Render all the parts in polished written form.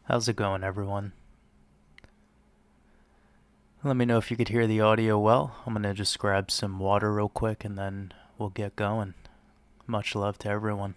How's it going, everyone? Let me know if you could hear the audio well. I'm gonna just grab some water real quick and then we'll get going. Much love to everyone.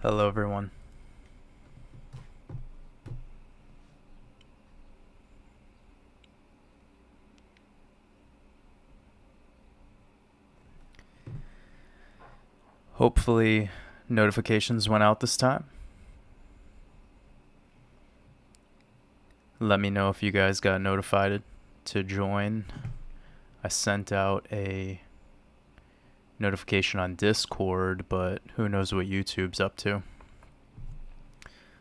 Hello, everyone. Hopefully, notifications went out this time. Let me know if you guys got notified to join. I sent out a notification on Discord, but who knows what YouTube's up to.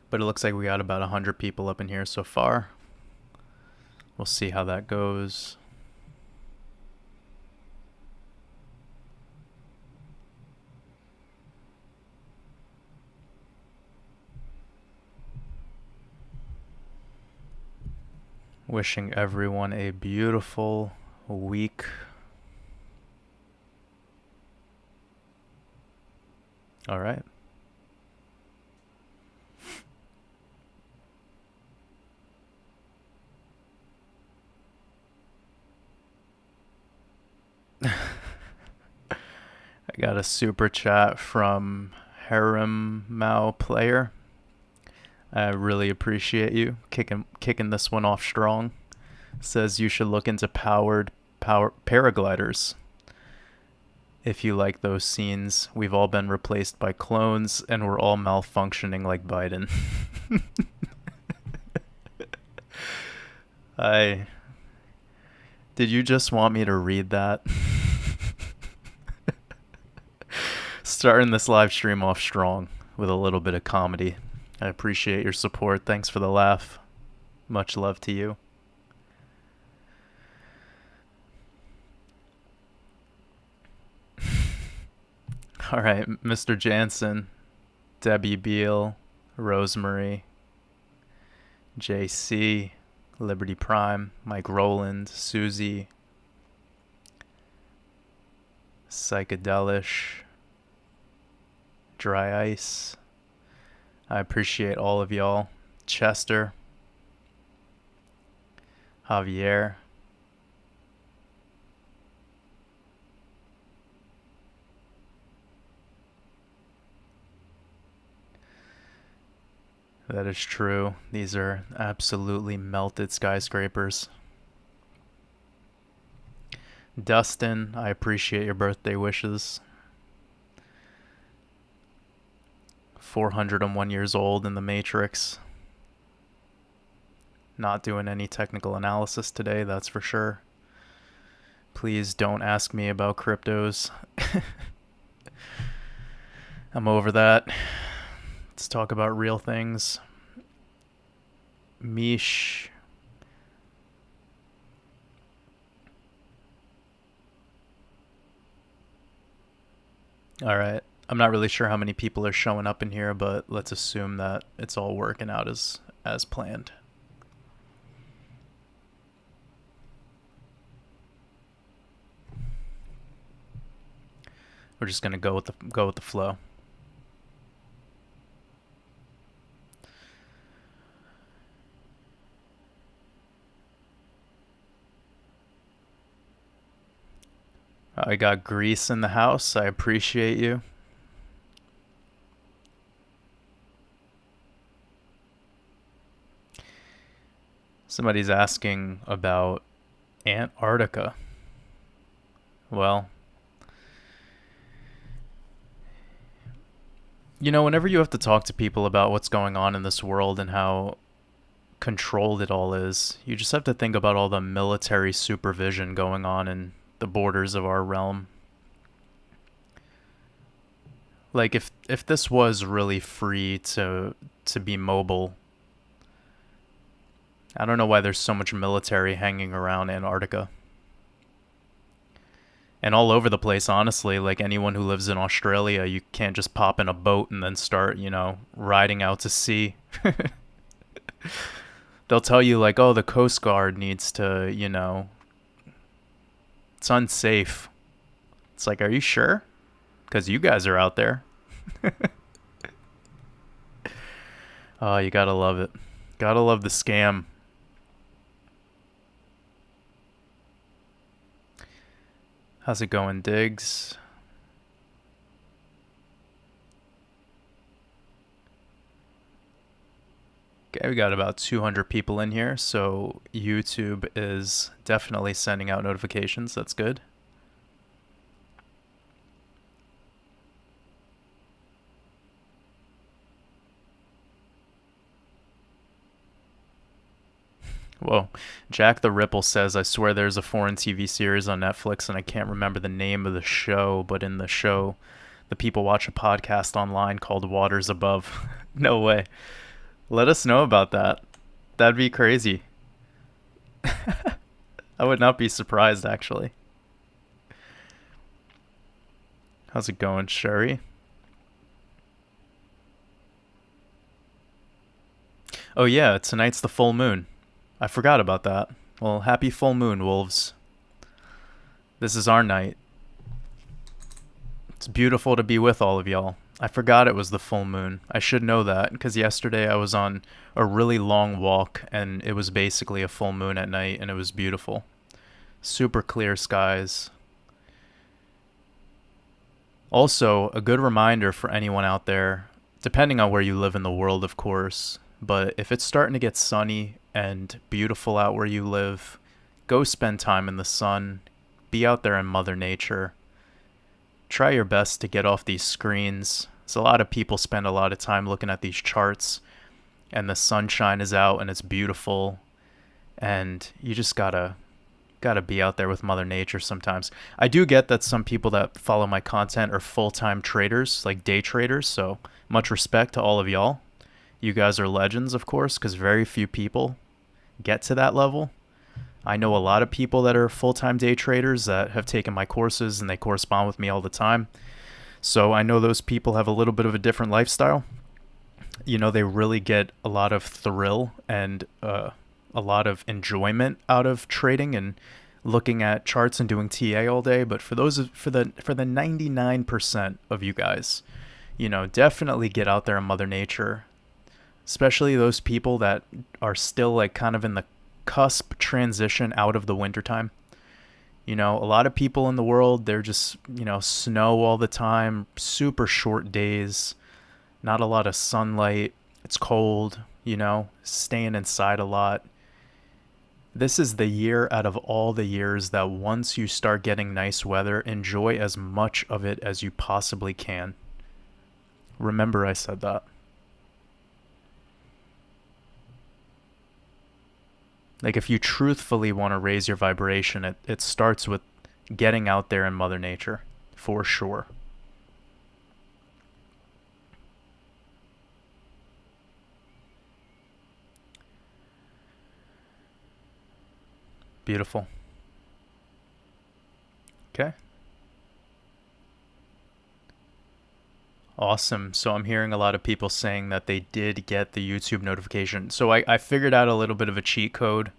But it looks like we got about 100 people up in here so far. We'll see how that goes. Wishing everyone a beautiful week. All right. I got a super chat from Harem Mao Player. I really appreciate you kicking this one off strong. Says you should look into power paragliders. If you like those scenes, we've all been replaced by clones and we're all malfunctioning like Biden. I Did you just want me to read that? Starting this live stream off strong with a little bit of comedy. I appreciate your support. Thanks for the laugh. Much love to you. All right, Mr. Jansen, Debbie Beal, Rosemary, JC, Liberty Prime, Mike Rowland, Susie, Psychedelish, Dry Ice. I appreciate all of y'all. Chester, Javier, that is true. These are absolutely melted skyscrapers. Dustin, I appreciate your birthday wishes. 401 years old in the Matrix. Not doing any technical analysis today, that's for sure. Please don't ask me about cryptos. I'm over that. Let's talk about real things. Mish. All right. I'm not really sure how many people are showing up in here, but let's assume that it's all working out as planned. We're just gonna go with the flow. I got Grease in the house. I appreciate you. Somebody's asking about Antarctica. Well, you know, whenever you have to talk to people about what's going on in this world and how controlled it all is, you just have to think about all the military supervision going on in the borders of our realm. Like, if this was really free to be mobile, I don't know why there's so much military hanging around Antarctica. And all over the place, honestly. Like, anyone who lives in Australia, you can't just pop in a boat and then start, riding out to sea. They'll tell you, like, oh, the Coast Guard needs to, it's unsafe. It's like, are you sure? Because you guys are out there. Oh, you gotta love it. Gotta love the scam. How's it going, Diggs? Okay, we got about 200 people in here, so YouTube is definitely sending out notifications. That's good. Whoa. Jack the Ripple says, I swear there's a foreign TV series on Netflix and I can't remember the name of the show, but in the show, the people watch a podcast online called Waters Above. No way. Let us know about that. That'd be crazy. I would not be surprised, actually. How's it going, Sherry? Oh yeah, tonight's the full moon. I forgot about that. Well, happy full moon, wolves. This is our night. It's beautiful to be with all of y'all. I forgot it was the full moon. I should know that, because yesterday I was on a really long walk, and it was basically a full moon at night, and it was beautiful. Super clear skies. Also, a good reminder for anyone out there, depending on where you live in the world, of course, but if it's starting to get sunny and beautiful out where you live, go spend time in the sun. Be out there in Mother Nature. Try your best to get off these screens. So a lot of people spend a lot of time looking at these charts, and the sunshine is out and it's beautiful, and you just gotta Gotta be out there with Mother Nature sometimes. I do get that some people that follow my content are full-time traders, like day traders, so much respect to all of y'all. You guys are legends, of course, because very few people get to that level. I know a lot of people that are full-time day traders that have taken my courses and they correspond with me all the time. So I know those people have a little bit of a different lifestyle. You know, they really get a lot of thrill and a lot of enjoyment out of trading and looking at charts and doing TA all day. But for the 99% of you guys, you know, definitely get out there in Mother Nature, especially those people that are still like kind of in the cusp transition out of the wintertime. You know, a lot of people in the world, they're just, you know, snow all the time, super short days, not a lot of sunlight. It's cold, you know, staying inside a lot. This is the year out of all the years that once you start getting nice weather, enjoy as much of it as you possibly can. Remember I said that. Like, if you truthfully want to raise your vibration, it starts with getting out there in Mother Nature, for sure. Beautiful. Okay. Awesome. So I'm hearing a lot of people saying that they did get the YouTube notification. So I figured out a little bit of a cheat code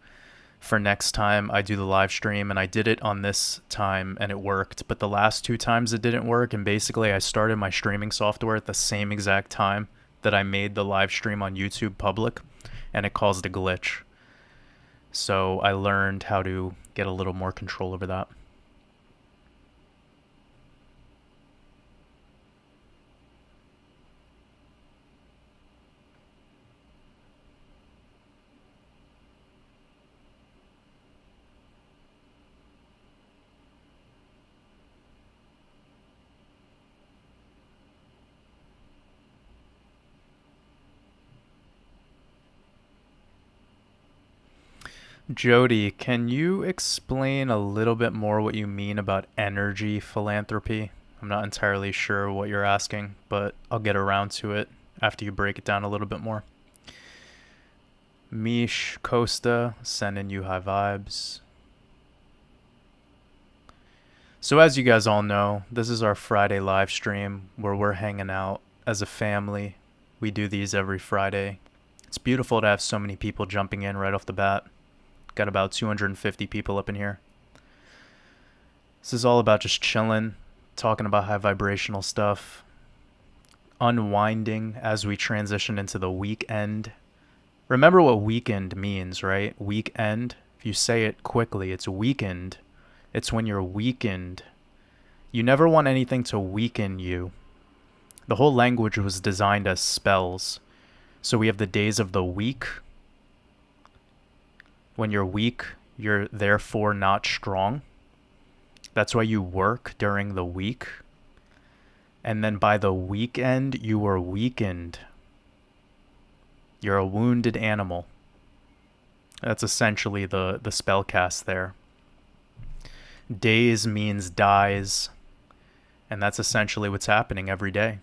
for next time I do the live stream, and I did it on this time and it worked. But the last two times it didn't work, and basically I started my streaming software at the same exact time that I made the live stream on YouTube public, and it caused a glitch. So I learned how to get a little more control over that. Jody, can you explain a little bit more what you mean about energy philanthropy? I'm not entirely sure what you're asking, but I'll get around to it after you break it down a little bit more. Mish Costa, sending you high vibes. So as you guys all know, this is our Friday live stream where we're hanging out as a family. We do these every Friday. It's beautiful to have so many people jumping in right off the bat. Got about 250 people up in here. This is all about just chilling, talking about high vibrational stuff, unwinding as we transition into the weekend. Remember what weekend means, right? Weekend. If you say it quickly, it's weakened. It's when you're weakened. You never want anything to weaken you. The whole language was designed as spells. So we have the days of the week. When you're weak, you're therefore not strong. That's why you work during the week. And then by the weekend, you are weakened. You're a wounded animal. That's essentially the spell cast there. Days means dies. And that's essentially what's happening every day.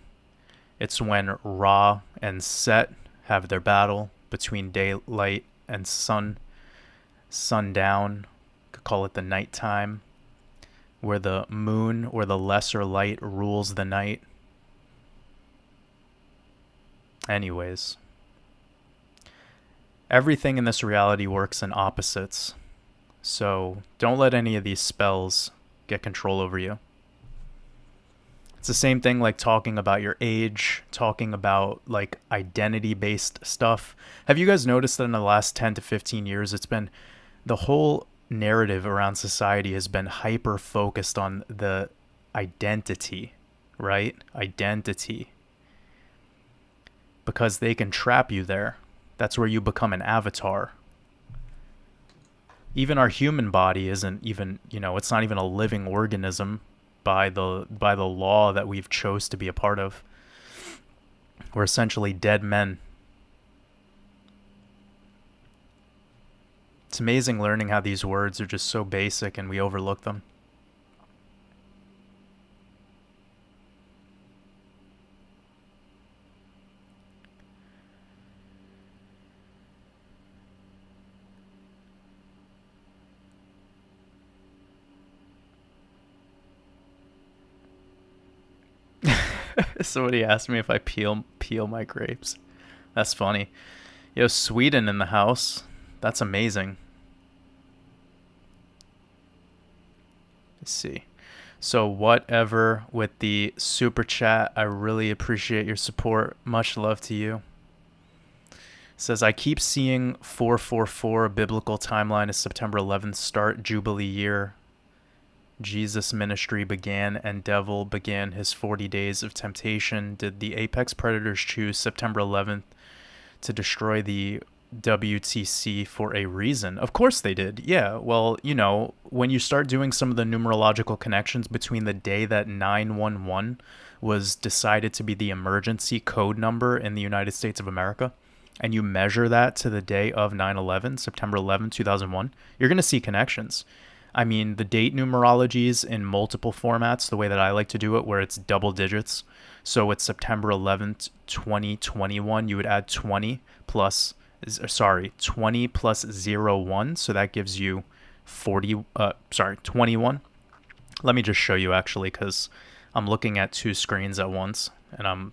It's when Ra and Set have their battle between daylight and sundown, could call it the nighttime, where the moon or the lesser light rules the night. Anyways, everything in this reality works in opposites, so don't let any of these spells get control over you. It's the same thing like talking about your age, talking about like identity-based stuff. Have you guys noticed that in the last 10 to 15 years, it's been the whole narrative around society has been hyper focused on the identity, right? Identity. Because they can trap you there. That's where you become an avatar. Even our human body isn't even, it's not even a living organism by the law that we've chose to be a part of. We're essentially dead men. It's amazing learning how these words are just so basic and we overlook them. Somebody asked me if I peel my grapes. That's funny. Yo, Sweden in the house. That's amazing. Let's see. So whatever with the super chat, I really appreciate your support. Much love to you. Says, I keep seeing 444, biblical timeline is September 11th, start Jubilee year. Jesus' ministry began and devil began his 40 days of temptation. Did the apex predators choose September 11th to destroy the WTC for a reason? Of course they did. Yeah, well, you know, when you start doing some of the numerological connections between the day that 911 was decided to be the emergency code number in the United States of America, and you measure that to the day of 9/11, September 11, 2001, you're going to see connections. I mean, the date numerologies in multiple formats, the way that I like to do it, where it's double digits. So it's September 11th, 2021. You would add 20 plus 01. So that gives you 21. Let me just show you actually, because I'm looking at two screens at once and I'm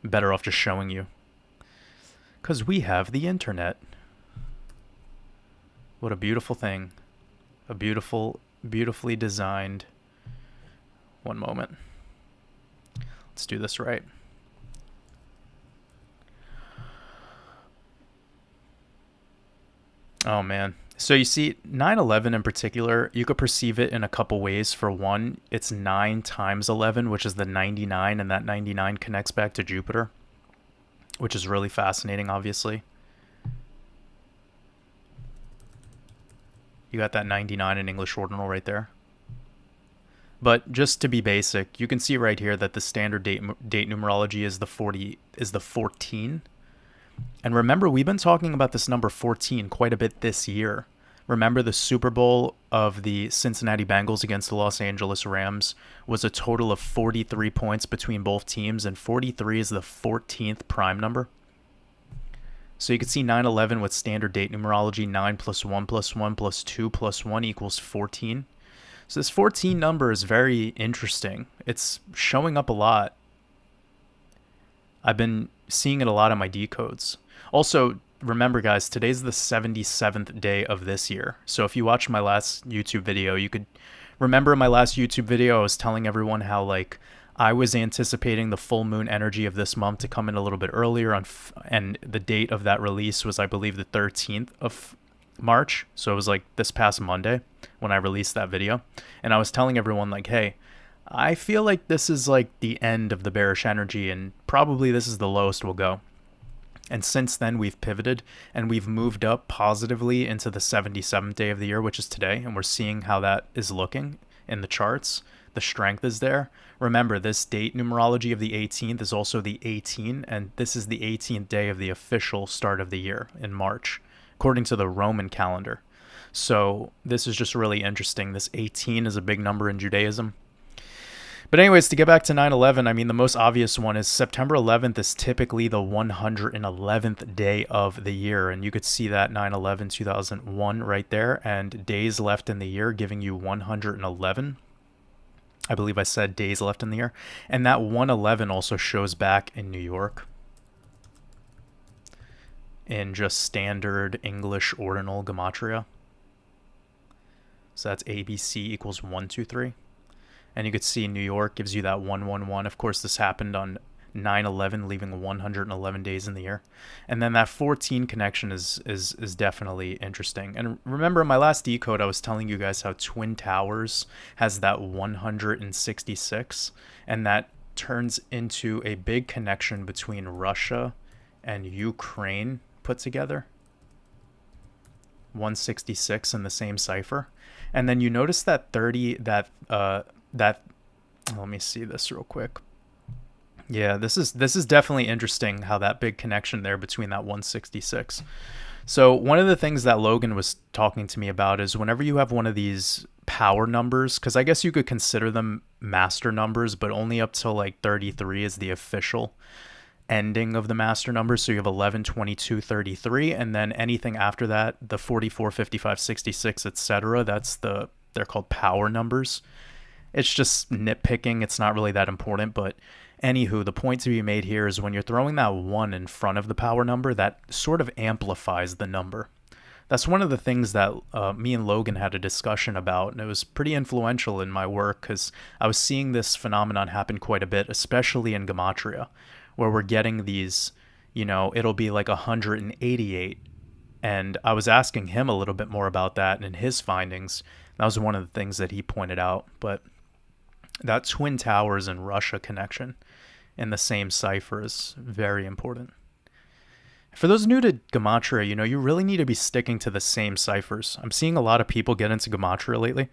better off just showing you. Because we have the internet. What a beautiful thing. A beautifully designed. One moment. Let's do this right. Oh man. So you see 9/11 in particular, you could perceive it in a couple ways. For one, it's 9 times 11, which is the 99, and that 99 connects back to Jupiter, which is really fascinating, obviously. You got that 99 in English ordinal right there. But just to be basic, you can see right here that the standard date numerology is the 14. And remember, we've been talking about this number 14 quite a bit this year. Remember, the Super Bowl of the Cincinnati Bengals against the Los Angeles Rams was a total of 43 points between both teams, and 43 is the 14th prime number. So you can see 9/11 with standard date numerology, 9 plus 1 plus 1 plus 2 plus 1 equals 14. So this 14 number is very interesting. It's showing up a lot. I've been seeing it a lot in my decodes. Also, remember guys, today's the 77th day of this year. So if you watched my last YouTube video, you could remember in my last YouTube video, I was telling everyone how like I was anticipating the full moon energy of this month to come in a little bit earlier, and the date of that release was, I believe, the 13th of March. So it was like this past Monday when I released that video. And I was telling everyone like, hey, I feel like this is like the end of the bearish energy and probably this is the lowest we'll go. And since then, we've pivoted and we've moved up positively into the 77th day of the year, which is today. And we're seeing how that is looking in the charts. The strength is there. Remember, this date numerology of the 18th is also the 18, and this is the 18th day of the official start of the year in March, according to the Roman calendar. So this is just really interesting. This 18 is a big number in Judaism. But anyways, to get back to 9/11, I mean, the most obvious one is September 11th is typically the 111th day of the year. And you could see that 9/11, 2001 right there, and days left in the year giving you 111. I believe I said days left in the year. And that 111 also shows back in New York in just standard English ordinal Gematria. So that's ABC equals 123. And you could see New York gives you that 111. Of course, this happened on 9/11, leaving 111 days in the year. And then that 14 connection is definitely interesting. And remember, in my last decode, I was telling you guys how Twin Towers has that 166, and that turns into a big connection between Russia and Ukraine put together. 166 in the same cipher. And then you notice that 30, that let me see this real quick. Yeah, this is definitely interesting how that big connection there between that 166. So one of the things that Logan was talking to me about is whenever you have one of these power numbers, because I guess you could consider them master numbers, but only up to like 33 is the official ending of the master numbers. So you have 11, 22, 33, and then anything after that, the 44, 55, 66, etc. They're called power numbers. It's just nitpicking. It's not really that important, but anywho, the point to be made here is when you're throwing that one in front of the power number, that sort of amplifies the number. That's one of the things that me and Logan had a discussion about, and it was pretty influential in my work because I was seeing this phenomenon happen quite a bit, especially in Gematria, where we're getting these, it'll be like 188. And I was asking him a little bit more about that and his findings. That was one of the things that he pointed out. But that Twin Towers and Russia connection in the same cipher is very important. For those new to Gematria, you really need to be sticking to the same ciphers. I'm seeing a lot of people get into Gematria lately,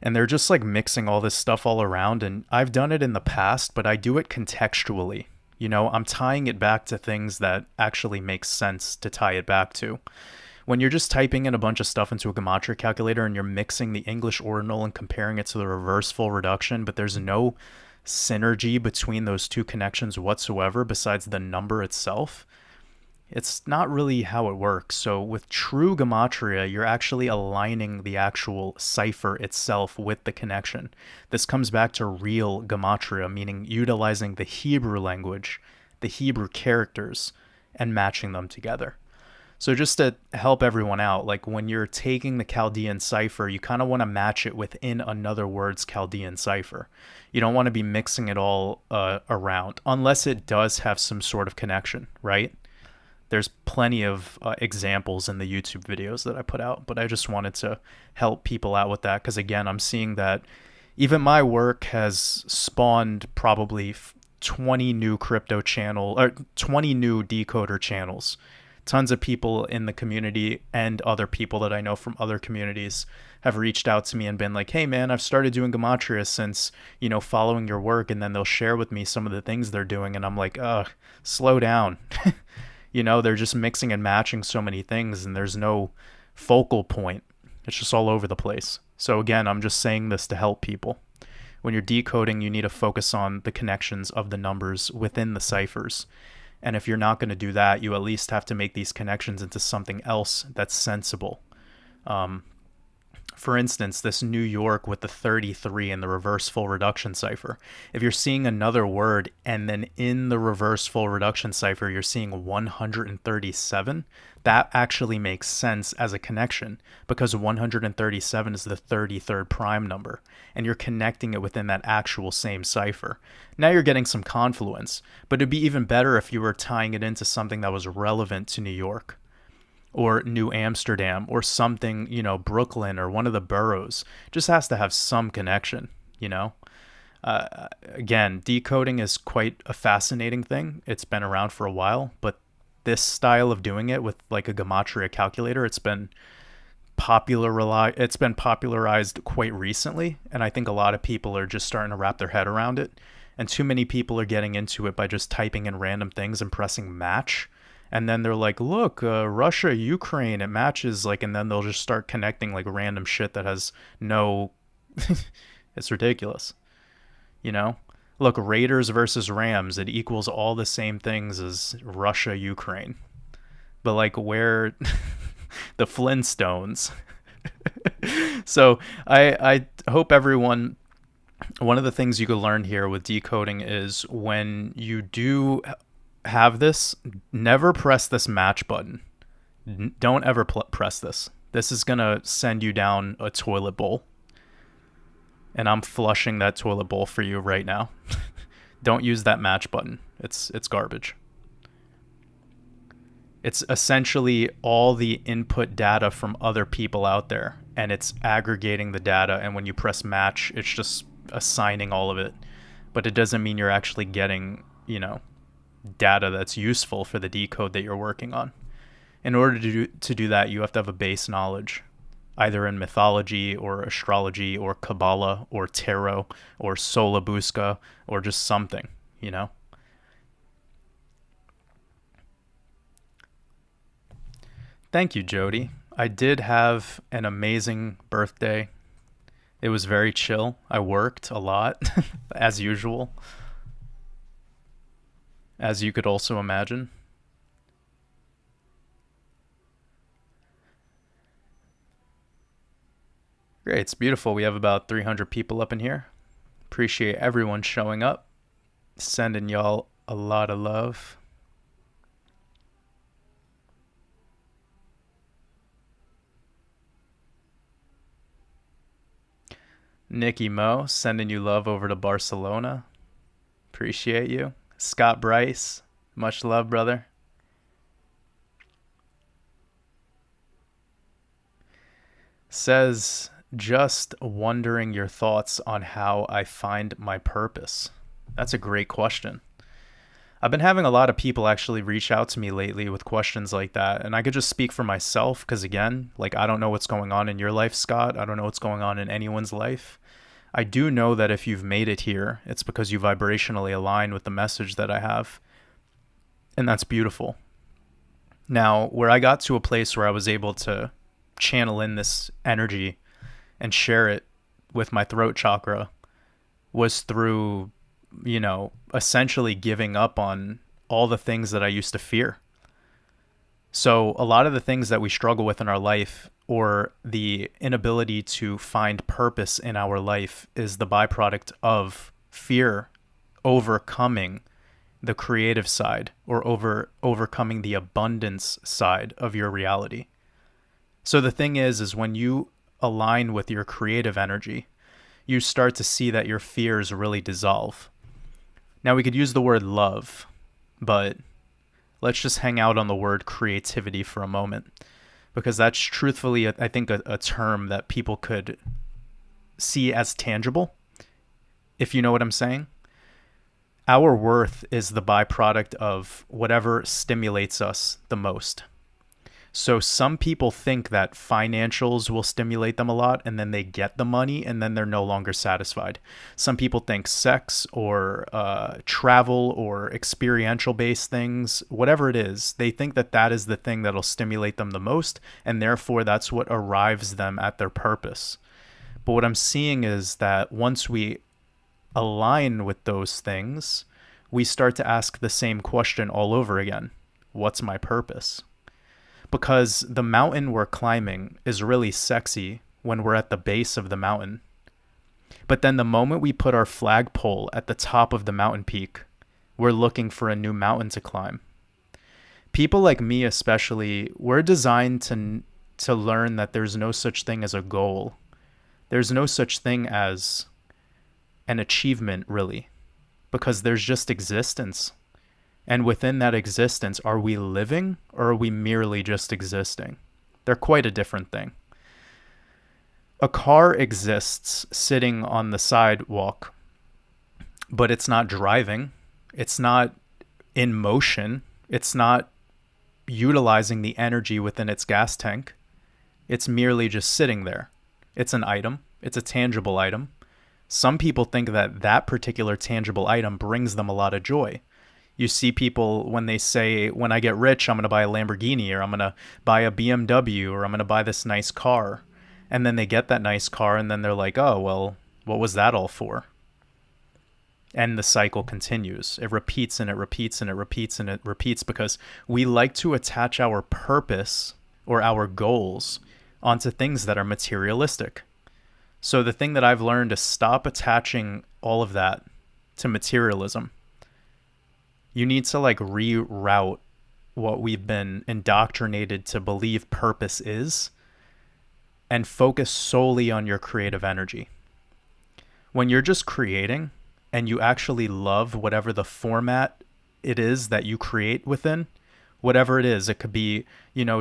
and they're just like mixing all this stuff all around. And I've done it in the past, but I do it contextually. I'm tying it back to things that actually make sense to tie it back to. When you're just typing in a bunch of stuff into a Gematria calculator and you're mixing the English ordinal and comparing it to the reverse full reduction, but there's no synergy between those two connections whatsoever besides the number itself, it's not really how it works. So with true Gematria, you're actually aligning the actual cipher itself with the connection. This comes back to real Gematria, meaning utilizing the Hebrew language, the Hebrew characters, and matching them together. So just to help everyone out, like when you're taking the Chaldean cipher, you kind of want to match it within another word's Chaldean cipher. You don't want to be mixing it all around, unless it does have some sort of connection, right? There's plenty of examples in the YouTube videos that I put out, but I just wanted to help people out with that because, again, I'm seeing that even my work has spawned probably 20 new crypto channel or 20 new decoder channels. Tons of people in the community and other people that I know from other communities have reached out to me and been like, hey man, I've started doing Gematria since, following your work, and then they'll share with me some of the things they're doing, and I'm like, slow down. They're just mixing and matching so many things, and there's no focal point. It's just all over the place. So again, I'm just saying this to help people. When you're decoding, you need to focus on the connections of the numbers within the ciphers. And if you're not going to do that, you at least have to make these connections into something else that's sensible. For instance, this New York with the 33 in the reverse full reduction cipher. If you're seeing another word and then in the reverse full reduction cipher you're seeing 137, that actually makes sense as a connection because 137 is the 33rd prime number and you're connecting it within that actual same cipher. Now you're getting some confluence, but it'd be even better if you were tying it into something that was relevant to New York or New Amsterdam or something, Brooklyn or one of the boroughs. Just has to have some connection, Again, decoding is quite a fascinating thing. It's been around for a while, but this style of doing it with like a Gematria calculator, it's been popularized quite recently, and I think a lot of people are just starting to wrap their head around it. And too many people are getting into it by just typing in random things and pressing match. And then they're like, look, Russia, Ukraine, it matches, like, and then they'll just start connecting like random shit that has no, it's ridiculous, Look, Raiders versus Rams, it equals all the same things as Russia, Ukraine. But like where the Flintstones. So I hope everyone, one of the things you could learn here with decoding is when you do have this, never press this match button. Don't ever press this. This is going to send you down a toilet bowl. And I'm flushing that toilet bowl for you right now. Don't use that match button. It's garbage. It's essentially all the input data from other people out there, and it's aggregating the data, and when you press match, it's just assigning all of it. But it doesn't mean you're actually getting, data that's useful for the decode that you're working on. In order to do that, you have to have a base knowledge, either in mythology or astrology or Kabbalah or tarot or Solabuska or just something, Thank you, Jody. I did have an amazing birthday. It was very chill. I worked a lot, as usual, as you could also imagine. Great, it's beautiful. We have about 300 people up in here. Appreciate everyone showing up. Sending y'all a lot of love. Nikki Mo, sending you love over to Barcelona. Appreciate you. Scott Bryce, much love, brother. Says, just wondering your thoughts on how I find my purpose. That's a great question. I've been having a lot of people actually reach out to me lately with questions like that. And I could just speak for myself because, again, like, I don't know what's going on in your life, Scott. I don't know what's going on in anyone's life. I do know that if you've made it here, it's because you vibrationally align with the message that I have. And that's beautiful. Now, where I got to a place where I was able to channel in this energy and share it with my throat chakra was through, essentially giving up on all the things that I used to fear. So a lot of the things that we struggle with in our life, or the inability to find purpose in our life, is the byproduct of fear overcoming the creative side, or overcoming the abundance side of your reality. So the thing is when you align with your creative energy, you start to see that your fears really dissolve. Now, we could use the word love, but let's just hang out on the word creativity for a moment, because that's truthfully, I think, a term that people could see as tangible, if you know what I'm saying. Our worth is the byproduct of whatever stimulates us the most. So some people think that financials will stimulate them a lot, and then they get the money and then they're no longer satisfied. Some people think sex or travel or experiential based things, whatever it is, they think that that is the thing that'll stimulate them the most, and therefore that's what arrives them at their purpose. But what I'm seeing is that once we align with those things, we start to ask the same question all over again. What's my purpose? Because the mountain we're climbing is really sexy when we're at the base of the mountain. But then the moment we put our flagpole at the top of the mountain peak, we're looking for a new mountain to climb. People like me especially, we're designed to learn that there's no such thing as a goal. There's no such thing as an achievement, really, because there's just existence. And within that existence, are we living or are we merely just existing? They're quite a different thing. A car exists sitting on the sidewalk, but it's not driving. It's not in motion. It's not utilizing the energy within its gas tank. It's merely just sitting there. It's an item. It's a tangible item. Some people think that that particular tangible item brings them a lot of joy. You see people when they say, when I get rich, I'm going to buy a Lamborghini, or I'm going to buy a BMW, or I'm going to buy this nice car. And then they get that nice car and then they're like, oh, well, what was that all for? And the cycle continues. It repeats and it repeats and it repeats and it repeats, because we like to attach our purpose or our goals onto things that are materialistic. So the thing that I've learned is stop attaching all of that to materialism. You need to reroute what we've been indoctrinated to believe purpose is, and focus solely on your creative energy. When you're just creating and you actually love whatever the format it is that you create within, whatever it is, it could be,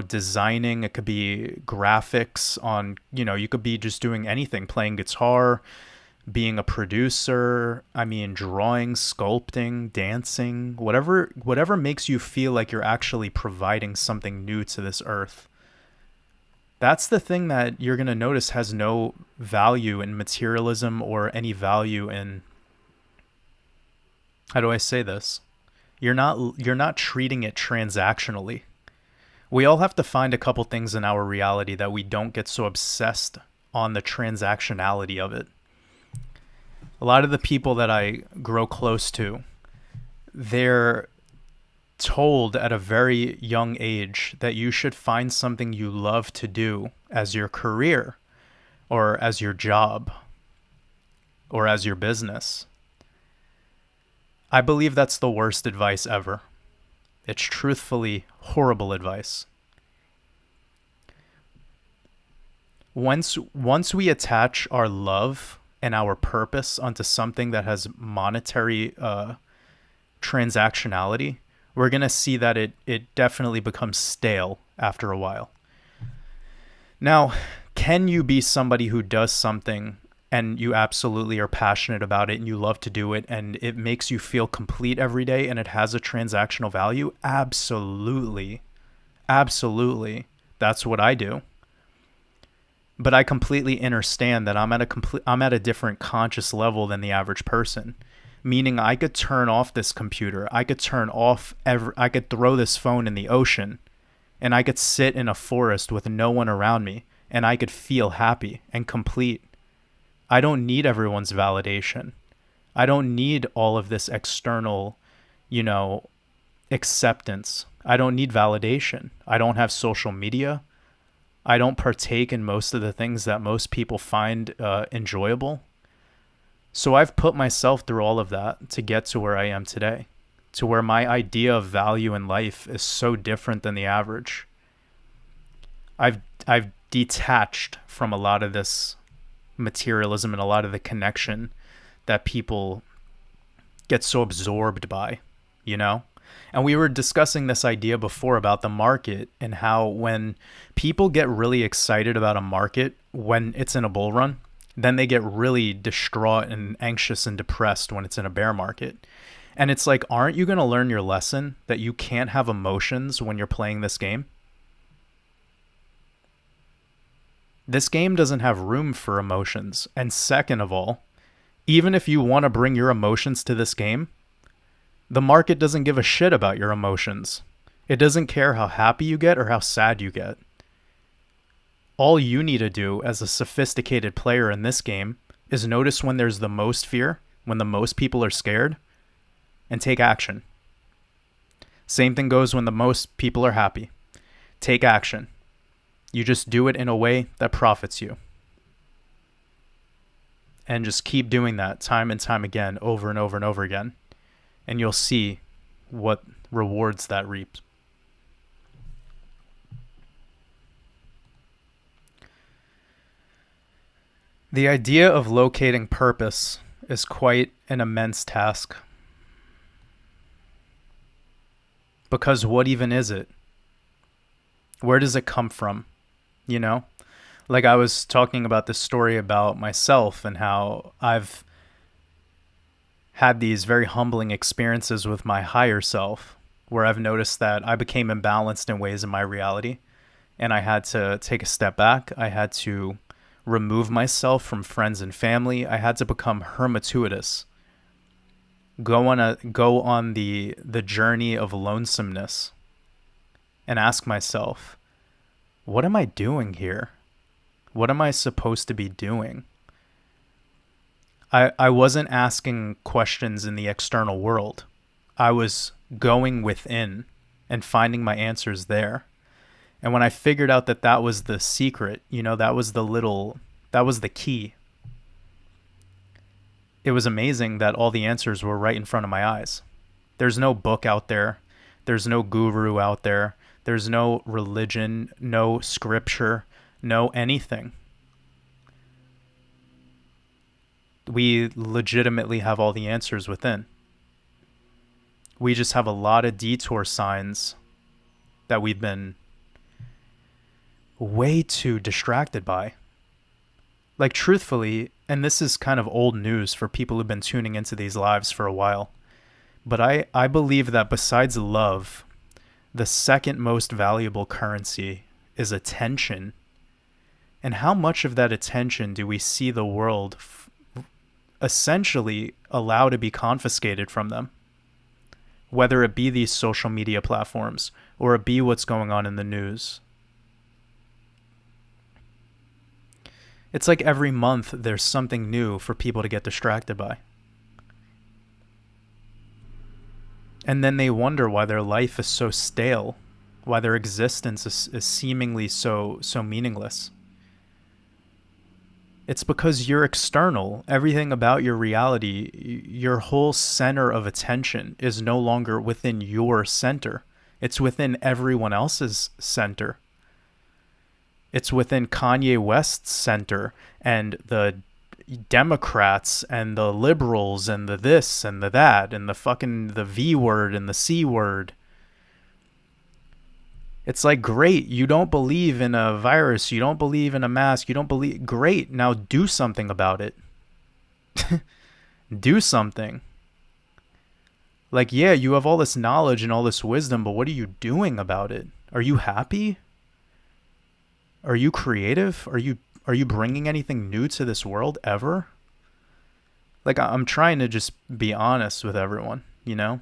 designing, it could be graphics on, you could be just doing anything, playing guitar, being a producer, drawing, sculpting, dancing, whatever makes you feel like you're actually providing something new to this earth. That's the thing that you're going to notice has no value in materialism or any value in, how do I say this? You're not treating it transactionally. We all have to find a couple things in our reality that we don't get so obsessed on the transactionality of it. A lot of the people that I grow close to, they're told at a very young age that you should find something you love to do as your career or as your job or as your business. I believe that's the worst advice ever. It's truthfully horrible advice. Once we attach our love and our purpose onto something that has monetary transactionality, we're going to see that it definitely becomes stale after a while. Now, can you be somebody who does something and you absolutely are passionate about it and you love to do it and it makes you feel complete every day and it has a transactional value? Absolutely. Absolutely. That's what I do. But I completely understand that I'm at a different conscious level than the average person. Meaning I could turn off this computer. I could I could throw this phone in the ocean and I could sit in a forest with no one around me and I could feel happy and complete. I don't need everyone's validation. I don't need all of this external, acceptance. I don't need validation. I don't have social media. I don't partake in most of the things that most people find enjoyable. So I've put myself through all of that to get to where I am today, to where my idea of value in life is so different than the average. I've detached from a lot of this materialism and a lot of the connection that people get so absorbed by, And we were discussing this idea before about the market and how when people get really excited about a market when it's in a bull run, then they get really distraught and anxious and depressed when it's in a bear market. And it's like, aren't you going to learn your lesson that you can't have emotions when you're playing this game? This game doesn't have room for emotions. And second of all, even if you want to bring your emotions to this game, the market doesn't give a shit about your emotions. It doesn't care how happy you get or how sad you get. All you need to do as a sophisticated player in this game is notice when there's the most fear, when the most people are scared, and take action. Same thing goes when the most people are happy. Take action. You just do it in a way that profits you. And just keep doing that time and time again, over and over and over again. And you'll see what rewards that reaps. The idea of locating purpose is quite an immense task. Because what even is it? Where does it come from? Like I was talking about this story about myself and how I've had these very humbling experiences with my higher self where I've noticed that I became imbalanced in ways in my reality and I had to take a step back. I had to remove myself from friends and family. I had to become hermituitous. Go on the journey of lonesomeness and ask myself, what am I doing here? What am I supposed to be doing? I wasn't asking questions in the external world. I was going within and finding my answers there. And when I figured out that was the secret, that was the key. It was amazing that all the answers were right in front of my eyes. There's no book out there. There's no guru out there. There's no religion, no scripture, no anything. We legitimately have all the answers within. We just have a lot of detour signs that we've been way too distracted by. Like truthfully, and this is kind of old news for people who've been tuning into these lives for a while, but I believe that besides love, the second most valuable currency is attention. And how much of that attention do we see the world essentially allow to be confiscated from them? whether it be these social media platforms or it be what's going on in the news. It's like every month there's something new for people to get distracted by. And then they wonder why their life is so stale, why their existence is seemingly so meaningless. It's because you're external. Everything about your reality, your whole center of attention is no longer within your center. It's within everyone else's center. It's within Kanye West's center and the Democrats and the liberals and the this and the that and the V word and the C word. It's like, great, you don't believe in a virus, you don't believe in a mask, great, now do something about it. Do something. Like, yeah, you have all this knowledge and all this wisdom, but what are you doing about it? Are you happy? Are you creative? Are you bringing anything new to this world ever? Like, I'm trying to just be honest with everyone, you know?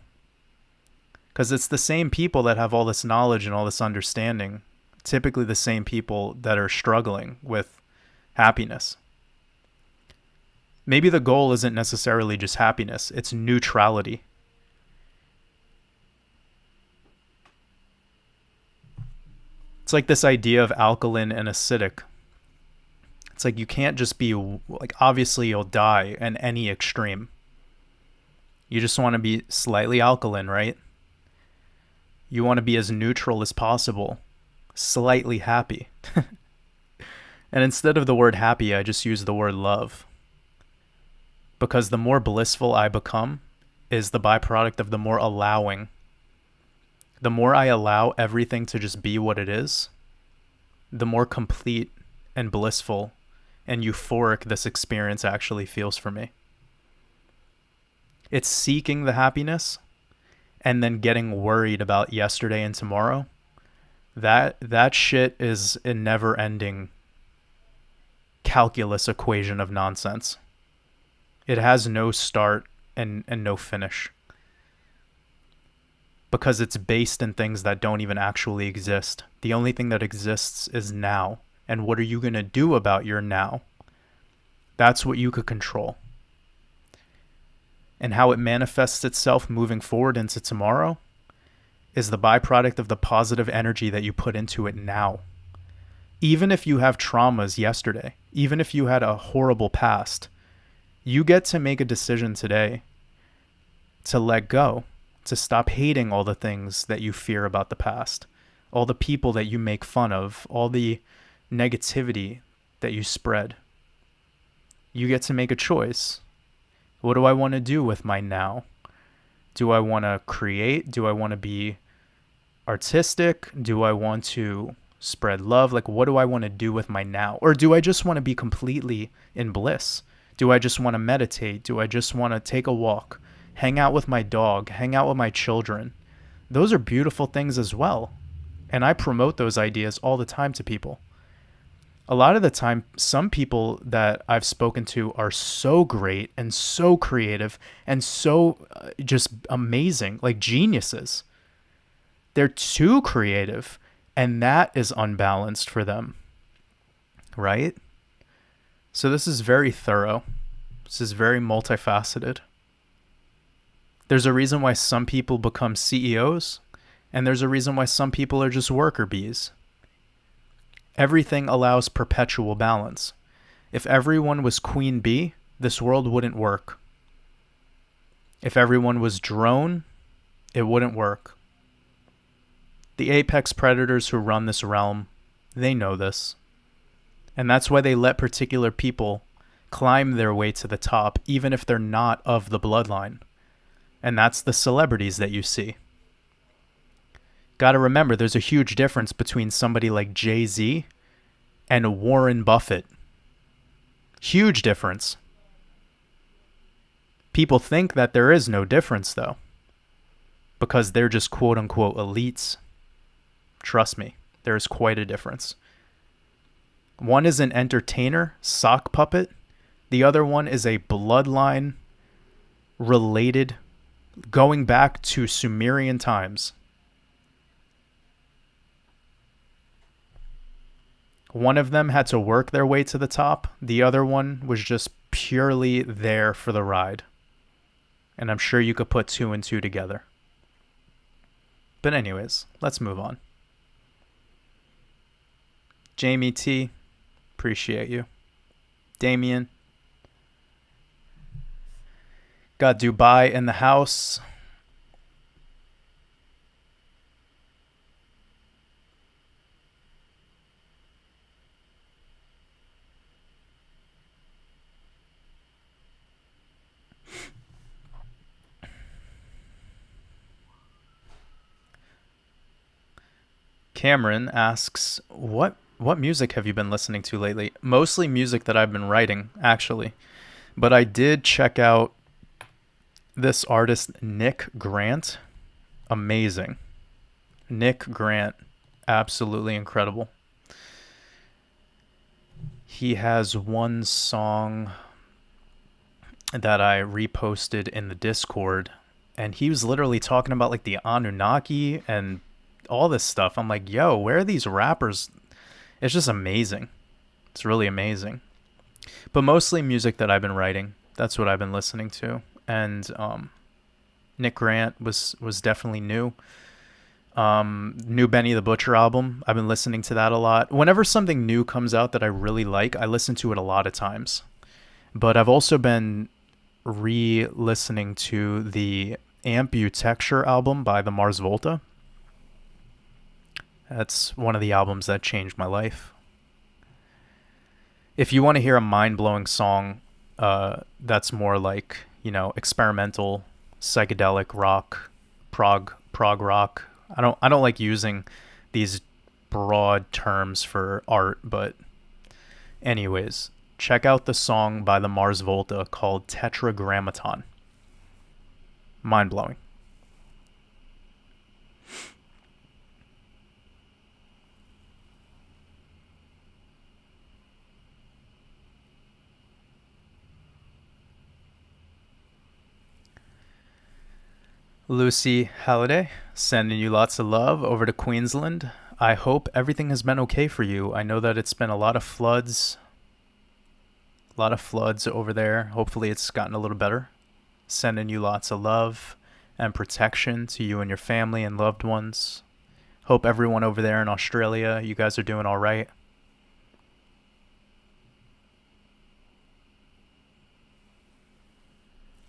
Because it's the same people that have all this knowledge and all this understanding, typically the same people that are struggling with happiness. Maybe the goal isn't necessarily just happiness, it's neutrality. It's like this idea of alkaline and acidic. It's like you can't just be, like, obviously you'll die in any extreme. You just want to be slightly alkaline, right? You want to be as neutral as possible, slightly happy. And instead of the word happy, I just use the word love. Because the more blissful I become is the byproduct of the more allowing. The more I allow everything to just be what it is, the more complete and blissful and euphoric this experience actually feels for me. It's seeking the happiness and then getting worried about yesterday and tomorrow. That shit is a never-ending calculus equation of nonsense. It has no start and no finish. Because it's based in things that don't even actually exist. The only thing that exists is now. And what are you going to do about your now? That's what you could control. And how it manifests itself moving forward into tomorrow is the byproduct of the positive energy that you put into it now. Even if you have traumas yesterday, even if you had a horrible past, you get to make a decision today to let go, to stop hating all the things that you fear about the past, all the people that you make fun of, all the negativity that you spread. You get to make a choice. What do I want to do with my now? Do I want to create? Do I want to be artistic? Do I want to spread love? Like, what do I want to do with my now? Or do I just want to be completely in bliss? Do I just want to meditate? Do I just want to take a walk, hang out with my dog, hang out with my children? Those are beautiful things as well. And I promote those ideas all the time to people. A lot of the time, some people that I've spoken to are so great and so creative and so just amazing, like geniuses. They're too creative, and that is unbalanced for them, right? So this is very thorough. This is very multifaceted. There's a reason why some people become CEOs, and there's a reason why some people are just worker bees. Everything allows perpetual balance. If everyone was queen bee, this world wouldn't work. If everyone was drone, it wouldn't work. The apex predators who run this realm, they know this. And that's why they let particular people climb their way to the top, even if they're not of the bloodline. And that's the celebrities that you see. Gotta remember, there's a huge difference between somebody like Jay-Z and Warren Buffett. Huge difference. People think that there is no difference, though, because they're just quote-unquote elites. Trust me, there is quite a difference. One is an entertainer, sock puppet. The other one is a bloodline-related going back to Sumerian times. One of them had to work their way to the top. The other one was just purely there for the ride. And I'm sure you could put 2 and 2 together. But anyways, let's move on. Jamie T, appreciate you. Damien. Got Dubai in the house. Cameron asks, what music have you been listening to lately? Mostly music that I've been writing, actually. But I did check out this artist, Nick Grant. Amazing. Nick Grant, absolutely incredible. He has one song that I reposted in the Discord, and he was literally talking about like the Anunnaki and all this stuff. I'm like, yo, where are these rappers? It's just amazing. It's really amazing. But mostly music that I've been writing. That's what I've been listening to. And Nick Grant was definitely new. New Benny the Butcher album. I've been listening to that a lot. Whenever something new comes out that I really like, I listen to it a lot of times. But I've also been re-listening to the Ambutexture album by the Mars Volta. That's one of the albums that changed my life. If you want to hear a mind-blowing song that's more like, you know, experimental, psychedelic rock, prog rock. I don't like using these broad terms for art, but anyways, check out the song by the Mars Volta called Tetragrammaton. Mind-blowing. Lucy Halliday, sending you lots of love over to Queensland. I hope everything has been okay for you. I know that it's been a lot of floods over there. Hopefully it's gotten a little better. Sending you lots of love and protection to you and your family and loved ones. Hope everyone over there in Australia, you guys are doing all right.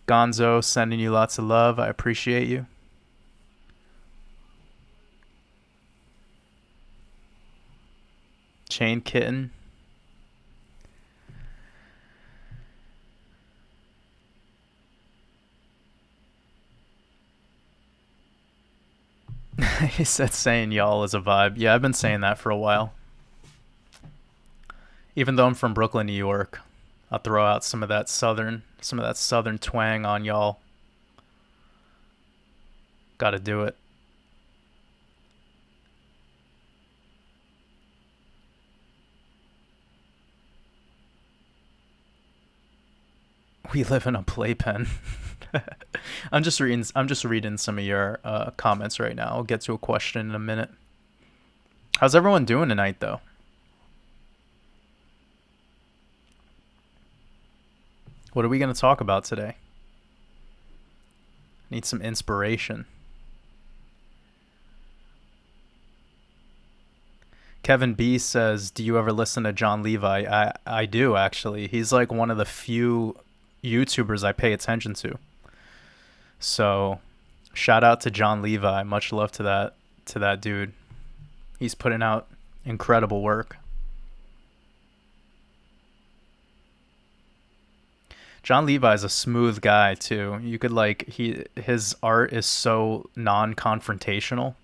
Gonzo, sending you lots of love. I appreciate you. Chain Kitten. He said saying y'all is a vibe. Yeah, I've been saying that for a while. Even though I'm from Brooklyn, New York, I'll throw out some of that southern twang on y'all. Gotta do it. We live in a playpen. I'm just reading some of your comments right now. I'll get to a question in a minute. How's everyone doing tonight, though? What are we going to talk about today? Need some inspiration. Kevin B says, do you ever listen to John Levi? I do, actually. He's like one of the few YouTubers I pay attention to. So shout out to John Levi. Much love to that dude. He's putting out incredible work. John Levi is a smooth guy too. You could his art is so non-confrontational,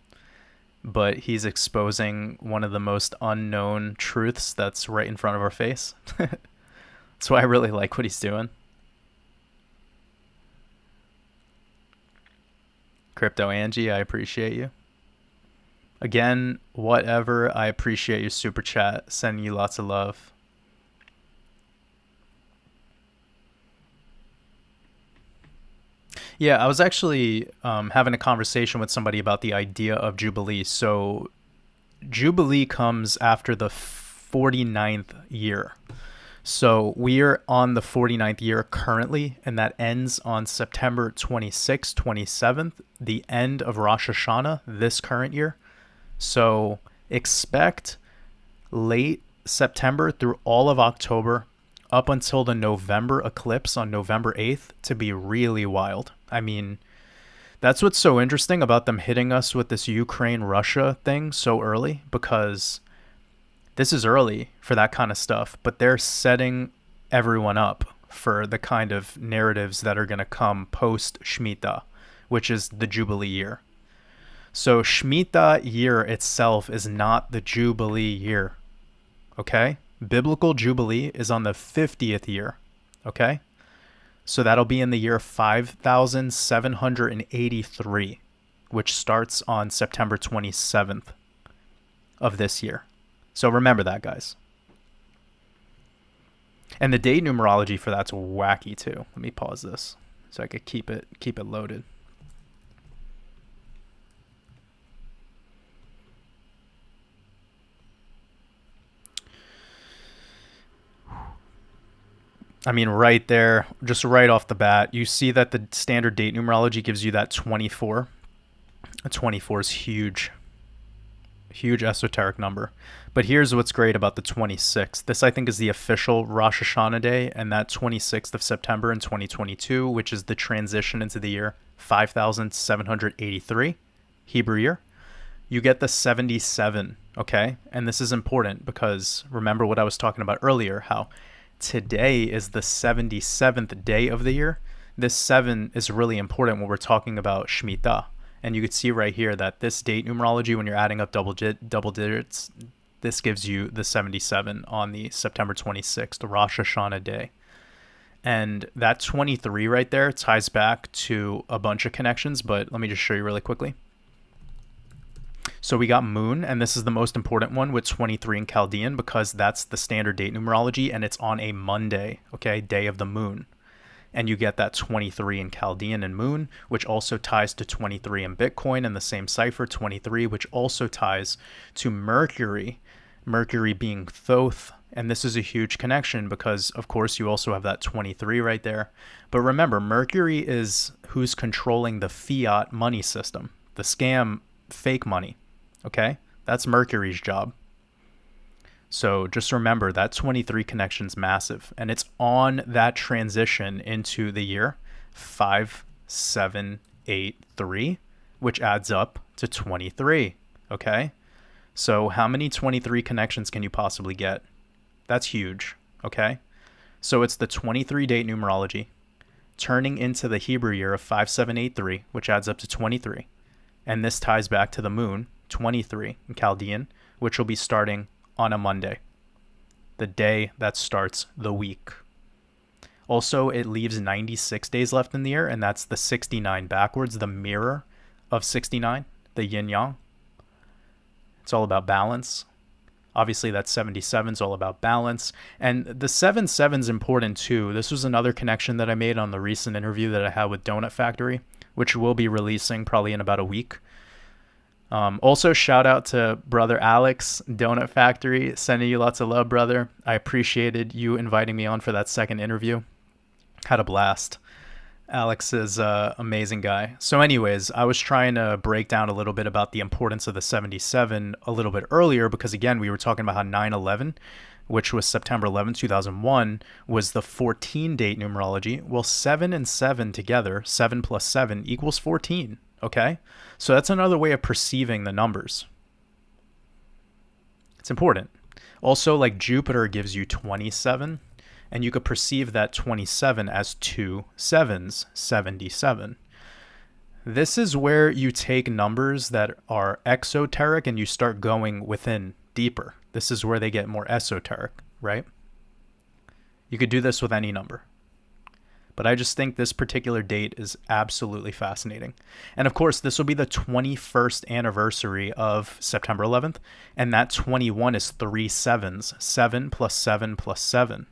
but he's exposing one of the most unknown truths that's right in front of our face. That's why I really like what he's doing. Crypto Angie, I appreciate you. Again, whatever, I appreciate your super chat. Sending you lots of love. Yeah, I was actually having a conversation with somebody about the idea of Jubilee. So Jubilee comes after the 49th year. So we are on the 49th year currently, and that ends on September 26th, 27th, the end of Rosh Hashanah this current year. So expect late September through all of October up until the November eclipse on November 8th to be really wild. I mean, that's what's so interesting about them hitting us with this Ukraine Russia thing so early, because this is early for that kind of stuff, but they're setting everyone up for the kind of narratives that are going to come post Shemitah, which is the Jubilee year. So Shemitah year itself is not the Jubilee year. Okay? Biblical Jubilee is on the 50th year. Okay? So that'll be in the year 5783, which starts on September 27th of this year. So remember that, guys. And the date numerology for that's wacky too. Let me pause this so I could keep it loaded. I mean, right there, just right off the bat, you see that the standard date numerology gives you that 24. A 24 is huge. Huge esoteric number. But here's what's great about the 26th. This, I think, is the official Rosh Hashanah day, and that 26th of September in 2022, which is the transition into the year 5783, Hebrew year, you get the 77, okay? And this is important because remember what I was talking about earlier, how today is the 77th day of the year. This 7 is really important when we're talking about Shemitah. And you could see right here that this date numerology, when you're adding up double digits, this gives you the 77 on the September 26th, Rosh Hashanah day. And that 23 right there ties back to a bunch of connections, but let me just show you really quickly. So we got Moon, and this is the most important one with 23 in Chaldean because that's the standard date numerology, and it's on a Monday, okay, day of the moon. And you get that 23 in Chaldean and Moon, which also ties to 23 in Bitcoin and the same cipher, 23, which also ties to Mercury, Mercury being Thoth. And this is a huge connection because, of course, you also have that 23 right there. But remember, Mercury is who's controlling the fiat money system, the scam fake money, okay? That's Mercury's job. So just remember that 23 connection's massive, and it's on that transition into the year 5783, which adds up to 23, okay? So how many 23 connections can you possibly get? That's huge, okay? So it's the 23 date numerology turning into the Hebrew year of 5783, which adds up to 23. And this ties back to the moon, 23 in Chaldean, which will be starting on a Monday, the day that starts the week. Also, it leaves 96 days left in the year, and that's the 69 backwards, the mirror of 69, the yin yang. It's all about balance. Obviously, that 77 is all about balance. And the 77 is important too. This was another connection that I made on the recent interview that I had with Donut Factory, which we'll be releasing probably in about a week. Also, shout out to brother Alex, Donut Factory, sending you lots of love, brother. I appreciated you inviting me on for that second interview. Had a blast. Alex is an amazing guy. So anyways, I was trying to break down a little bit about the importance of the 77 a little bit earlier because, again, we were talking about how 9/11, which was September 11, 2001, was the 14 date numerology. Well, 7 and 7 together, 7 plus 7 equals 14. Okay, so that's another way of perceiving the numbers. It's important. Also, like Jupiter gives you 27, and you could perceive that 27 as 2 sevens, 77. This is where you take numbers that are exoteric and you start going within deeper. This is where they get more esoteric, right? You could do this with any number. But I just think this particular date is absolutely fascinating. And of course, this will be the 21st anniversary of September 11th. And that 21 is 3 sevens. 7 plus 7 plus 7.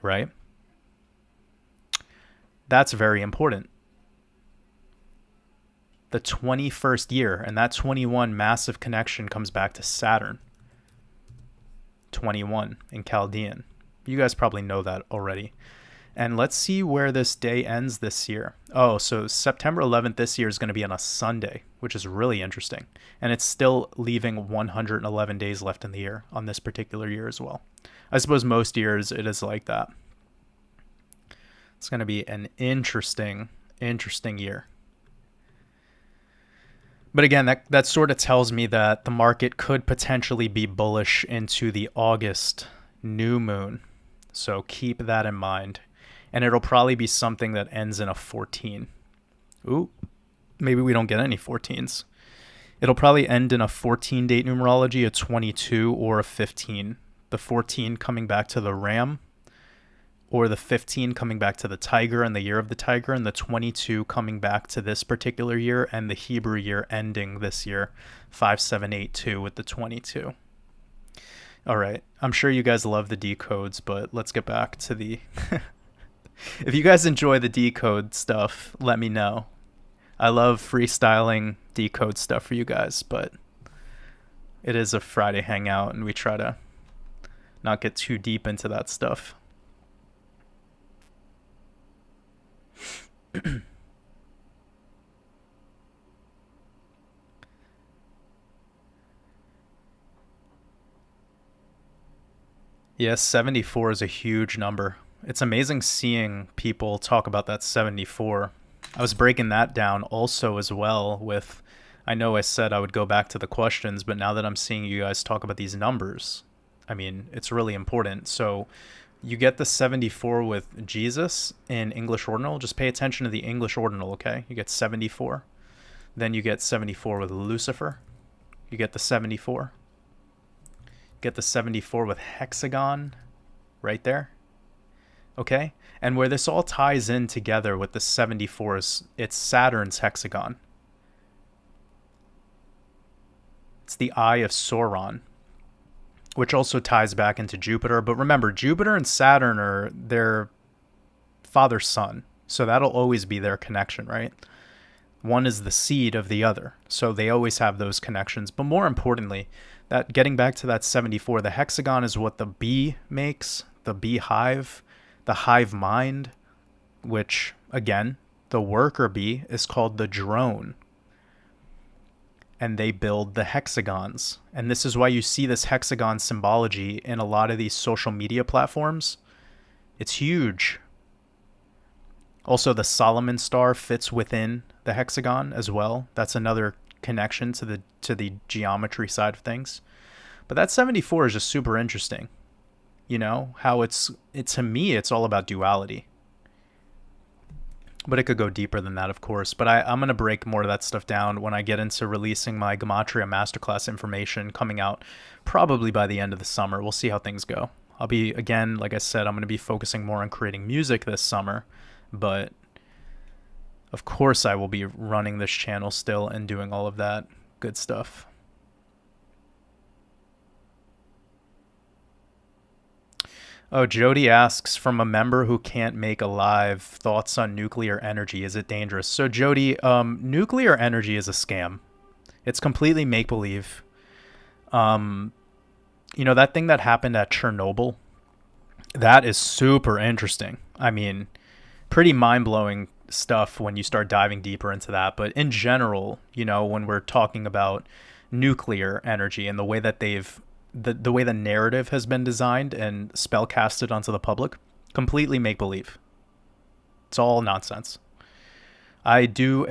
Right? That's very important. the 21st year, and that 21 massive connection comes back to Saturn. 21 in Chaldean. You guys probably know that already. And let's see where this day ends this year. Oh, so September 11th this year is going to be on a Sunday, which is really interesting. And it's still leaving 111 days left in the year on this particular year as well. I suppose most years it is like that. It's going to be an interesting year. But again, that sort of tells me that the market could potentially be bullish into the August new moon. So keep that in mind. And it'll probably be something that ends in a 14. Ooh, maybe we don't get any 14s. It'll probably end in a 14 date numerology, a 22, or a 15. The 14 coming back to the ram, or the 15 coming back to the tiger and the year of the tiger, and the 22 coming back to this particular year and the Hebrew year ending this year, 5782 with the 22. All right, I'm sure you guys love the decodes, but let's get back to the... If you guys enjoy the decode stuff, let me know. I love freestyling decode stuff for you guys, but it is a Friday hangout, and we try to not get too deep into that stuff. Yes, 74 is a huge number. It's amazing seeing people talk about that 74. I was breaking that down also as well with, I know I said I would go back to the questions, but now that I'm seeing you guys talk about these numbers, I mean, it's really important. So you get the 74 with Jesus in English ordinal. Just pay attention to the English ordinal, okay? You get 74. Then you get 74 with Lucifer. You get the 74. Get the 74 with hexagon right there. Okay? And where this all ties in together with the 74s, it's Saturn's hexagon. It's the Eye of Sauron, which also ties back into Jupiter. But remember, Jupiter and Saturn are their father-son. So that'll always be their connection, right? One is the seed of the other. So they always have those connections. But more importantly, that getting back to that 74, the hexagon is what the bee makes, the beehive, the hive mind, which, again, the worker bee is called the drone. And they build the hexagons. And this is why you see this hexagon symbology in a lot of these social media platforms. It's huge. Also, the Solomon star fits within the hexagon as well. That's another connection to the geometry side of things. But that 74 is just super interesting. You know, how to me, it's all about duality. But it could go deeper than that, of course. But I'm going to break more of that stuff down when I get into releasing my Gematria Masterclass information coming out probably by the end of the summer. We'll see how things go. I'll be, again, like I said, I'm going to be focusing more on creating music this summer. But, of course, I will be running this channel still and doing all of that good stuff. Oh, Jody asks, from a member who can't make a live, thoughts on nuclear energy. Is it dangerous? So, Jody, nuclear energy is a scam. It's completely make-believe. You know, that thing that happened at Chernobyl, that is super interesting. I mean, pretty mind-blowing stuff when you start diving deeper into that. But in general, you know, when we're talking about nuclear energy and the way that the way the narrative has been designed and spellcasted onto the public, completely make-believe. It's all nonsense. I do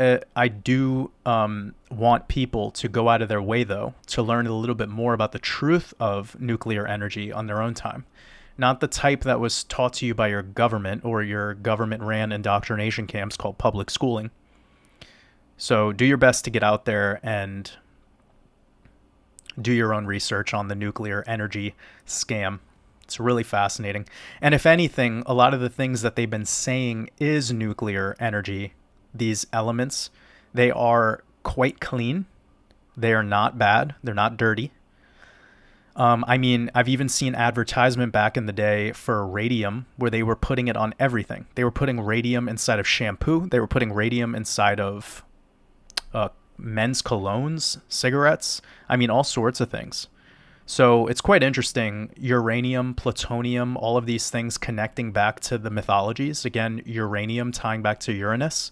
want people to go out of their way, though, to learn a little bit more about the truth of nuclear energy on their own time. Not the type that was taught to you by your government or your government-ran indoctrination camps called public schooling. So do your best to get out there and do your own research on the nuclear energy scam. It's really fascinating. And if anything, a lot of the things that they've been saying is nuclear energy, these elements, they are quite clean. They are not bad. They're not dirty. I mean, I've even seen advertisement back in the day for radium where they were putting it on everything. They were putting radium inside of shampoo. They were putting radium inside of men's colognes, cigarettes. I mean, all sorts of things. So it's quite interesting. Uranium, plutonium, all of these things connecting back to the mythologies. Again, uranium tying back to Uranus,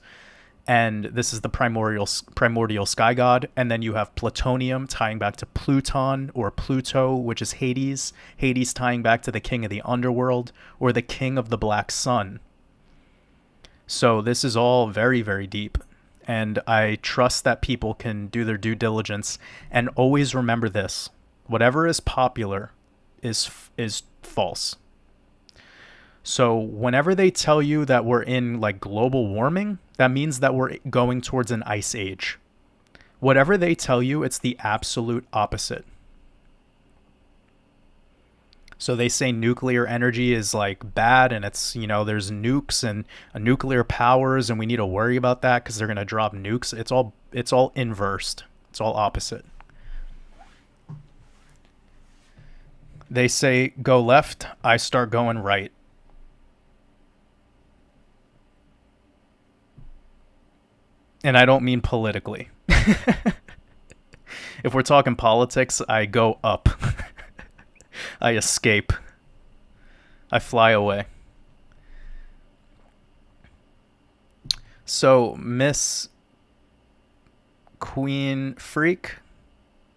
and this is the primordial sky god. And then you have plutonium tying back to Pluton or Pluto, which is Hades. Hades tying back to the king of the underworld or the king of the black sun. So this is all very, very deep. And I trust that people can do their due diligence and always remember this. Whatever is popular is false. So whenever they tell you that we're in like global warming, that means that we're going towards an ice age. Whatever they tell you, it's the absolute opposite. So they say nuclear energy is like bad and it's, there's nukes and nuclear powers and we need to worry about that because they're going to drop nukes. It's all inversed. It's all opposite. They say go left, I start going right. And I don't mean politically. If we're talking politics, I go up. I escape. I fly away. So, Miss Queen Freak,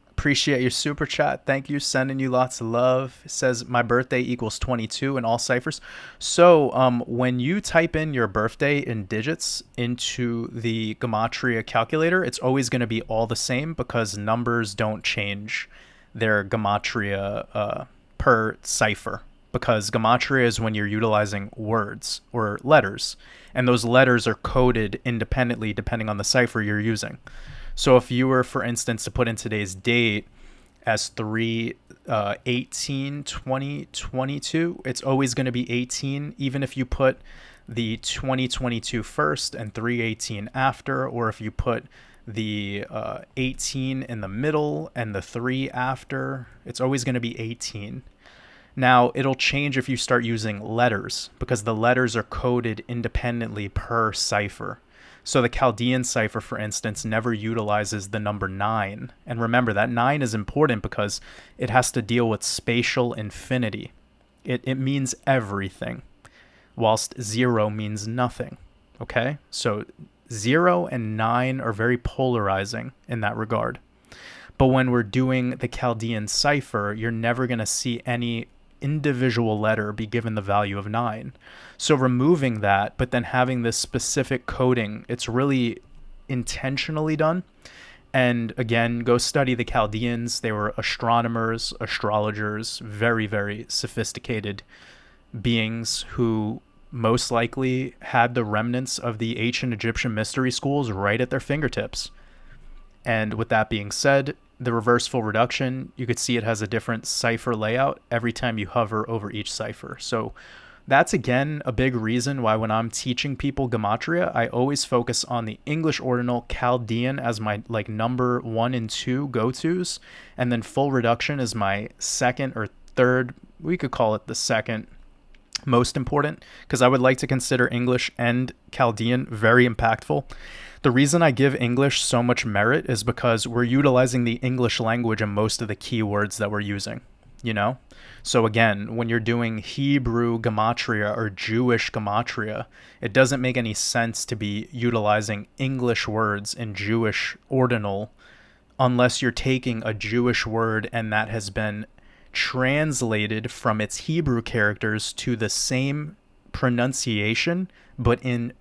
appreciate your super chat. Thank you. Sending you lots of love. It says my birthday equals 22 in all ciphers. So when you type in your birthday in digits into the Gematria calculator, it's always going to be all the same because numbers don't change their Gematria per cipher. Because Gematria is when you're utilizing words or letters. And those letters are coded independently depending on the cipher you're using. So if you were, for instance, to put in today's date as 3/18/2022, it's always going to be 18, even if you put the 2022 first and 3/18 after, or if you put the 18 in the middle and the 3 after, it's always going to be 18. Now, it'll change if you start using letters because the letters are coded independently per cipher. So the Chaldean cipher, for instance, never utilizes the number 9. And remember, that 9 is important because it has to deal with spatial infinity. It means everything, whilst 0 means nothing. Okay? So 0 and 9 are very polarizing in that regard. But when we're doing the Chaldean cipher, you're never going to see any individual letter be given the value of 9. So removing that, but then having this specific coding, it's really intentionally done. And again, go study the Chaldeans. They were astronomers, astrologers, very, very sophisticated beings who most likely had the remnants of the ancient Egyptian mystery schools right at their fingertips. And with that being said, the reverse full reduction, you could see it has a different cipher layout every time you hover over each cipher. So that's, again, a big reason why when I'm teaching people Gematria, I always focus on the English ordinal Chaldean as my number 1 and 2 go-tos, and then full reduction is my second or third, we could call it the second most important, because I would like to consider English and Chaldean very impactful. The reason I give English so much merit is because we're utilizing the English language in most of the keywords that we're using, So again, when you're doing Hebrew Gematria or Jewish Gematria, it doesn't make any sense to be utilizing English words in Jewish ordinal unless you're taking a Jewish word and that has been translated from its Hebrew characters to the same pronunciation, but in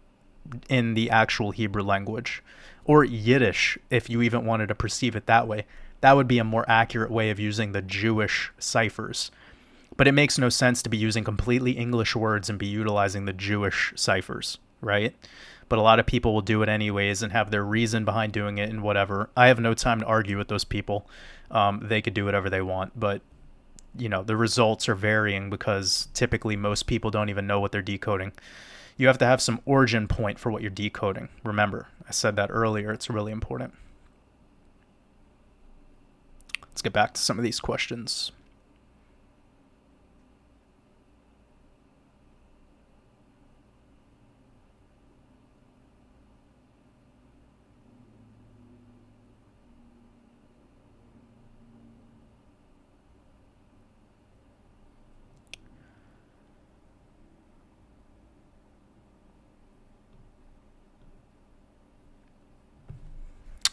the actual Hebrew language, or Yiddish, if you even wanted to perceive it that way. That would be a more accurate way of using the Jewish ciphers. But it makes no sense to be using completely English words and be utilizing the Jewish ciphers, right? But a lot of people will do it anyways and have their reason behind doing it and whatever. I have no time to argue with those people. They could do whatever they want, but the results are varying because typically most people don't even know what they're decoding. You have to have some origin point for what you're decoding. Remember, I said that earlier. It's really important. Let's get back to some of these questions.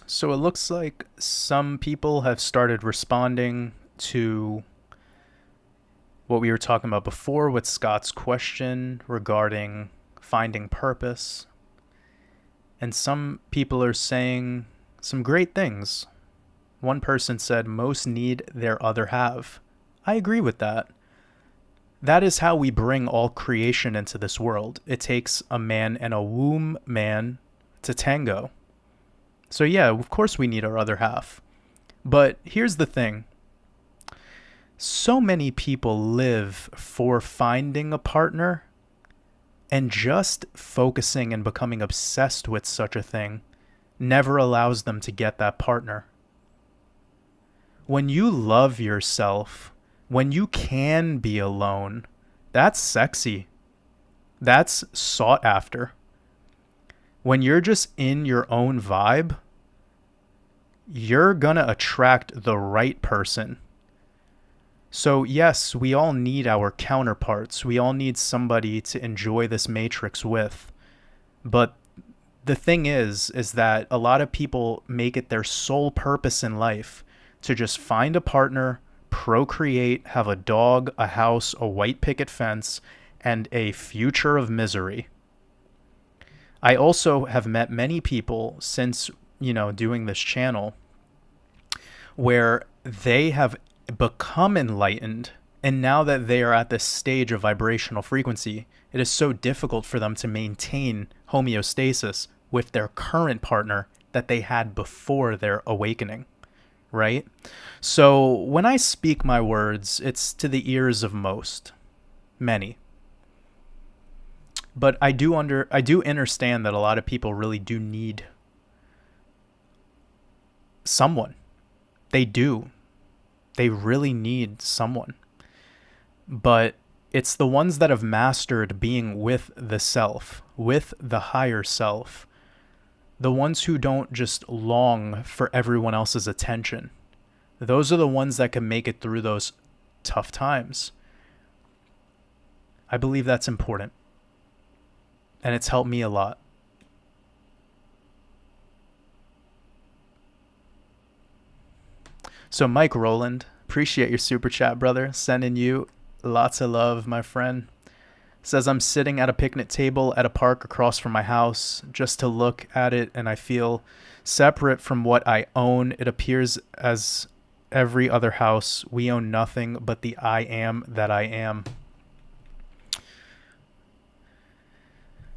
So it looks like some people have started responding to what we were talking about before with Scott's question regarding finding purpose. And some people are saying some great things. One person said, most need their other half. I agree with that. That is how we bring all creation into this world. It takes a man and a womb man to tango. So yeah, of course we need our other half. But here's the thing. So many people live for finding a partner, and just focusing and becoming obsessed with such a thing never allows them to get that partner. When you love yourself, when you can be alone, that's sexy. That's sought after. When you're just in your own vibe, you're gonna attract the right person. So yes, we all need our counterparts. We all need somebody to enjoy this matrix with. But the thing is that a lot of people make it their sole purpose in life to just find a partner, procreate, have a dog, a house, a white picket fence, and a future of misery. I also have met many people since, doing this channel where they have become enlightened, and now that they are at this stage of vibrational frequency, it is so difficult for them to maintain homeostasis with their current partner that they had before their awakening, right? So when I speak my words, it's to the ears of many. But I do understand that a lot of people really do need someone. They do. They really need someone. But it's the ones that have mastered being with the self, with the higher self, the ones who don't just long for everyone else's attention. Those are the ones that can make it through those tough times. I believe that's important. And it's helped me a lot. So Mike Rowland, appreciate your super chat, brother. Sending you lots of love, my friend. Says, I'm sitting at a picnic table at a park across from my house just to look at it, and I feel separate from what I own. It appears as every other house. We own nothing but the I am that I am.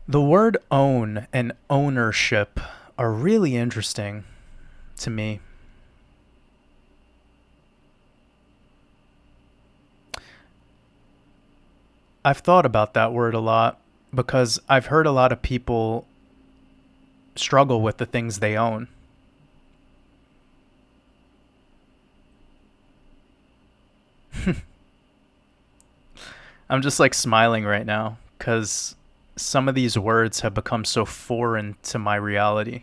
The word own and ownership are really interesting to me. I've thought about that word a lot because I've heard a lot of people struggle with the things they own. I'm just like smiling right now because some of these words have become so foreign to my reality.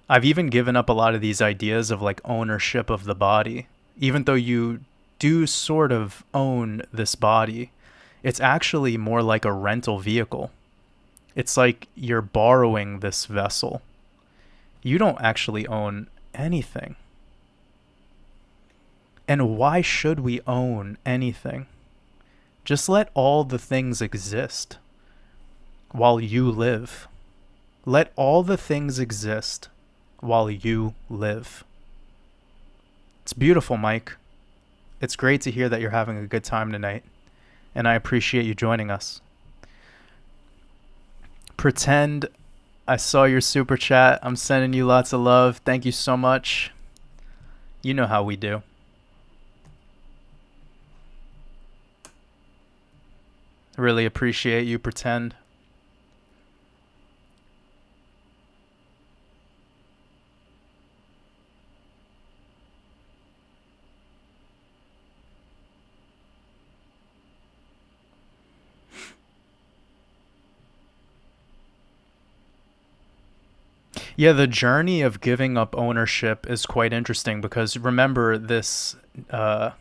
I've even given up a lot of these ideas of like ownership of the body, even though you do sort of own this body. It's actually more like a rental vehicle. It's like you're borrowing this vessel. You don't actually own anything. And why should we own anything? Just let all the things exist while you live. Let all the things exist while you live. It's beautiful, Mike. It's great to hear that you're having a good time tonight, and I appreciate you joining us. Pretend, I saw your super chat. I'm sending you lots of love. Thank you so much. You know how we do. Really appreciate you, Pretend. Yeah, the journey of giving up ownership is quite interesting because remember this, the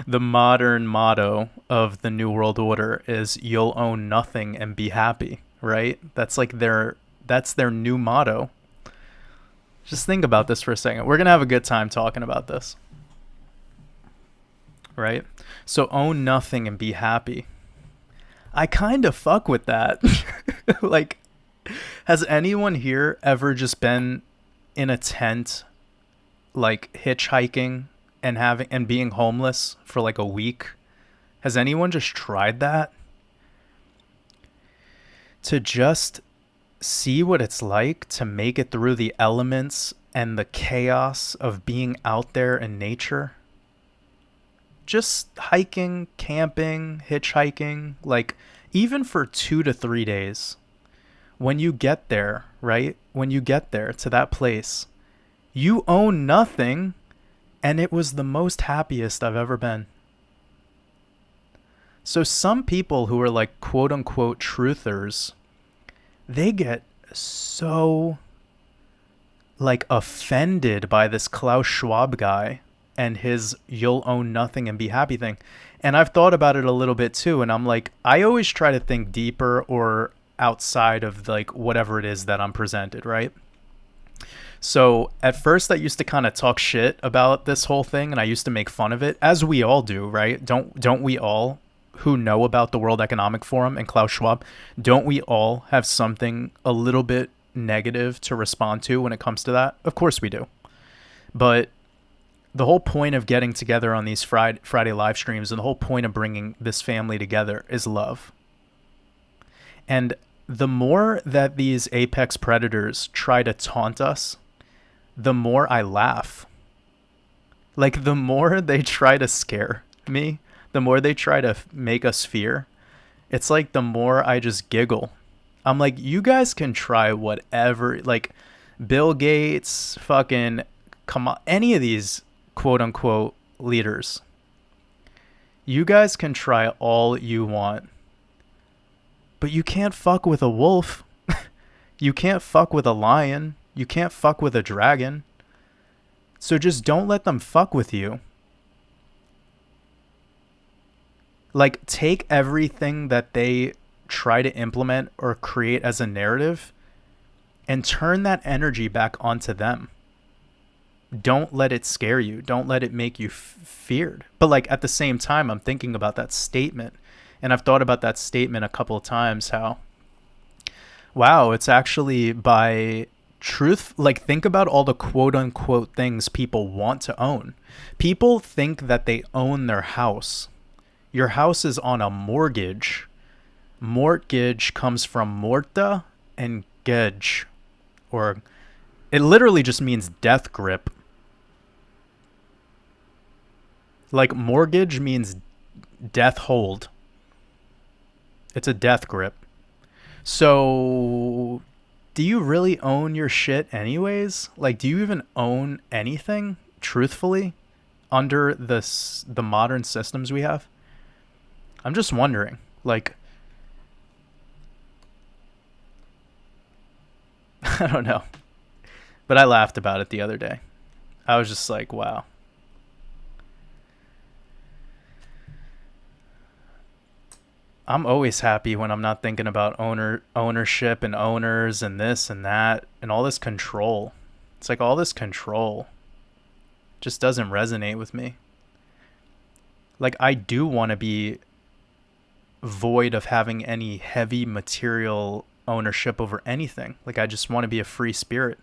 modern motto of the New World Order is you'll own nothing and be happy, right? That's like their That's their new motto. Just think about this for a second. We're going to have a good time talking about this. Right? So own nothing and be happy. I kind of fuck with that. Like, has anyone here ever just been in a tent, like hitchhiking and being homeless for like a week? Has anyone just tried that? To just see what it's like to make it through the elements and the chaos of being out there in nature. Just hiking, camping, hitchhiking, like even for 2 to 3 days. When you get there, right? When you get there to that place, you own nothing, and it was the most happiest I've ever been. So some people who are like quote unquote truthers, they get so like offended by this Klaus Schwab guy and his you'll own nothing and be happy thing. And I've thought about it a little bit too. And I'm like, I always try to think deeper or outside of like whatever it is that I'm presented, right? So at first I used to kind of talk shit about this whole thing and I used to make fun of it, as we all do, right? Don't we all who know about the World Economic Forum and Klaus Schwab, don't we all have something a little bit negative to respond to when it comes to that? Of course we do. But the whole point of getting together on these Friday live streams and the whole point of bringing this family together is love. And the more that these apex predators try to taunt us, the more I laugh. Like, the more they try to scare me, the more they try to make us fear, it's like the more I just giggle. I'm like, you guys can try whatever, like Bill Gates, fucking, come on, any of these quote unquote leaders. You guys can try all you want, but you can't fuck with a wolf. You can't fuck with a lion. You can't fuck with a dragon. So just don't let them fuck with you. Like, take everything that they try to implement or create as a narrative and turn that energy back onto them. Don't let it scare you. Don't let it make you feared. But like at the same time, I'm thinking about that statement, and I've thought about that statement a couple of times, how, wow, it's actually by truth. Like, think about all the quote unquote things people want to own. People think that they own their house. Your house is on a mortgage. Mortgage comes from morta and gage, or it literally just means death grip. Like, mortgage means death hold. It's a death grip. So, do you really own your shit anyways? Like, do you even own anything, truthfully, under the modern systems we have? I'm just wondering. Like, I don't know. But I laughed about it the other day. I was just like, wow. I'm always happy when I'm not thinking about ownership and owners and this and that and all this control. It's like all this control just doesn't resonate with me. Like, I do want to be void of having any heavy material ownership over anything. Like, I just want to be a free spirit.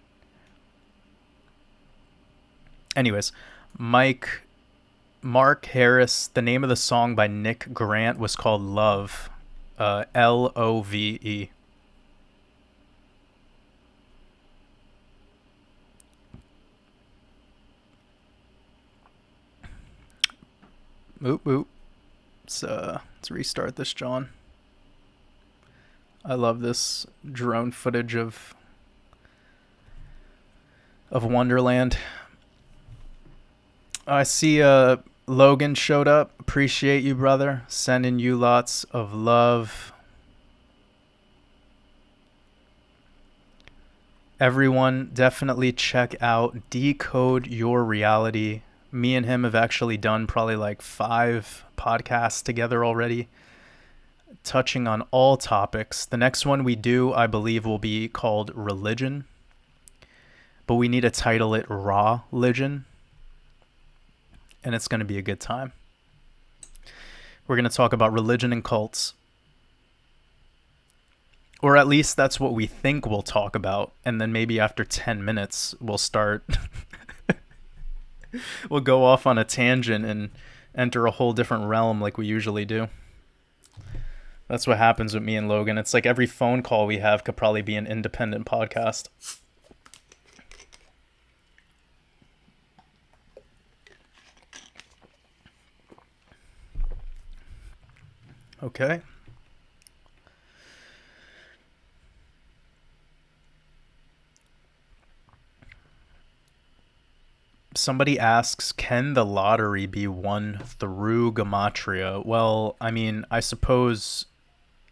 Anyways, Mark Harris, the name of the song by Nick Grant was called Love. Love. Oop. Let's restart this, John. I love this drone footage of Wonderland. I see Logan showed up. Appreciate you, brother. Sending you lots of love. Everyone, definitely check out Decode Your Reality. Me and him have actually done probably like 5 podcasts together already. touching on all topics. The next one we do, I believe, will be called Religion, but we need to title it Raw Religion, and it's going to be a good time. We're going to talk about religion and cults. Or at least that's what we think we'll talk about. And then maybe after 10 minutes, we'll start. We'll go off on a tangent and enter a whole different realm like we usually do. That's what happens with me and Logan. It's like every phone call we have could probably be an independent podcast. Okay. Somebody asks, can the lottery be won through Gematria? Well, I mean, I suppose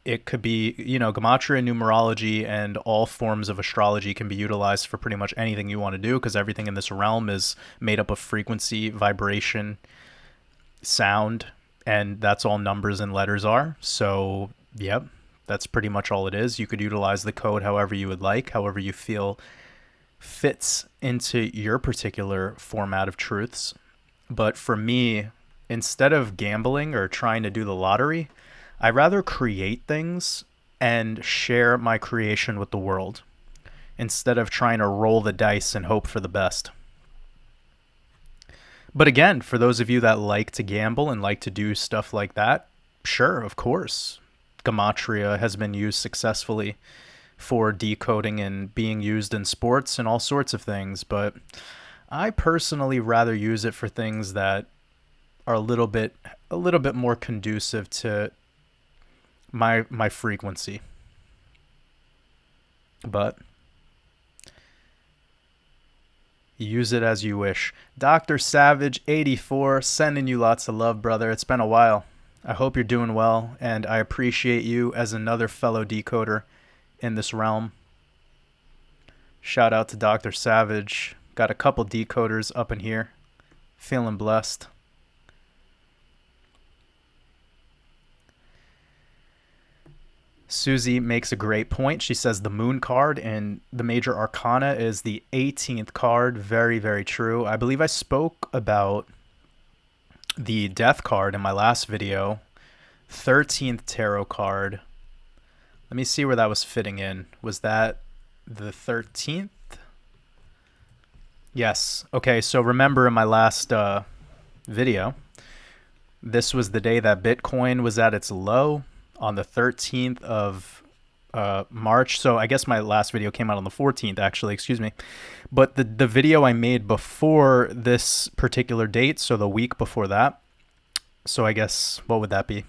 it could be, Gematria Numerology and all forms of astrology can be utilized for pretty much anything you want to do, because everything in this realm is made up of frequency, vibration, sound, and that's all numbers and letters are. So, yep, that's pretty much all it is. You could utilize the code however you would like, however you feel fits into your particular format of truths. But for me, instead of gambling or trying to do the lottery, I rather create things and share my creation with the world instead of trying to roll the dice and hope for the best. But again, for those of you that like to gamble and like to do stuff like that, sure, of course. Gematria has been used successfully for decoding and being used in sports and all sorts of things, but I personally rather use it for things that are a little bit more conducive to my frequency. But use it as you wish. Dr. Savage 84, sending you lots of love, brother. It's been a while. I hope you're doing well, and I appreciate you as another fellow decoder in this realm. Shout out to Dr. Savage. Got a couple decoders up in here. Feeling blessed. Susie makes a great point. She says the moon card in the major arcana is the 18th card. Very, very true. I believe I spoke about the death card in my last video. 13th tarot card. Let me see where that was fitting in. Was that the 13th? Yes. Okay, so remember in my last video, this was the day that Bitcoin was at its low on the 13th of March. So I guess my last video came out on the 14th, actually, excuse me. But the video I made before this particular date, so the week before that, so I guess, what would that be?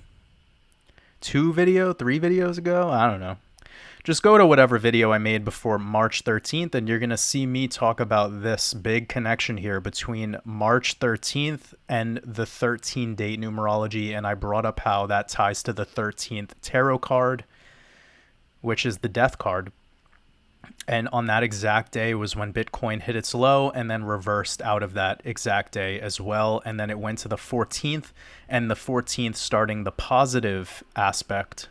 3 videos ago? I don't know. Just go to whatever video I made before March 13th, and you're going to see me talk about this big connection here between March 13th and the 13 date numerology, and I brought up how that ties to the 13th tarot card, which is the death card. And on that exact day was when Bitcoin hit its low and then reversed out of that exact day as well. And then it went to the 14th, and the 14th starting the positive aspect.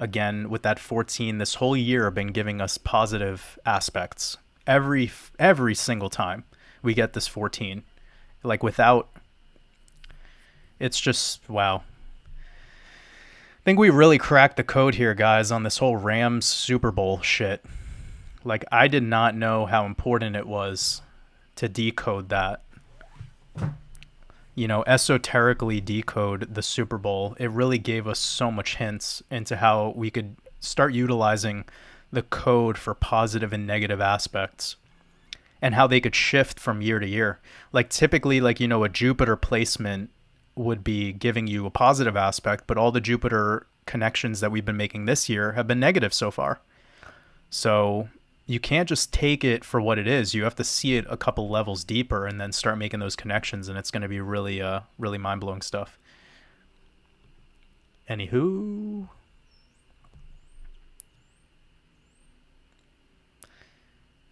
Again, with that 14, this whole year been giving us positive aspects. Every single time we get this 14. Like without, it's just, wow. I think we really cracked the code here, guys, on this whole Rams Super Bowl shit. Like, I did not know how important it was to decode that. Esoterically decode the Super Bowl. It really gave us so much hints into how we could start utilizing the code for positive and negative aspects and how they could shift from year to year. Like typically, a Jupiter placement would be giving you a positive aspect, but all the Jupiter connections that we've been making this year have been negative so far. So you can't just take it for what it is. You have to see it a couple levels deeper and then start making those connections, and it's going to be really, really mind-blowing stuff. Anywho.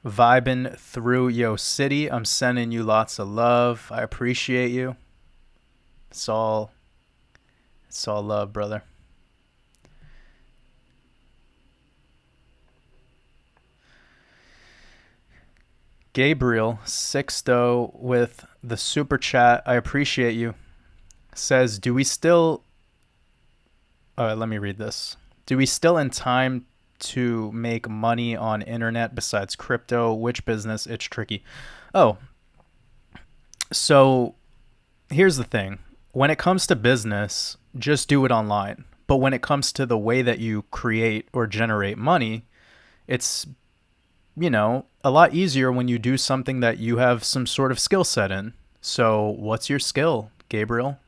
Vibing through Yo City. I'm sending you lots of love. I appreciate you. It's all love, brother. Gabriel Sixto with the super chat. I appreciate you. Says, do we still... let me read this. Do we still in time to make money on internet besides crypto? Which business? It's tricky. Oh, so here's the thing. When it comes to business, just do it online. But when it comes to the way that you create or generate money, it's, a lot easier when you do something that you have some sort of skill set in. So what's your skill, Gabriel?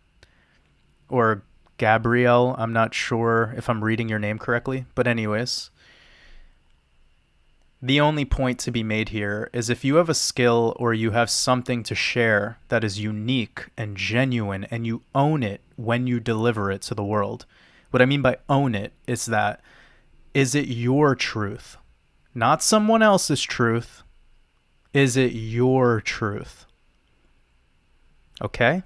Or Gabrielle? I'm not sure if I'm reading your name correctly. But anyways, the only point to be made here is if you have a skill or you have something to share that is unique and genuine and you own it when you deliver it to the world. What I mean by own it is that, is it your truth? Not someone else's truth. Is it your truth? Okay?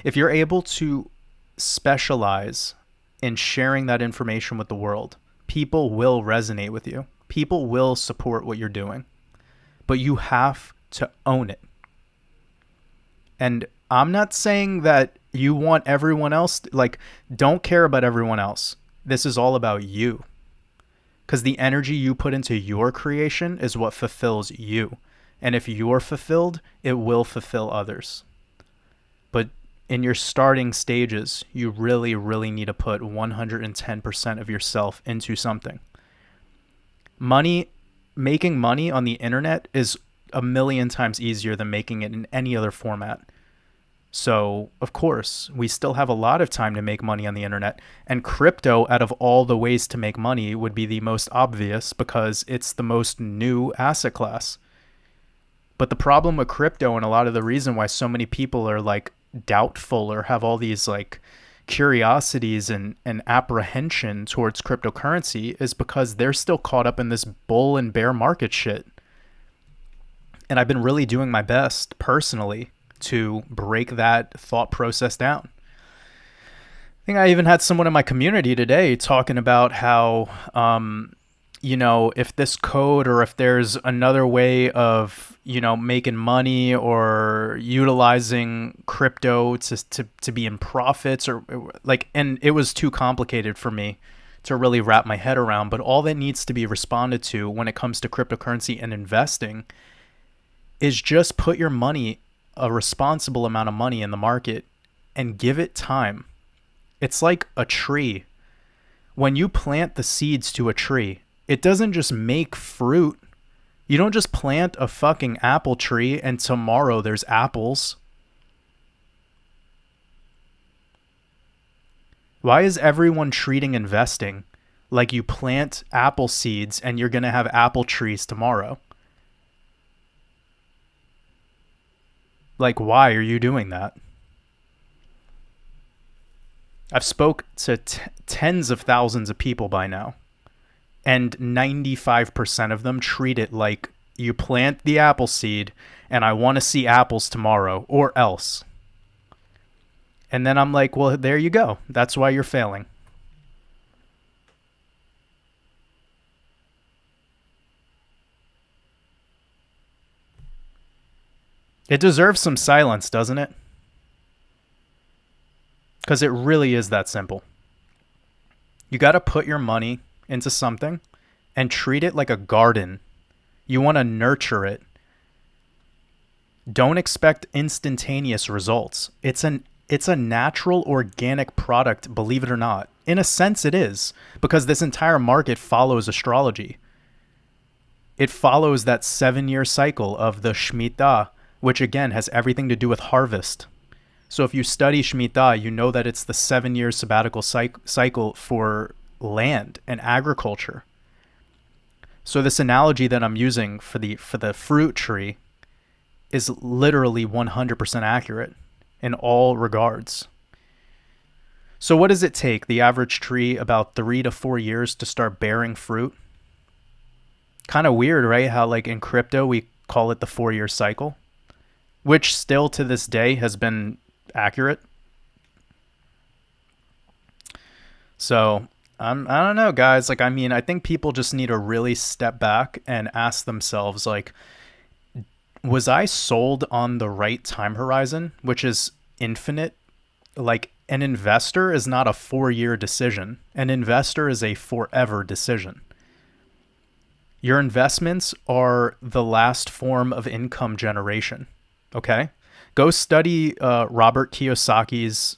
If you're able to specialize in sharing that information with the world, people will resonate with you. People will support what you're doing. But you have to own it. And I'm not saying that you want everyone else, don't care about everyone else. This is all about you. Because the energy you put into your creation is what fulfills you. And if you're fulfilled, it will fulfill others. But in your starting stages, you really, really need to put 110% of yourself into something. Making money on the internet is a million times easier than making it in any other format. So, of course, we still have a lot of time to make money on the internet. And crypto, out of all the ways to make money, would be the most obvious because it's the most new asset class. But the problem with crypto, and a lot of the reason why so many people are doubtful or have all these curiosities and apprehension towards cryptocurrency, is because they're still caught up in this bull and bear market shit. And I've been really doing my best personally to break that thought process down. I think I even had someone in my community today talking about how, if this code or if there's another way of, making money or utilizing crypto to be in profits and it was too complicated for me to really wrap my head around. But all that needs to be responded to when it comes to cryptocurrency and investing is just put your money, a responsible amount of money in the market, and give it time. It's like a tree. When you plant the seeds to a tree, it doesn't just make fruit. You don't just plant a fucking apple tree and tomorrow there's apples. Why is everyone treating investing like you plant apple seeds and you're going to have apple trees tomorrow? Why are you doing that? I've spoke to tens of thousands of people by now, and 95% of them treat it like you plant the apple seed and I want to see apples tomorrow or else. And then I'm like, well, there you go. That's why you're failing. It deserves some silence, doesn't it? Because it really is that simple. You got to put your money into something and treat it like a garden. You want to nurture it. Don't expect instantaneous results. It's a natural organic product, believe it or not. In a sense it is, because this entire market follows astrology. It follows that 7-year cycle of the Shemitah, which again has everything to do with harvest. So if you study Shemitah, you know that it's the 7-year sabbatical cycle for land and agriculture. So this analogy that I'm using for the fruit tree is literally 100% accurate in all regards. So what does it take the average tree about 3 to 4 years to start bearing fruit? Kind of weird, right? How in crypto we call it the 4-year cycle, which still to this day has been accurate. So I don't know, guys. I think people just need to really step back and ask themselves, Was I sold on the right time horizon, which is infinite? Like, an investor is not a 4-year decision. An investor is a forever decision. Your investments are the last form of income generation. Okay? Go study Robert Kiyosaki's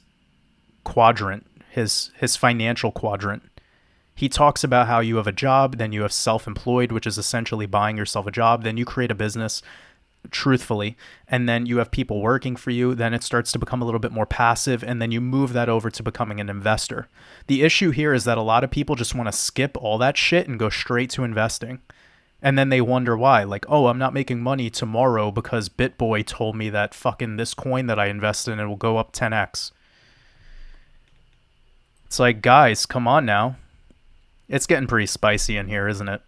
quadrant, his financial quadrant. He talks about how you have a job, then you have self-employed, which is essentially buying yourself a job, then you create a business, truthfully, and then you have people working for you. Then it starts to become a little bit more passive, and then you move that over to becoming an investor. The issue here is that a lot of people just want to skip all that shit and go straight to investing. And then they wonder why. Like, oh, I'm not making money tomorrow because BitBoy told me that fucking this coin that I invested in, it will go up 10x. It's like, guys, come on now. It's getting pretty spicy in here, isn't it?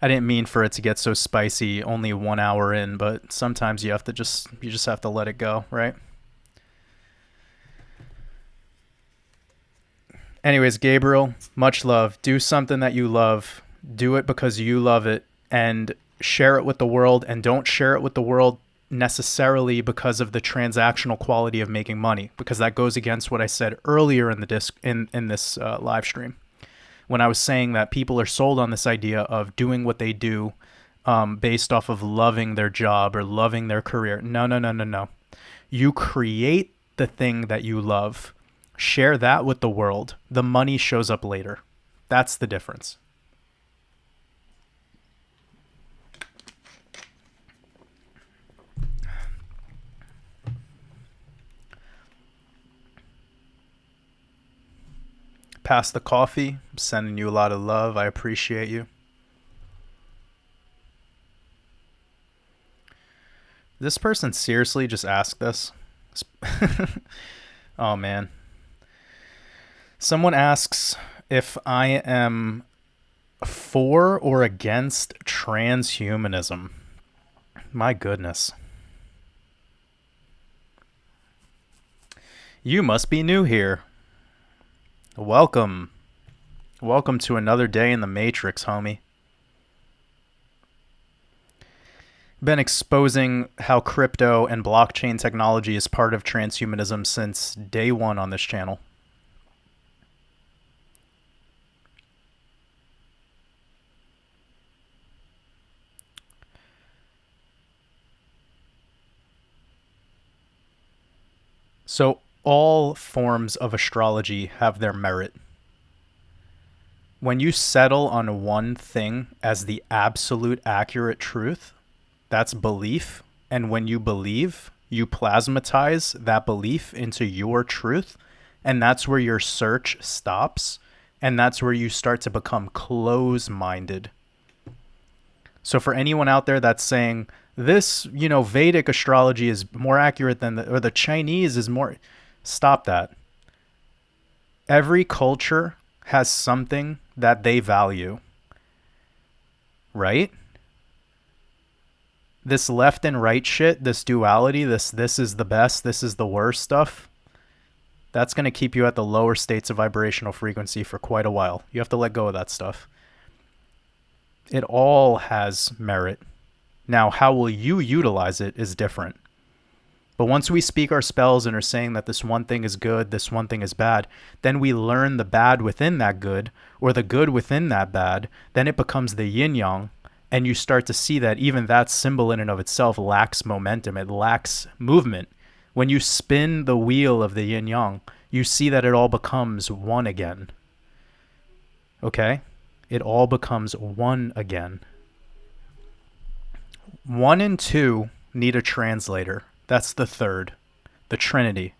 I didn't mean for it to get so spicy only 1 hour in, but sometimes you just have to let it go, right? Anyways, Gabriel, much love. Do something that you love. Do it because you love it, and share it with the world, and don't share it with the world necessarily because of the transactional quality of making money, because that goes against what I said earlier in the in this live stream, when I was saying that people are sold on this idea of doing what they do based off of loving their job or loving their career. No, no, no, no, no. You create the thing that you love. Share that with the world. The money shows up later. That's the difference. Pass the coffee. I'm sending you a lot of love. I appreciate you. This person seriously just asked this? Oh, man. Someone asks if I am for or against transhumanism. My goodness. You must be new here. Welcome. Welcome to another day in the Matrix, homie. Been exposing how crypto and blockchain technology is part of transhumanism since day one on this channel. So all forms of astrology have their merit. When you settle on one thing as the absolute accurate truth, that's belief. And when you believe, you plasmatize that belief into your truth. And that's where your search stops. And that's where you start to become close-minded. So for anyone out there that's saying, this, Vedic astrology is more accurate than or the Chinese is more... Stop that. Every culture has something that they value, right? This left and right shit, this duality, this is the best, this is the worst stuff, that's going to keep you at the lower states of vibrational frequency for quite a while. You have to let go of that stuff. It all has merit. Now, how will you utilize it is different. But once we speak our spells and are saying that this one thing is good, this one thing is bad, then we learn the bad within that good or the good within that bad. Then it becomes the yin yang, and you start to see that even that symbol in and of itself lacks momentum. It lacks movement. When you spin the wheel of the yin yang, you see that it all becomes one again. Okay? It all becomes one again. 1 and 2 need a translator. That's the third, the Trinity.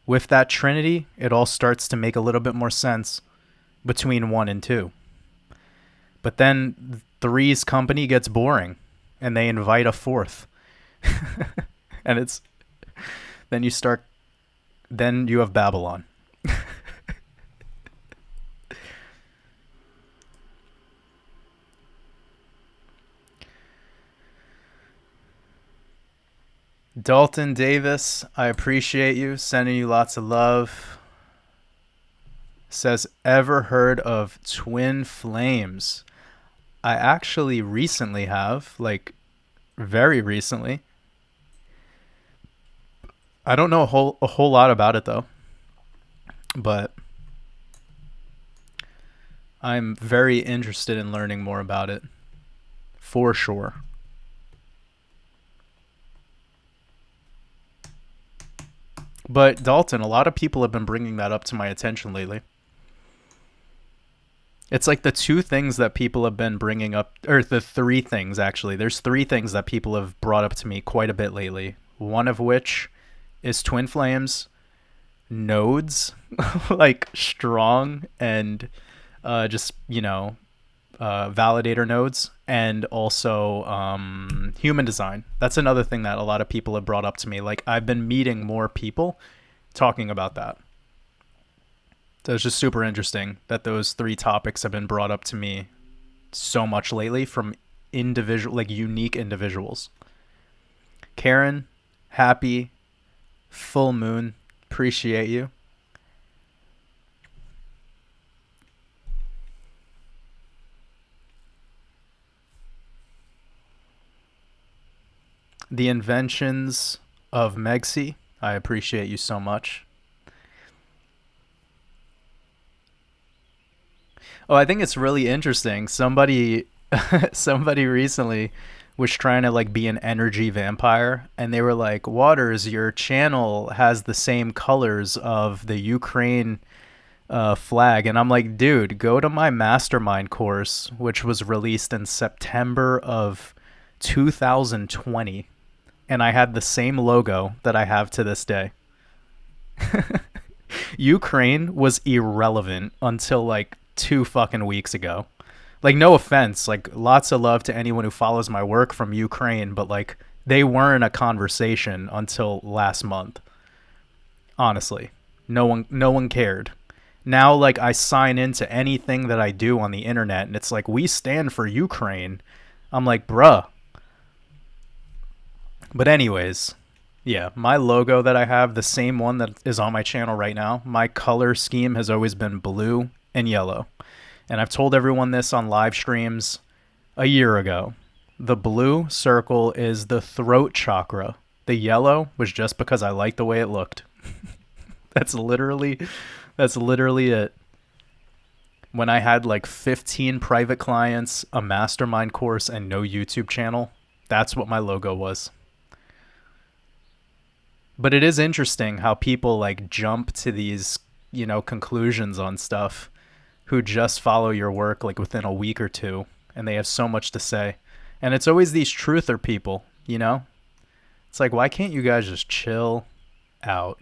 With that Trinity, it all starts to make a little bit more sense between 1 and 2. But then 3's company gets boring, and they invite a 4th. And then you have Babylon. Dalton Davis, I appreciate you. Sending you lots of love. Says, ever heard of twin flames? I actually recently have, like very recently. I don't know a whole lot about it though, but I'm very interested in learning more about it for sure. But Dalton, a lot of people have been bringing that up to my attention lately. It's like the two things that people have been bringing up, or the three things actually. There's three things that people have brought up to me quite a bit lately. One of which is twin flames, nodes, like strong and just, validator nodes, and also human design. That's another thing that a lot of people have brought up to me. Like, I've been meeting more people talking about that. So it's just super interesting that those three topics have been brought up to me so much lately from individual, like unique individuals. Karen, happy full moon. Appreciate you. The inventions of Megsi. I appreciate you so much. Oh, I think it's really interesting. Somebody recently was trying to like be an energy vampire, and they were like, "Waters, your channel has the same colors of the Ukraine flag." And I'm like, "Dude, go to my mastermind course, which was released in September of 2020, and I had the same logo that I have to this day." Ukraine was irrelevant until like 2 fucking weeks ago. Like, no offense, like lots of love to anyone who follows my work from Ukraine, but like they weren't a conversation until last month. Honestly, no one cared. Now, like, I sign into anything that I do on the internet, and it's like, we stand for Ukraine. I'm like, bruh. But anyways, yeah, my logo that I have, the same one that is on my channel right now, my color scheme has always been blue and yellow. And I've told everyone this on live streams a year ago. The blue circle is the throat chakra. The yellow was just because I liked the way it looked. that's literally that's literally it. When I had like 15 private clients, a mastermind course, and no YouTube channel, that's what my logo was. But it is interesting how people like jump to these, conclusions on stuff who just follow your work like within a week or two, and they have so much to say. And it's always these truther people, you know? It's like, why can't you guys just chill out?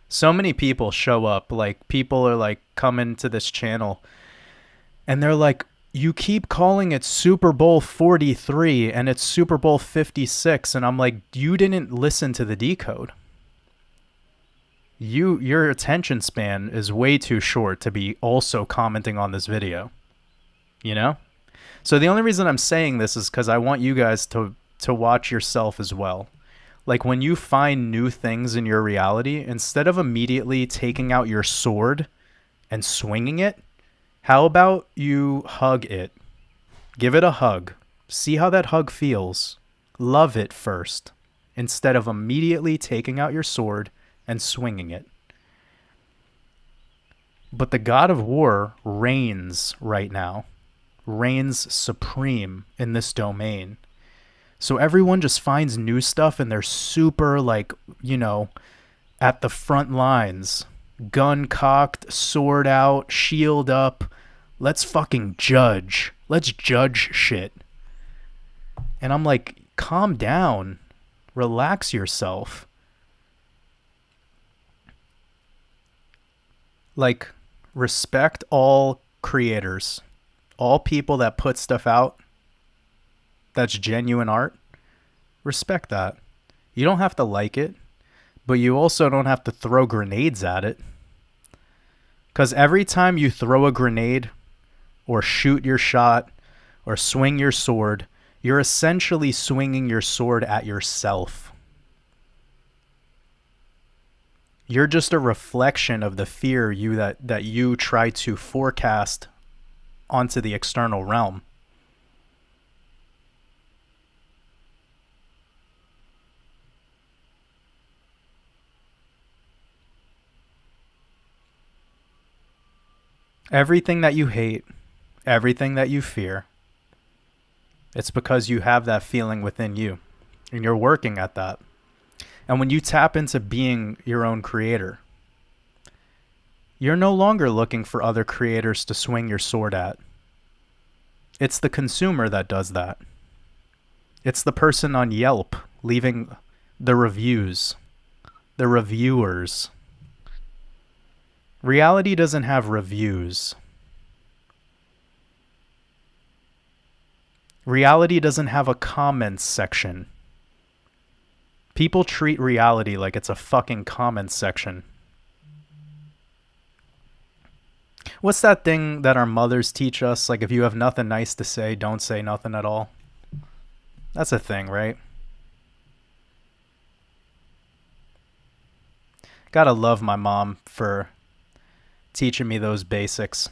So many people show up, like people are like coming to this channel and they're like, you keep calling it Super Bowl 43 and it's Super Bowl 56, and I'm like, you didn't listen to the decode. Your attention span is way too short to be also commenting on this video, you know? So the only reason I'm saying this is cuz I want you guys to watch yourself as well. Like, when you find new things in your reality, instead of immediately taking out your sword and swinging it, how about you hug it? Give it a hug. See how that hug feels. Love it first, instead of immediately taking out your sword and swinging it. But the God of War reigns right now, reigns supreme in this domain. So everyone just finds new stuff and they're super, like, at the front lines. Gun cocked, sword out, shield up. Let's fucking judge. Let's judge shit. And I'm like, calm down. Relax yourself. Like, respect all creators. All people that put stuff out that's genuine art. Respect that. You don't have to like it, but you also don't have to throw grenades at it. Because every time you throw a grenade or shoot your shot or swing your sword, you're essentially swinging your sword at yourself. You're just a reflection of the fear that you try to forecast onto the external realm. Everything that you hate, everything that you fear, it's because you have that feeling within you and you're working at that. And when you tap into being your own creator, you're no longer looking for other creators to swing your sword at. It's the consumer that does that. It's the person on Yelp leaving the reviews, the reviewers. Reality doesn't have reviews. Reality doesn't have a comments section. People treat reality like it's a fucking comments section. What's that thing that our mothers teach us? Like, if you have nothing nice to say, don't say nothing at all. That's a thing, right? Gotta love my mom for teaching me those basics.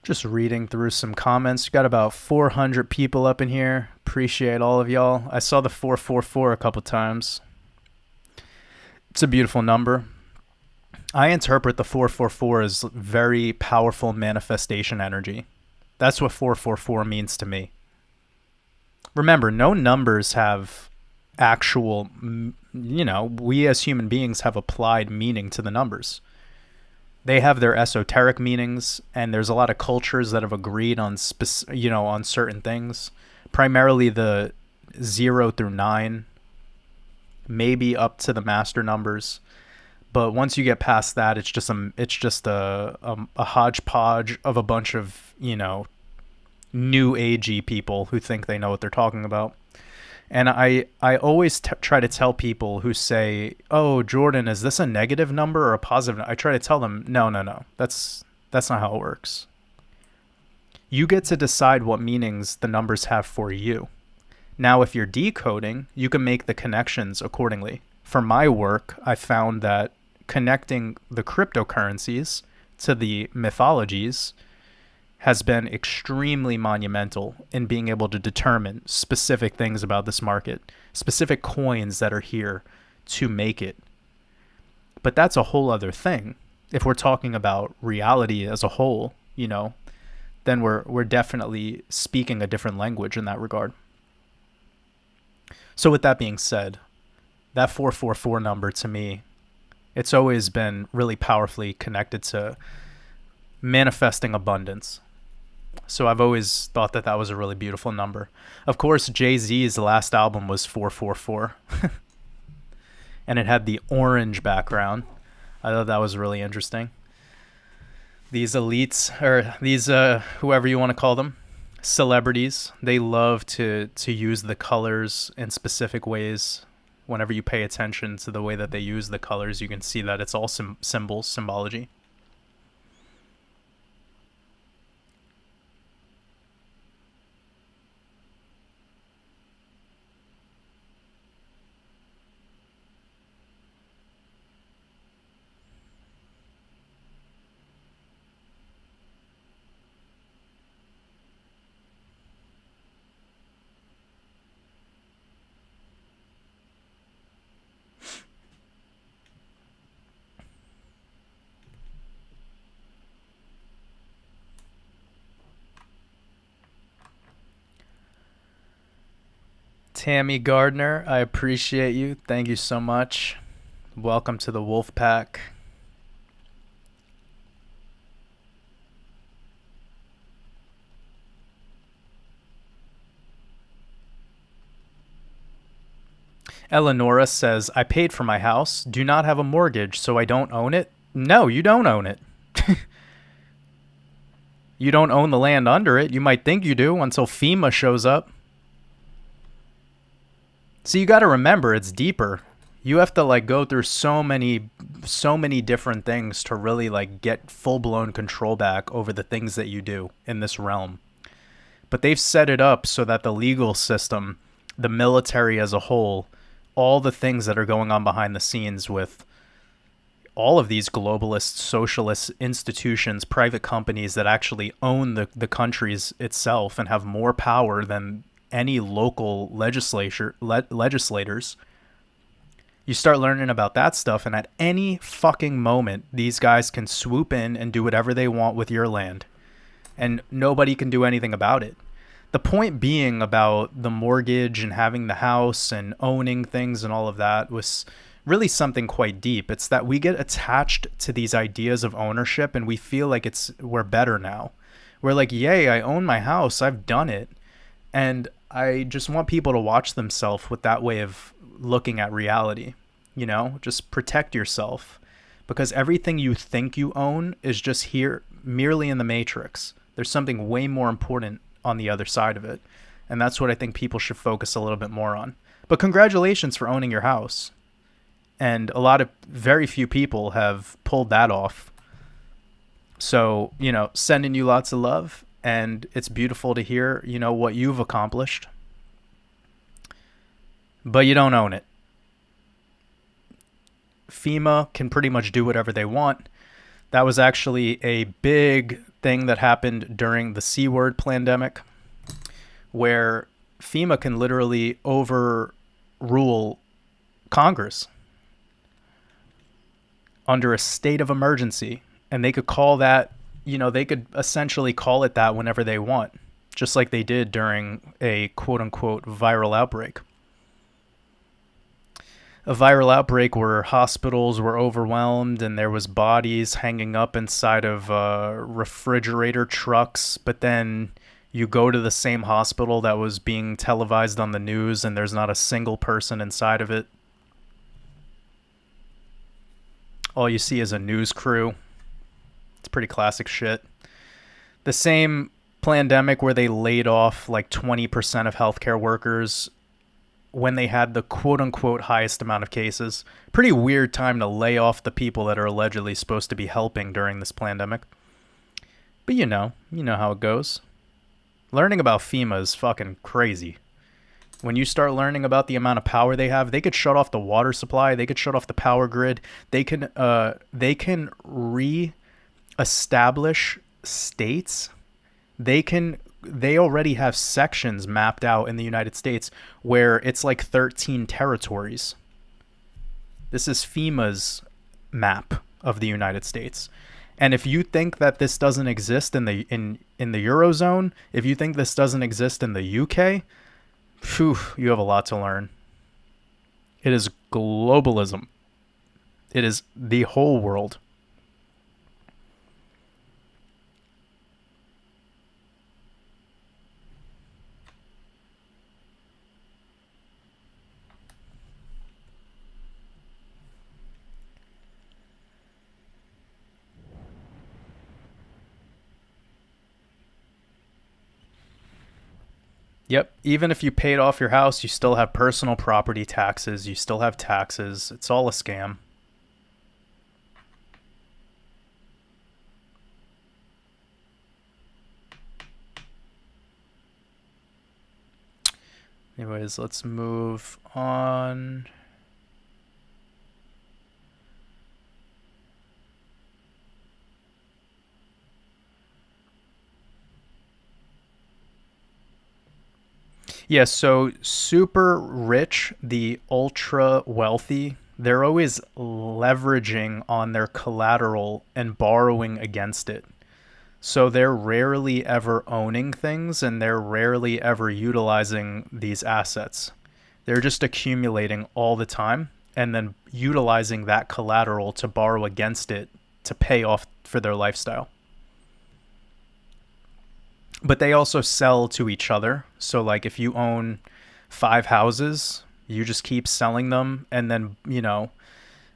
Just reading through some comments. Got about 400 people up in here. Appreciate all of y'all. I saw the 444 a couple times. It's a beautiful number. I interpret the 444 as very powerful manifestation energy. That's what 444 means to me. Remember, no numbers have actual, we as human beings have applied meaning to the numbers. They have their esoteric meanings, and there's a lot of cultures that have agreed on on certain things. Primarily the 0 through 9, maybe up to the master numbers. But once you get past that, it's just a hodgepodge of a bunch of, new agey people who think they know what they're talking about. And I always try to tell people who say, "Oh, Jordan, is this a negative number or a positive?" I try to tell them, no. That's not how it works. You get to decide what meanings the numbers have for you. Now, if you're decoding, you can make the connections accordingly. For my work, I found that connecting the cryptocurrencies to the mythologies has been extremely monumental in being able to determine specific things about this market, specific coins that are here to make it. But that's a whole other thing. If we're talking about reality as a whole, then we're definitely speaking a different language in that regard. So with that being said, that 444 number to me, it's always been really powerfully connected to manifesting abundance. So I've always thought that was a really beautiful number. Of course, Jay-Z's last album was 444. And it had the orange background. I thought that was really interesting. These elites, or these whoever you want to call them, celebrities, they love to use the colors in specific ways. Whenever you pay attention to the way that they use the colors, you can see that it's all symbology. Tammy Gardner, I appreciate you. Thank you so much. Welcome to the Wolf Pack. Eleonora says, I paid for my house, do not have a mortgage, so I don't own it. No, you don't own it. You don't own the land under it. You might think you do until FEMA shows up. So you got to remember, it's deeper. You have to go through so many so many different things to really like get full-blown control back over the things that you do in this realm. But they've set it up so that the legal system, the military as a whole, all the things that are going on behind the scenes with all of these globalist socialist institutions, private companies that actually own the countries itself and have more power than any local legislators. You start learning about that stuff, and at any fucking moment, these guys can swoop in and do whatever they want with your land, and nobody can do anything about it. The point being about the mortgage and having the house and owning things and all of that was really something quite deep. It's that we get attached to these ideas of ownership, and we feel like we're better now. We're like, yay, I own my house, I've done it. And I just want people to watch themselves with that way of looking at reality. Just protect yourself, because everything you think you own is just here merely in the matrix. There's something way more important on the other side of it, and that's what I think people should focus a little bit more on. But congratulations for owning your house. And very few people have pulled that off. So, sending you lots of love, and it's beautiful to hear, what you've accomplished. But you don't own it. FEMA can pretty much do whatever they want. That was actually a big thing that happened during the C-word pandemic, where FEMA can literally overrule Congress under a state of emergency. And they could call that, they could essentially call it that whenever they want, just like they did during a quote-unquote viral outbreak. A viral outbreak where hospitals were overwhelmed and there was bodies hanging up inside of refrigerator trucks, but then you go to the same hospital that was being televised on the news and there's not a single person inside of it. All you see is a news crew. It's pretty classic shit. The same pandemic where they laid off like 20% of healthcare workers when they had the quote-unquote highest amount of cases. Pretty weird time to lay off the people that are allegedly supposed to be helping during this pandemic. But you know how it goes. Learning about FEMA is fucking crazy. When you start learning about the amount of power they have, they could shut off the water supply, they could shut off the power grid, they can re-establish states. They already have sections mapped out in the United States where it's like 13 territories. This is FEMA's map of the United States. And if you think that this doesn't exist in the Eurozone, if you think this doesn't exist in the UK, phew, you have a lot to learn. It is globalism. It is the whole world. Yep. Even if you paid off your house, you still have personal property taxes. You still have taxes. It's all a scam. Anyways, let's move on. Yeah, so super rich, the ultra wealthy, they're always leveraging on their collateral and borrowing against it. So they're rarely ever owning things and they're rarely ever utilizing these assets. They're just accumulating all the time and then utilizing that collateral to borrow against it to pay off for their lifestyle. But they also sell to each other. So like if you own 5 houses, you just keep selling them and then,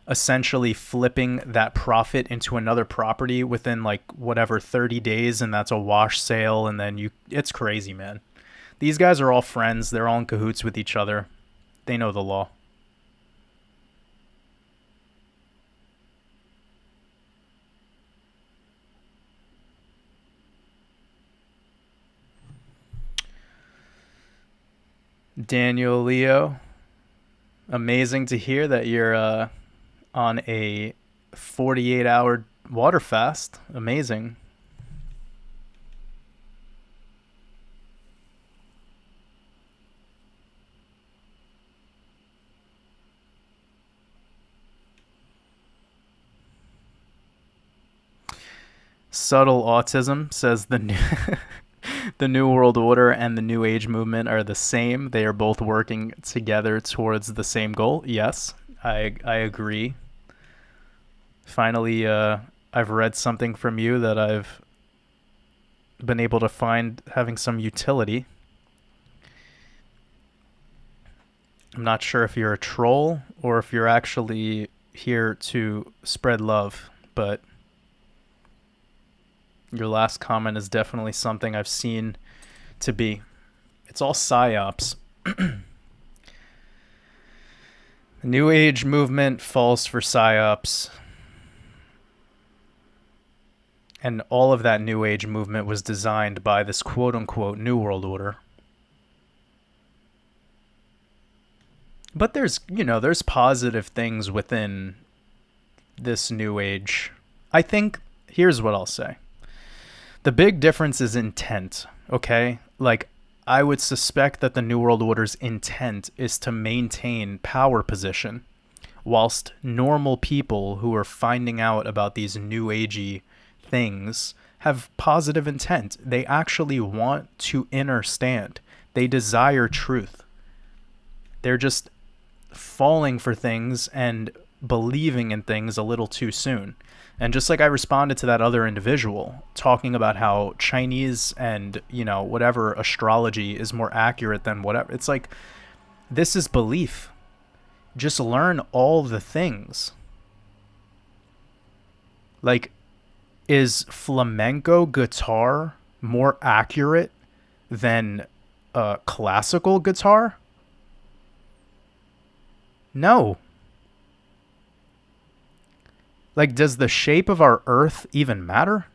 essentially flipping that profit into another property within like whatever 30 days, and that's a wash sale. And then it's crazy, man. These guys are all friends. They're all in cahoots with each other. They know the law. Daniel Leo, amazing to hear that you're on a 48-hour water fast. Amazing. Subtle autism says the New World Order and the New Age movement are the same. They are both working together towards the same goal. Yes, I agree. Finally, I've read something from you that I've been able to find having some utility. I'm not sure if you're a troll or if you're actually here to spread love, but your last comment is definitely something I've seen to be. It's all psyops. The New Age movement falls for psyops. And all of that New Age movement was designed by this quote-unquote New World Order. But there's positive things within this New Age. I think, here's what I'll say. The big difference is intent, okay? Like, I would suspect that the New World Order's intent is to maintain power position, whilst normal people who are finding out about these New Agey things have positive intent. They actually want to understand. They desire truth. They're just falling for things and believing in things a little too soon. And just like I responded to that other individual talking about how Chinese and, whatever astrology is more accurate than whatever. It's like, this is belief. Just learn all the things. Like, is flamenco guitar more accurate than classical guitar? No. Like, does the shape of our earth even matter?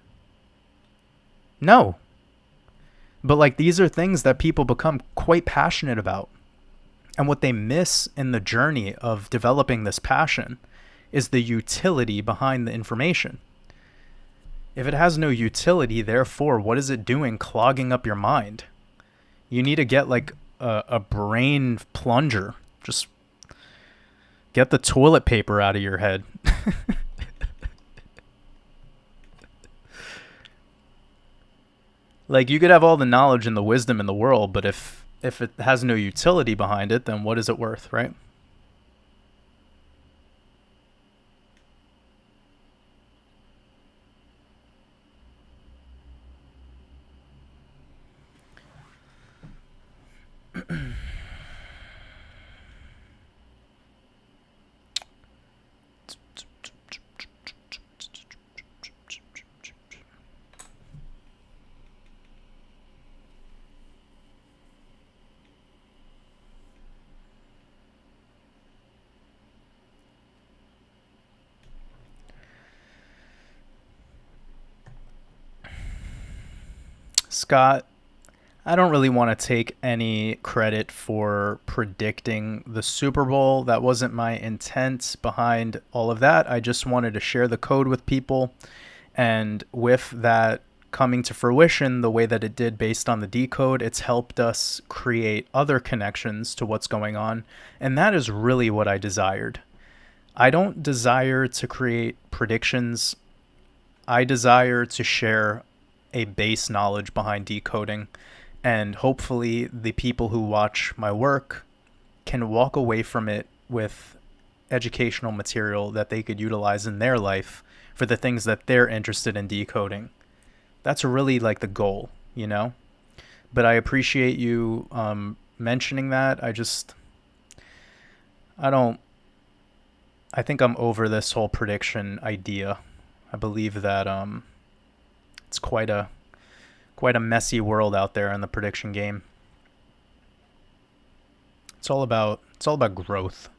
No. But, like, these are things that people become quite passionate about. And what they miss in the journey of developing this passion is the utility behind the information. If it has no utility, therefore, what is it doing clogging up your mind? You need to get, like, a brain plunger. Just get the toilet paper out of your head. Like, you could have all the knowledge and the wisdom in the world, but if it has no utility behind it, then what is it worth, right? Scott, I don't really want to take any credit for predicting the Super Bowl. That wasn't my intent behind all of that. I just wanted to share the code with people. And with that coming to fruition the way that it did based on the decode, it's helped us create other connections to what's going on. And that is really what I desired. I don't desire to create predictions. I desire to share a base knowledge behind decoding, and hopefully the people who watch my work can walk away from it with educational material that they could utilize in their life for the things that they're interested in decoding. That's really like the goal, But I appreciate you mentioning that. I think I'm over this whole prediction idea. I believe that it's quite a messy world out there in the prediction game. It's all about growth.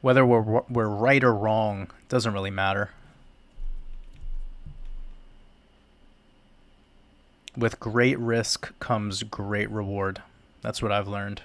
Whether we're right or wrong doesn't really matter. With great risk comes great reward. That's what I've learned.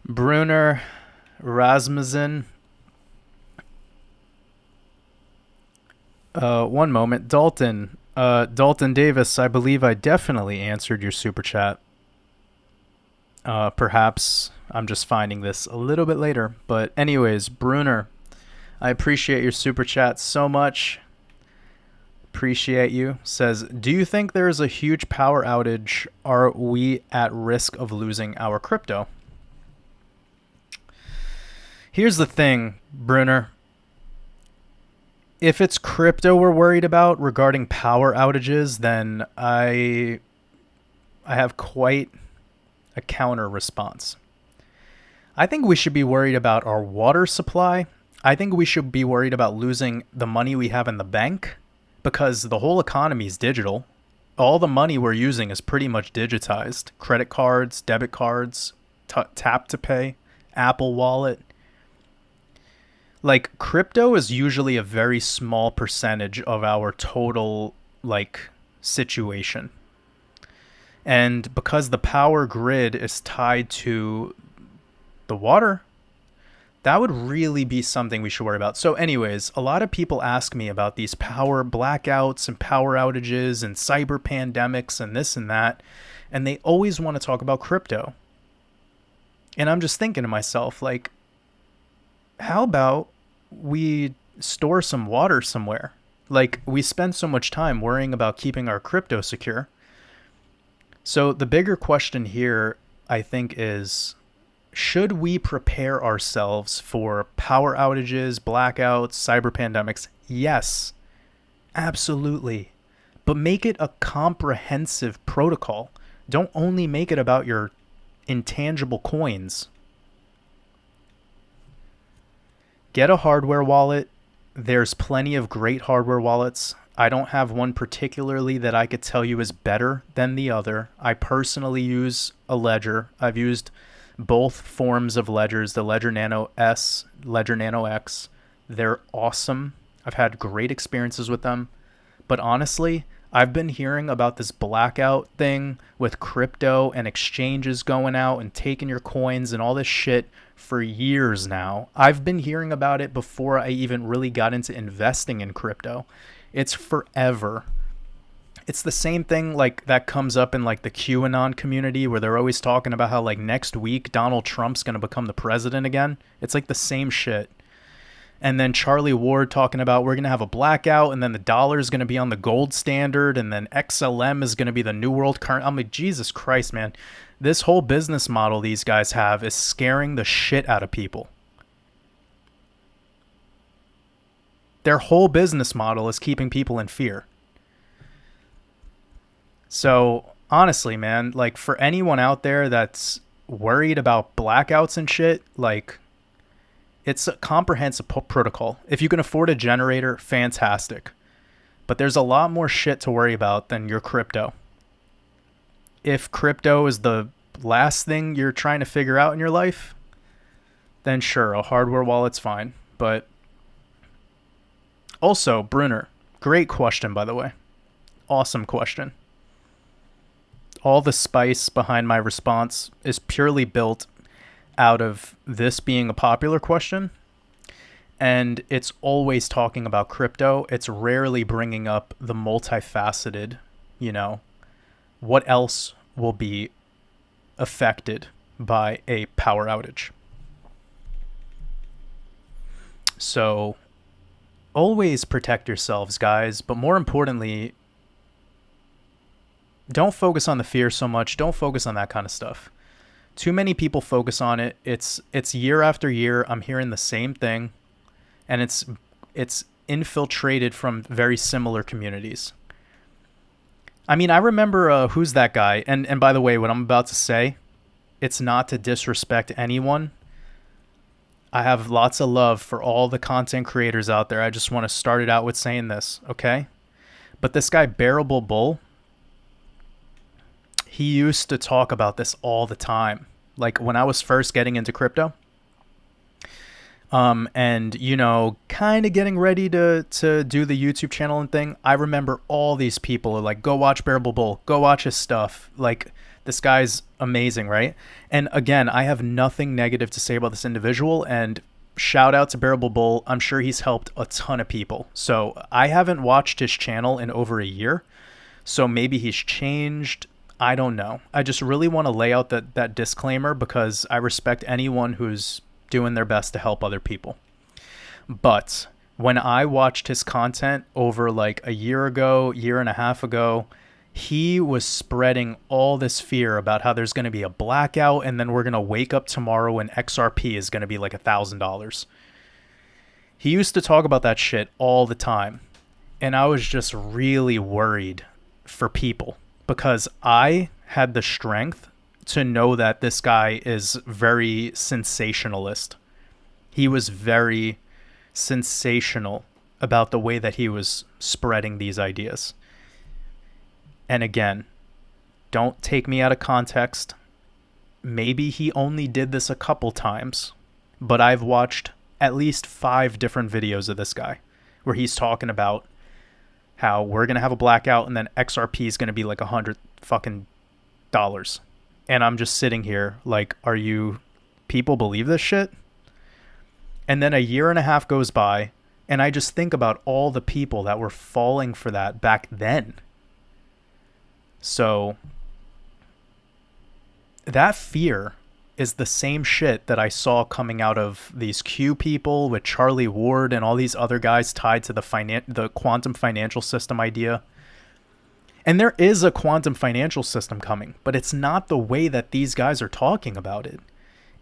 Brunner Rasmussen. One moment. Dalton. Dalton Davis, I believe I definitely answered your super chat. Perhaps I'm just finding this a little bit later. But anyways, Brunner, I appreciate your super chat so much. Appreciate you. Says, do you think there is a huge power outage? Are we at risk of losing our crypto? Here's the thing, Brunner. If it's crypto we're worried about regarding power outages, then I have quite a counter response. I think we should be worried about our water supply. I think we should be worried about losing the money we have in the bank, because the whole economy is digital. All the money we're using is pretty much digitized. Credit cards, debit cards, tap to pay, Apple Wallet. Like, crypto is usually a very small percentage of our total, like, situation. And because the power grid is tied to the water, that would really be something we should worry about. So anyways, a lot of people ask me about these power blackouts and power outages and cyber pandemics and this and that, and they always want to talk about crypto. And I'm just thinking to myself, like, how about we store some water somewhere? Like, we spend so much time worrying about keeping our crypto secure. So the bigger question here, I think, is, should we prepare ourselves for power outages, blackouts, cyber pandemics? Yes, absolutely. But make it a comprehensive protocol. Don't only make it about your intangible coins. Get a hardware wallet. There's plenty of great hardware wallets. I don't have one particularly that I could tell you is better than the other. I personally use a ledger. I've used both forms of ledgers, the Ledger Nano S, Ledger Nano X. They're awesome. I've had great experiences with them. But honestly, I've been hearing about this blackout thing with crypto and exchanges going out and taking your coins and all this shit for years now. I've been hearing about it before I even really got into investing in crypto. It's forever. It's the same thing like that comes up in like the QAnon community, where they're always talking about how like next week Donald Trump's going to become the president again. It's like the same shit. And then Charlie Ward talking about we're going to have a blackout, and then the dollar is going to be on the gold standard, and then XLM is going to be the new world current. I'm like, Jesus Christ, man. This whole business model these guys have is scaring the shit out of people. Their whole business model is keeping people in fear. So honestly, man, like, for anyone out there that's worried about blackouts and shit, like, it's a comprehensive protocol. If you can afford a generator, fantastic. But there's a lot more shit to worry about than your crypto. If crypto is the last thing you're trying to figure out in your life, then sure, a hardware wallet's fine. But also, Brunner, great question, by the way. Awesome question. All the spice behind my response is purely built out of this being a popular question. And it's always talking about crypto. It's rarely bringing up the multifaceted, what else will be affected by a power outage. So always protect yourselves, guys. But more importantly, don't focus on the fear so much. Don't focus on that kind of stuff. Too many people focus on it. It's year after year. I'm hearing the same thing. And it's infiltrated from very similar communities. I mean, I remember who's that guy? And by the way, what I'm about to say, it's not to disrespect anyone. I have lots of love for all the content creators out there. I just want to start it out with saying this, okay? But this guy, Bearable Bull, he used to talk about this all the time. Like when I was first getting into crypto, and you know, kind of getting ready to do the YouTube channel and thing, I remember all these people are like, go watch Bearable Bull, go watch his stuff. Like, this guy's amazing, right? And again, I have nothing negative to say about this individual, and shout out to Bearable Bull. I'm sure he's helped a ton of people. So I haven't watched his channel in over a year, so maybe he's changed. I don't know. I just really want to lay out that disclaimer because I respect anyone who's doing their best to help other people. But when I watched his content over like a year ago, year and a half ago, he was spreading all this fear about how there's going to be a blackout and then we're going to wake up tomorrow and XRP is going to be like $1,000. He used to talk about that shit all the time. And I was just really worried for people because I had the strength to know that this guy is very sensationalist. He was very sensational about the way that he was spreading these ideas. And again, don't take me out of context. Maybe he only did this a couple times, but I've watched at least 5 different videos of this guy where he's talking about how we're going to have a blackout and then XRP is going to be like $100 fucking dollars. And I'm just sitting here like, are you people believe this shit? And then a year and a half goes by and I just think about all the people that were falling for that back then. So that fear is the same shit that I saw coming out of these Q people with Charlie Ward and all these other guys tied to the quantum financial system idea. And there is a quantum financial system coming, but it's not the way that these guys are talking about it.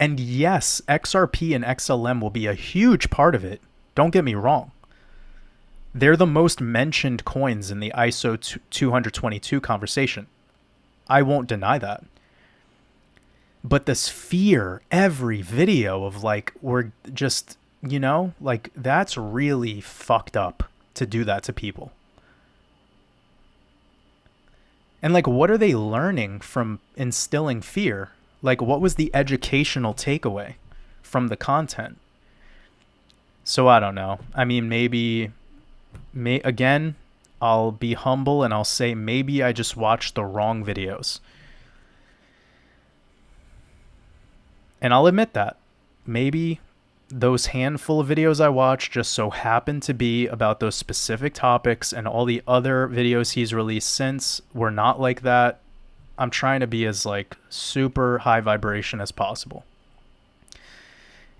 And yes, XRP and XLM will be a huge part of it. Don't get me wrong. They're the most mentioned coins in the ISO 222 conversation. I won't deny that. But this fear, every video of like, we're just, you know, like that's really fucked up to do that to people. And like, what are they learning from instilling fear? Like, what was the educational takeaway from the content? So I don't know. I mean, again, I'll be humble and I'll say maybe I just watched the wrong videos. And I'll admit that. Maybe those handful of videos I watched just so happened to be about those specific topics, and all the other videos he's released since were not like that. I'm trying to be as like super high vibration as possible.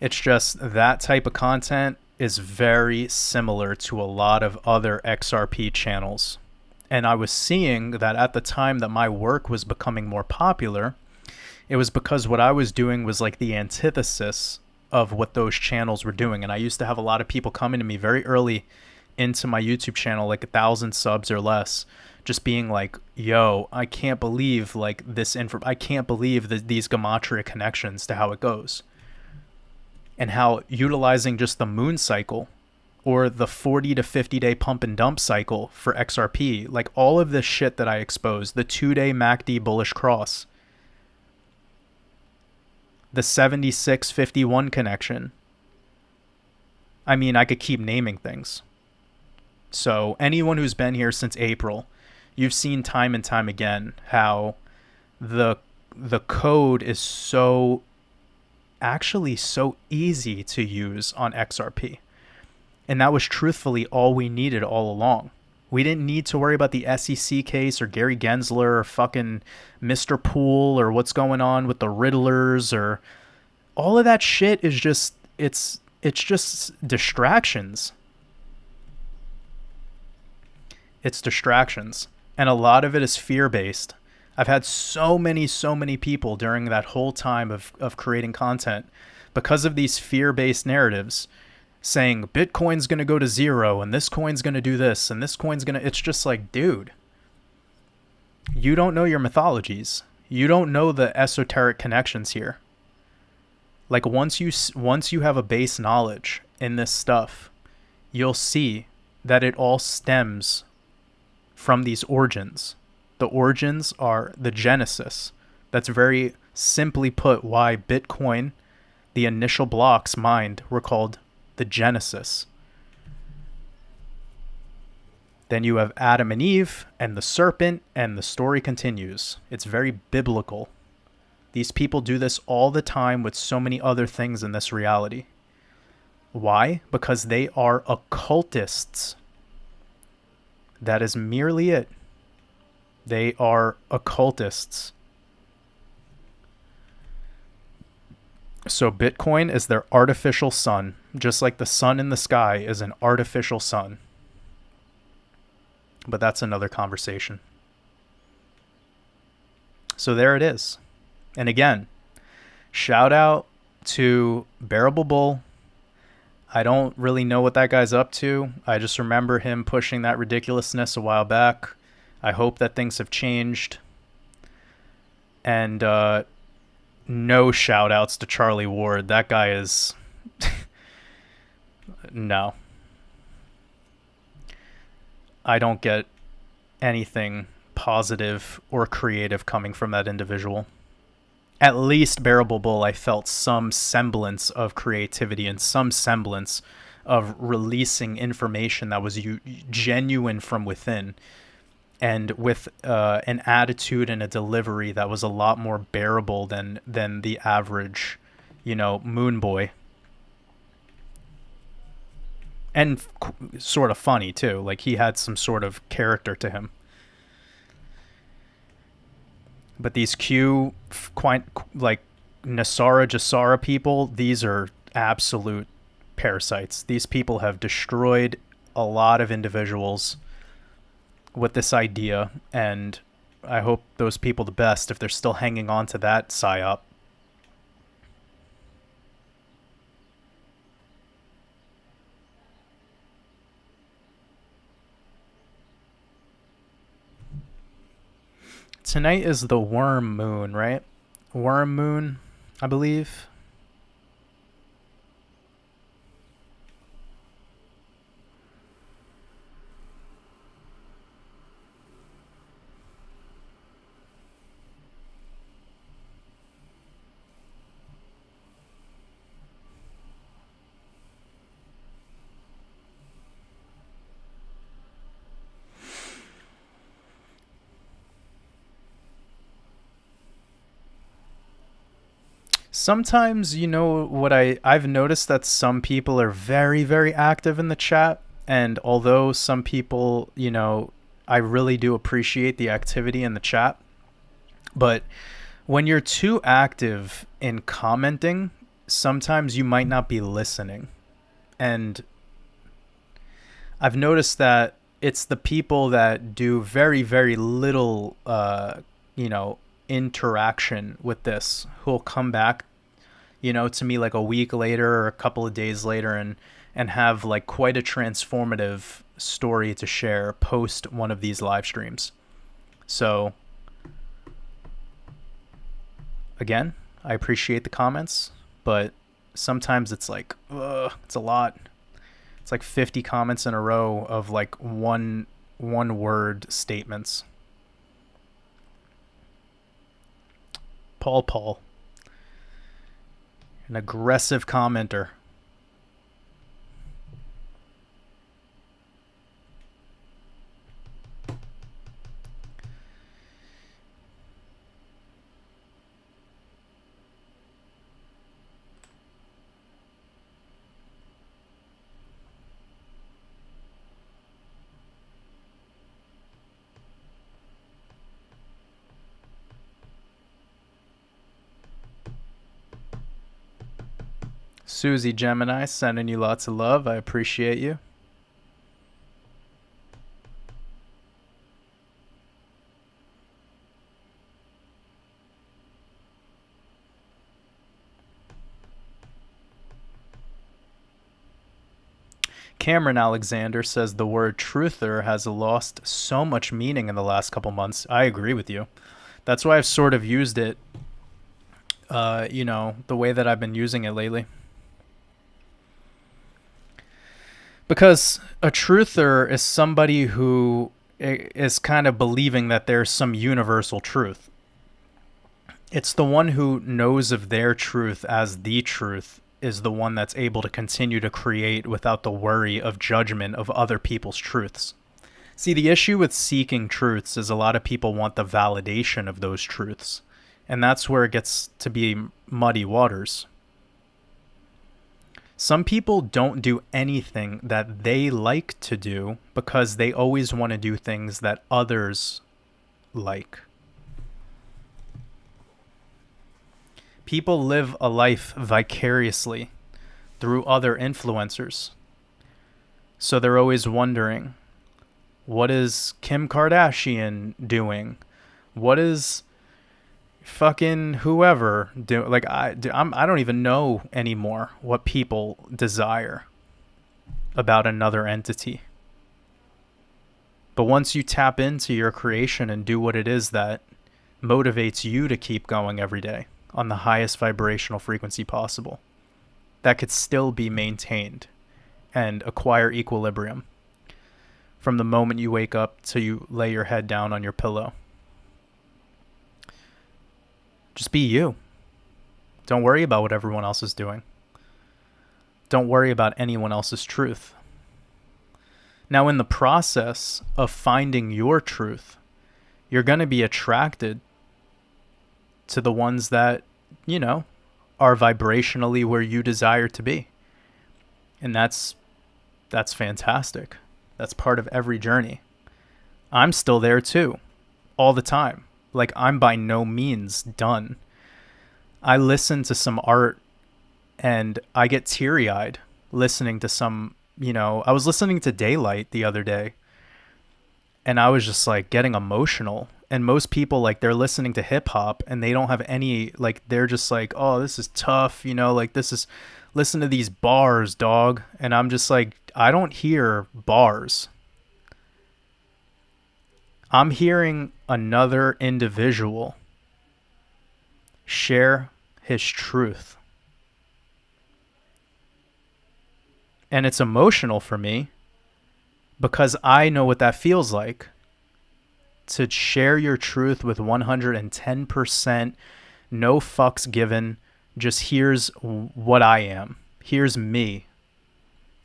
It's just that type of content is very similar to a lot of other XRP channels. And I was seeing that at the time that my work was becoming more popular, it was because what I was doing was like the antithesis of what those channels were doing. And I used to have a lot of people coming to me very early into my YouTube channel, like 1,000 subs or less, just being like, yo, I can't believe like this I can't believe these Gematria connections to how it goes. And how utilizing just the moon cycle or the 40 to 50 day pump and dump cycle for XRP, like all of this shit that I exposed, the 2-day MACD bullish cross, the 7651 connection. I mean, I could keep naming things. So anyone who's been here since April, you've seen time and time again how the code is so easy to use on XRP. And that was truthfully all we needed all along. We didn't need to worry about the SEC case or Gary Gensler or fucking Mr. Poole or what's going on with the Riddlers, or all of that shit is just, it's just distractions. It's distractions. And a lot of it is fear-based. I've had so many people during that whole time of creating content, because of these fear-based narratives, saying Bitcoin's going to go to zero and this coin's going to do this and this coin's going to... It's just like, dude, you don't know your mythologies. You don't know the esoteric connections here. Like once you have a base knowledge in this stuff, you'll see that it all stems from these origins. The origins are the genesis. That's very simply put why Bitcoin, the initial blocks mined, were called the genesis. Then you have Adam and Eve and the serpent, and the story continues. It's very biblical. These people do this all the time with so many other things in this reality. Why? Because they are occultists. That is merely it. They are occultists. So Bitcoin is their artificial sun, just like the sun in the sky is an artificial sun. But that's another conversation. So there it is. And again, shout out to Bearable Bull. I don't really know what that guy's up to. I just remember him pushing that ridiculousness a while back. I hope that things have changed. And no shout outs to Charlie Ward. That guy is... No. I don't get anything positive or creative coming from that individual. At least Bearable Bull, I felt some semblance of creativity and some semblance of releasing information that was genuine from within, and with an attitude and a delivery that was a lot more bearable than the average, moon boy. And sort of funny too. Like he had some sort of character to him. But these like Nasara Jasara people, these are absolute parasites. These people have destroyed a lot of individuals with this idea, and I hope those people the best if they're still hanging on to that psyop. Tonight is the worm moon, right? Worm moon, I believe. Sometimes, what I've noticed that some people are very, very active in the chat. And although some people, I really do appreciate the activity in the chat. But when you're too active in commenting, sometimes you might not be listening. And I've noticed that it's the people that do very, very little, interaction with this who'll come back to me like a week later or a couple of days later and have like quite a transformative story to share post one of these live streams. So again, I appreciate the comments, but sometimes it's like, it's a lot. It's like 50 comments in a row of like one word statements. Paul. An aggressive commenter. Susie Gemini, sending you lots of love. I appreciate you. Cameron Alexander says the word truther has lost so much meaning in the last couple months. I agree with you. That's why I've sort of used it the way that I've been using it lately. Because a truther is somebody who is kind of believing that there's some universal truth. It's the one who knows of their truth as the truth is the one that's able to continue to create without the worry of judgment of other people's truths. See, the issue with seeking truths is a lot of people want the validation of those truths. And that's where it gets to be muddy waters. Some people don't do anything that they like to do because they always want to do things that others like. People live a life vicariously through other influencers. So they're always wondering, what is Kim Kardashian doing? What is fucking whoever do? Like I don't even know anymore what people desire about another entity. But once you tap into your creation and do what it is that motivates you to keep going every day on the highest vibrational frequency possible, that could still be maintained and acquire equilibrium from the moment you wake up till you lay your head down on your pillow. Just be you. Don't worry about what everyone else is doing. Don't worry about anyone else's truth. Now, in the process of finding your truth, you're going to be attracted to the ones that, are vibrationally where you desire to be. And that's fantastic. That's part of every journey. I'm still there too, all the time. Like, I'm by no means done. I listen to some art and I get teary-eyed listening to some, I was listening to Daylight the other day and I was just like getting emotional. And most people, like, they're listening to hip hop and they don't have any, like, they're just like, oh, this is tough, like this is, listen to these bars, dog. And I'm just like, I don't hear bars. I'm hearing another individual share his truth. And it's emotional for me because I know what that feels like. To share your truth with 110%, no fucks given, just here's what I am. Here's me.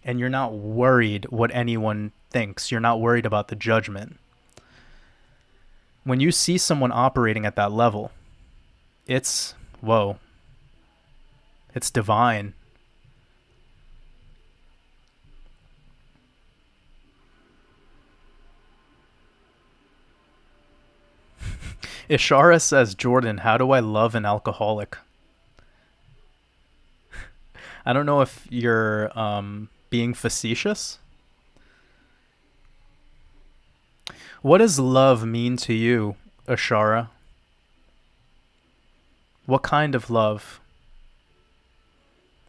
And you're not worried what anyone thinks. You're not worried about the judgment. When you see someone operating at that level, it's, whoa. It's divine. Ishara says, Jordan, how do I love an alcoholic? I don't know if you're being facetious. What does love mean to you, Ishara? What kind of love?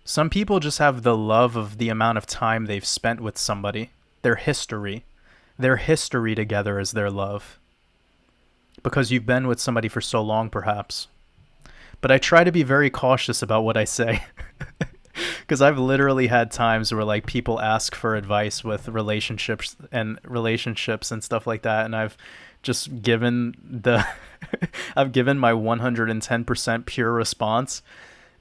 Some people just have the love of the amount of time they've spent with somebody. Their history. Their history together is their love. Because you've been with somebody for so long, perhaps. But I try to be very cautious about what I say. Because I've literally had times where, like, people ask for advice with relationships and stuff like that. And I've just given I've given my 110% pure response.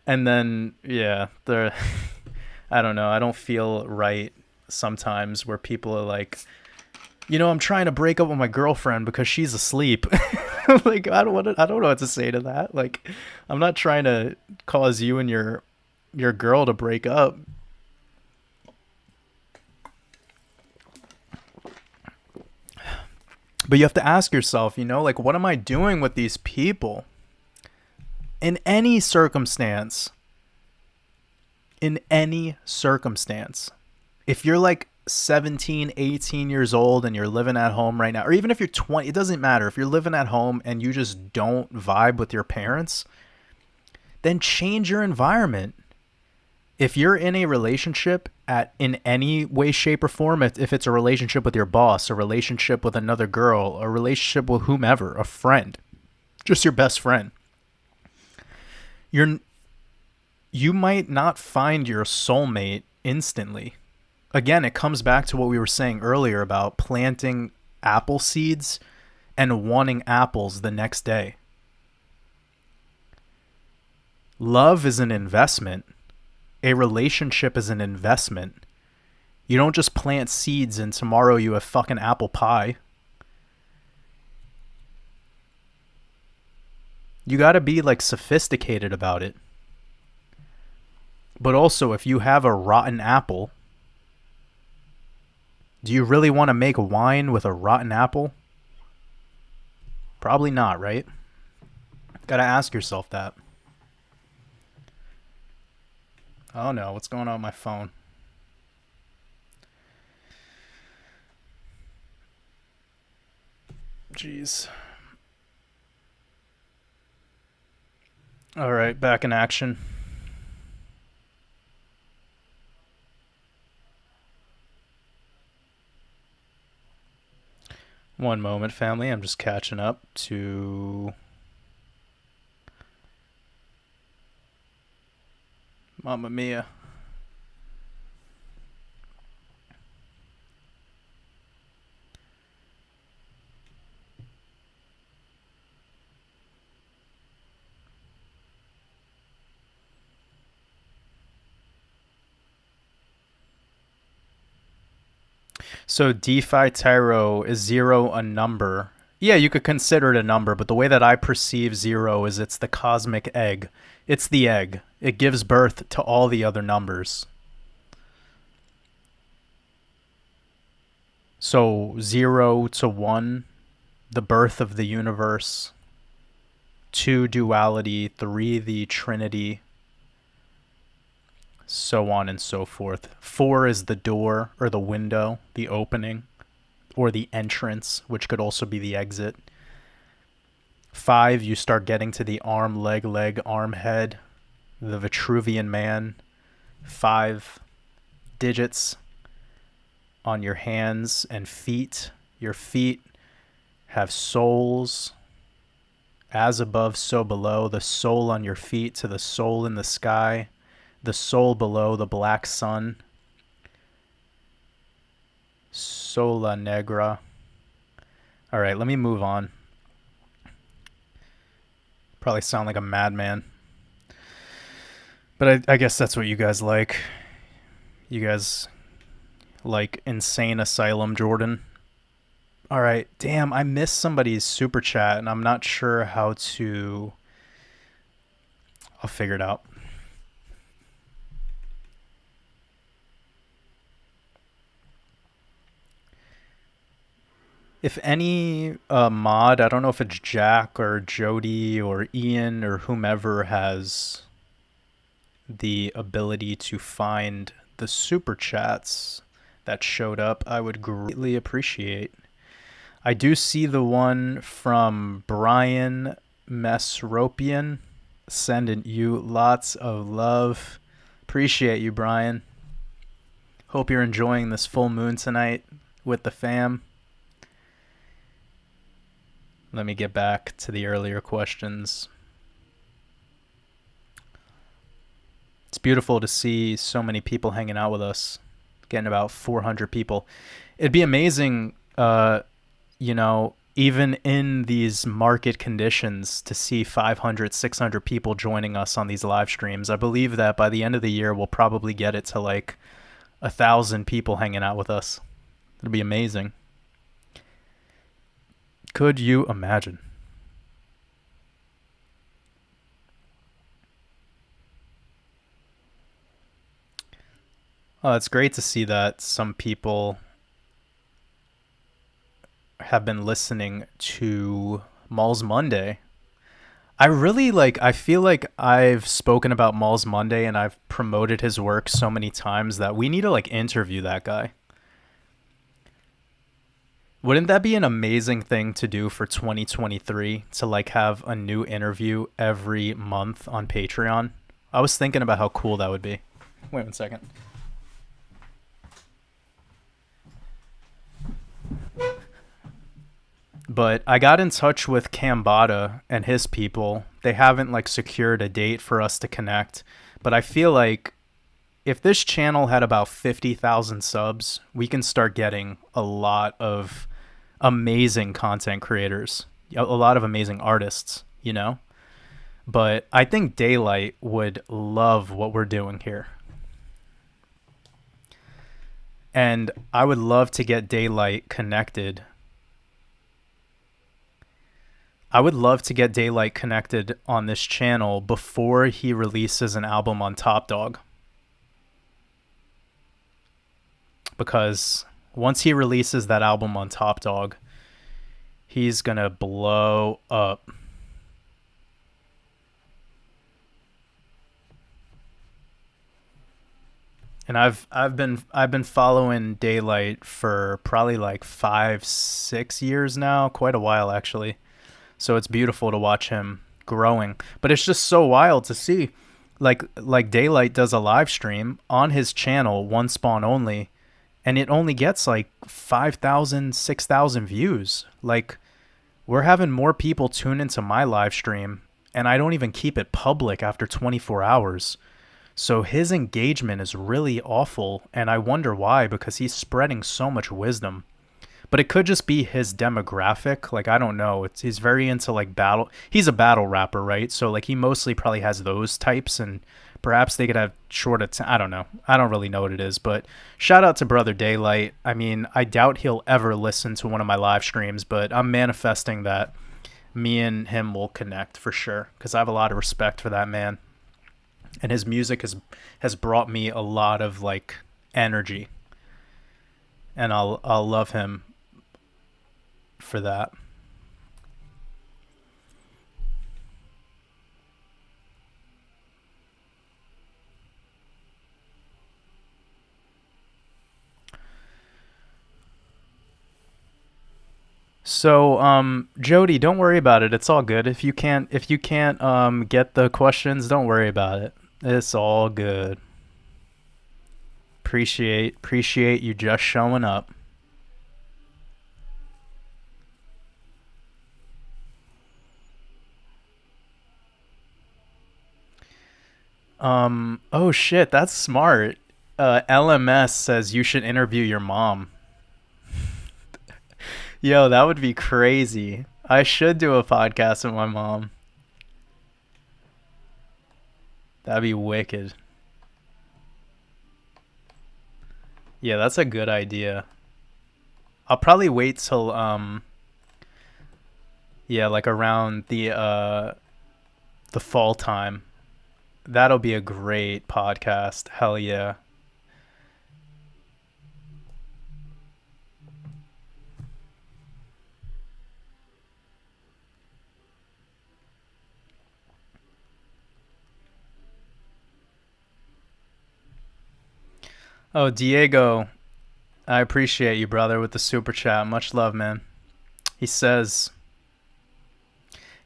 And then, yeah, I don't know. I don't feel right sometimes where people are like, I'm trying to break up with my girlfriend because she's asleep. Like, I don't know what to say to that. Like, I'm not trying to cause you and your girl to break up. But you have to ask yourself, like, what am I doing with these people? In any circumstance, if you're like 17, 18 years old and you're living at home right now, or even if you're 20, it doesn't matter. If you're living at home and you just don't vibe with your parents, then change your environment. If you're in a relationship in any way, shape, or form, if it's a relationship with your boss, a relationship with another girl, a relationship with whomever, a friend, just your best friend, you might not find your soulmate instantly. Again, it comes back to what we were saying earlier about planting apple seeds and wanting apples the next day. Love is an investment. A relationship is an investment. You don't just plant seeds and tomorrow you have fucking apple pie. You gotta be like sophisticated about it. But also, if you have a rotten apple, do you really want to make wine with a rotten apple? Probably not, right? Gotta ask yourself that. Oh no, what's going on with my phone? Jeez. Alright, back in action. One moment, family. I'm just catching up to Mamma Mia. So DeFi Tarot, is 0 a number? Yeah, you could consider it a number, but the way that I perceive 0 is it's the cosmic egg. It's the egg. It gives birth to all the other numbers. So 0 to 1, the birth of the universe. 2, duality. 3, the Trinity. So on and so forth. 4 is the door or the window, the opening, or the entrance, which could also be the exit. 5, you start getting to the arm, leg, arm, head, the Vitruvian man. 5 digits on your hands and feet. Your feet have souls. As above, so below. The soul on your feet to the soul in the sky. The soul below, the black sun. Sola Negra. All right, let me move on. Probably sound like a madman. But I guess that's what you guys like. You guys like Insane Asylum, Jordan. All right, damn, I missed somebody's super chat, and I'm not sure how to... I'll figure it out. If any mod, I don't know if it's Jack or Jody or Ian or whomever has the ability to find the super chats that showed up, I would greatly appreciate. I do see the one from Brian Mesropian, sending you lots of love. Appreciate you, Brian. Hope you're enjoying this full moon tonight with the fam. Let me get back to the earlier questions. It's beautiful to see so many people hanging out with us. Getting about 400 people. It'd be amazing, even in these market conditions, to see 500, 600 people joining us on these live streams. I believe that by the end of the year, we'll probably get it to like 1,000 people hanging out with us. It'd be amazing. Could you imagine? Oh, it's great to see that some people have been listening to Malls Monday. I feel like I've spoken about Malls Monday and I've promoted his work so many times that we need to like interview that guy. Wouldn't that be an amazing thing to do for 2023, to like have a new interview every month on Patreon? I was thinking about how cool that would be. Wait 1 second. But I got in touch with Cambada and his people. They haven't like secured a date for us to connect, but I feel like if this channel had about 50,000 subs, we can start getting a lot of amazing content creators, a lot of amazing artists, you know? But I think Daylight would love what we're doing here. And I would love to get Daylight connected. I would love to get Daylight connected on this channel before he releases an album on Top Dog. Because once he releases that album on Top Dog, he's going to blow up. And I've been following Daylight for probably like 5-6 years now, quite a while actually. So it's beautiful to watch him growing. But it's just so wild to see, like Daylight does a live stream on his channel, One Spawn Only, and it only gets like 5,000, 6,000 views. Like, we're having more people tune into my live stream, and I don't even keep it public after 24 hours. So his engagement is really awful, and I wonder why, because he's spreading so much wisdom. But it could just be his demographic. Like, I don't know. He's very into like battle. He's a battle rapper, right? So like he mostly probably has those types, and perhaps they could have I don't know. I don't really know what it is, but shout out to Brother Daylight. I mean, I doubt he'll ever listen to one of my live streams, but I'm manifesting that me and him will connect for sure, because I have a lot of respect for that man. And his music has brought me a lot of like energy, and I'll love him for that. So, Jody, don't worry about it. It's all good. If you can't get the questions, don't worry about it. It's all good. Appreciate you just showing up. Oh shit, that's smart. LMS says you should interview your mom. Yo, that would be crazy. I should do a podcast with my mom. That'd be wicked. Yeah, that's a good idea. I'll probably wait till yeah, like around the fall time. That'll be a great podcast. Hell yeah. Oh, Diego, I appreciate you, brother, with the super chat. Much love, man. He says,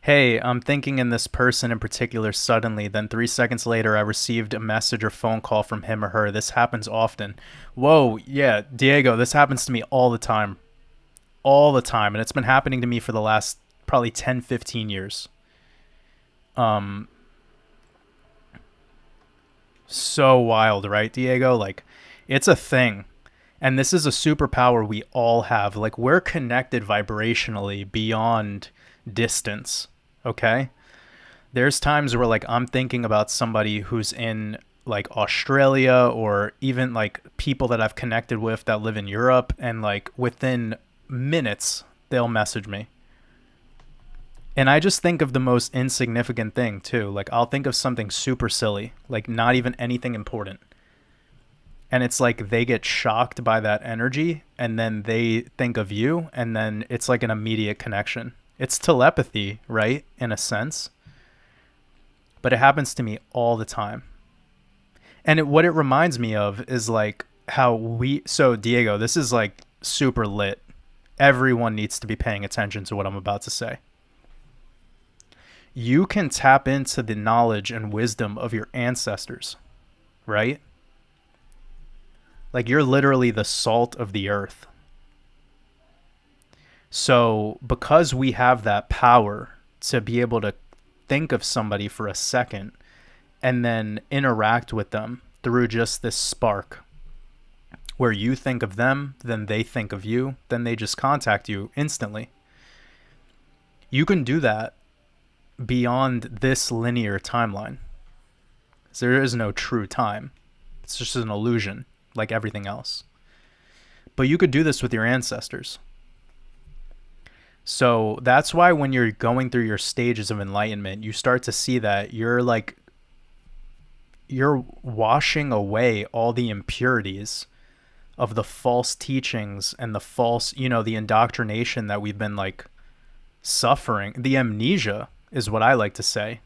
hey, I'm thinking in this person in particular suddenly. Then 3 seconds later, I received a message or phone call from him or her. This happens often. Whoa, yeah, Diego, this happens to me all the time. All the time. And it's been happening to me for the last probably 10, 15 years. Um, so wild, right, Diego? Like, it's a thing. And this is a superpower we all have. Like, we're connected vibrationally beyond distance, okay? There's times where, like, I'm thinking about somebody who's in, like, Australia, or even, like, people that I've connected with that live in Europe, and, like, within minutes, they'll message me. And I just think of the most insignificant thing, too. Like, I'll think of something super silly, like, not even anything important. And it's like they get shocked by that energy, and then they think of you, and then it's like an immediate connection. It's telepathy, right? In a sense. But it happens to me all the time. And what it reminds me of is like so Diego, this is like super lit. Everyone needs to be paying attention to what I'm about to say. You can tap into the knowledge and wisdom of your ancestors, right? Like, you're literally the salt of the earth. So because we have that power to be able to think of somebody for a second and then interact with them through just this spark where you think of them, then they think of you, then they just contact you instantly. You can do that beyond this linear timeline. There is no true time. It's just an illusion, like everything else. But you could do this with your ancestors. So that's why when you're going through your stages of enlightenment, you start to see that you're washing away all the impurities of the false teachings and the false, the indoctrination that we've been suffering. The amnesia is what I like to say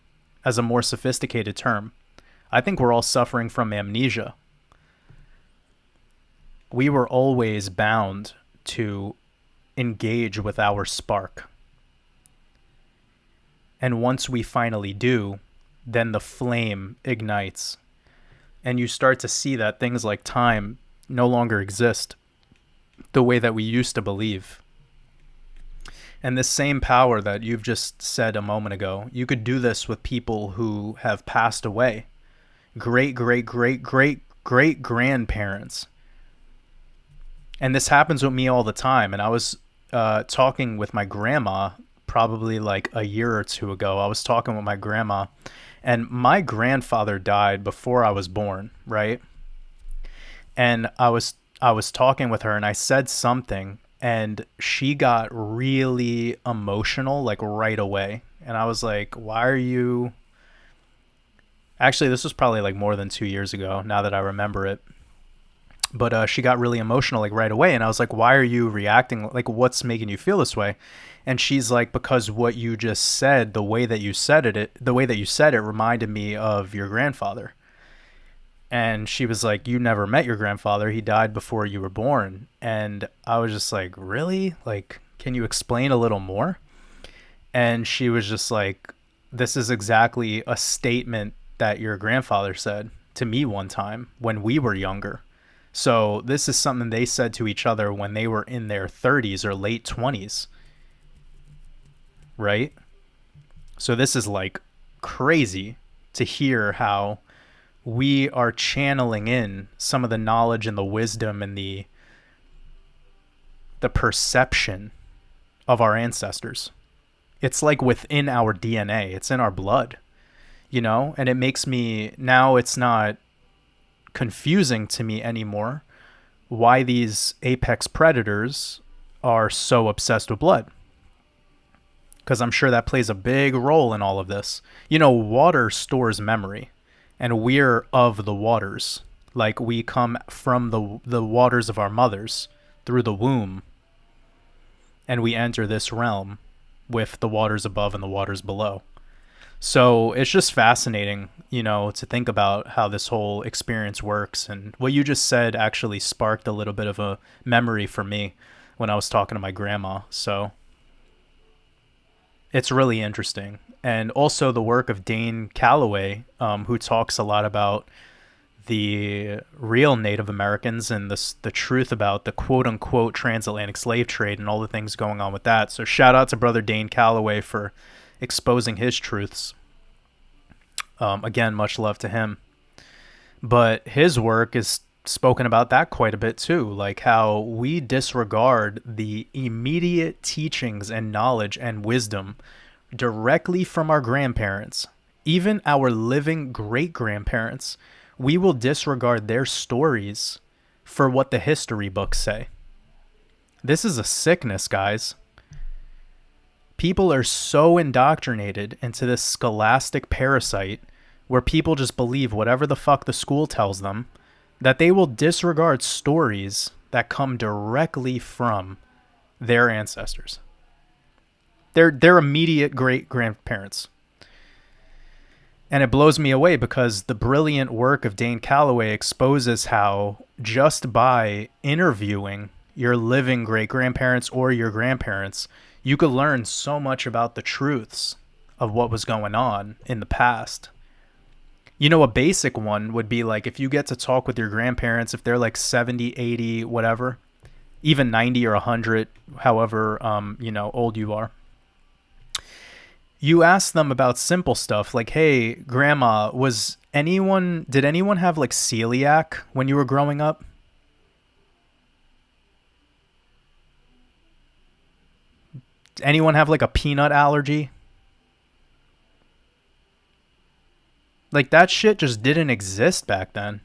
as a more sophisticated term. I think we're all suffering from amnesia. We were always bound to engage with our spark. And once we finally do, then the flame ignites. And you start to see that things like time no longer exist the way that we used to believe. And this same power that you've just said a moment ago, you could do this with people who have passed away. Great, great, great, great, great grandparents. And this happens with me all the time. And I was talking with my grandma probably a year or two ago. I was talking with my grandma, and my grandfather died before I was born, right? And I was talking with her, and I said something, and she got really emotional right away. And I was like, why are you... Actually, this was probably more than 2 years ago, now that I remember it. But she got really emotional right away, and I was like, why are you reacting? What's making you feel this way? And she's like, because what you just said, the way that you said it reminded me of your grandfather. And she was like, you never met your grandfather. He died before you were born. And I was just like, really? Can you explain a little more? And she was just like, this is exactly a statement that your grandfather said to me one time when we were younger. So this is something they said to each other when they were in their 30s or late 20s. Right? So this is crazy to hear how we are channeling in some of the knowledge and the wisdom and the perception of our ancestors. It's within our DNA. It's in our blood, and it makes me, now it's not confusing to me anymore why these apex predators are so obsessed with blood. Because I'm sure that plays a big role in all of this. Water stores memory, and we're of the waters. We come from the waters of our mothers through the womb, and we enter this realm with the waters above and the waters below. So it's just fascinating, to think about how this whole experience works. And what you just said actually sparked a little bit of a memory for me when I was talking to my grandma. So it's really interesting. And also the work of Dane Calloway, who talks a lot about the real Native Americans and the truth about the quote-unquote transatlantic slave trade and all the things going on with that. So shout out to brother Dane Calloway for exposing his truths. Again, much love to him. But his work is spoken about that quite a bit too, how we disregard the immediate teachings and knowledge and wisdom directly from our grandparents, even our living great-grandparents. We will disregard their stories for what the history books say. This is a sickness, guys. People are so indoctrinated into this scholastic parasite where people just believe whatever the fuck the school tells them, that they will disregard stories that come directly from their ancestors. Their immediate great-grandparents. And it blows me away because the brilliant work of Dane Calloway exposes how just by interviewing your living great-grandparents or your grandparents, you could learn so much about the truths of what was going on in the past. A basic one would be if you get to talk with your grandparents, if they're 70, 80, whatever, even 90 or 100, however, old you are. you ask them about simple stuff like, hey, grandma, did anyone have like celiac when you were growing up? Did anyone have like a peanut allergy? Like that shit just didn't exist back then.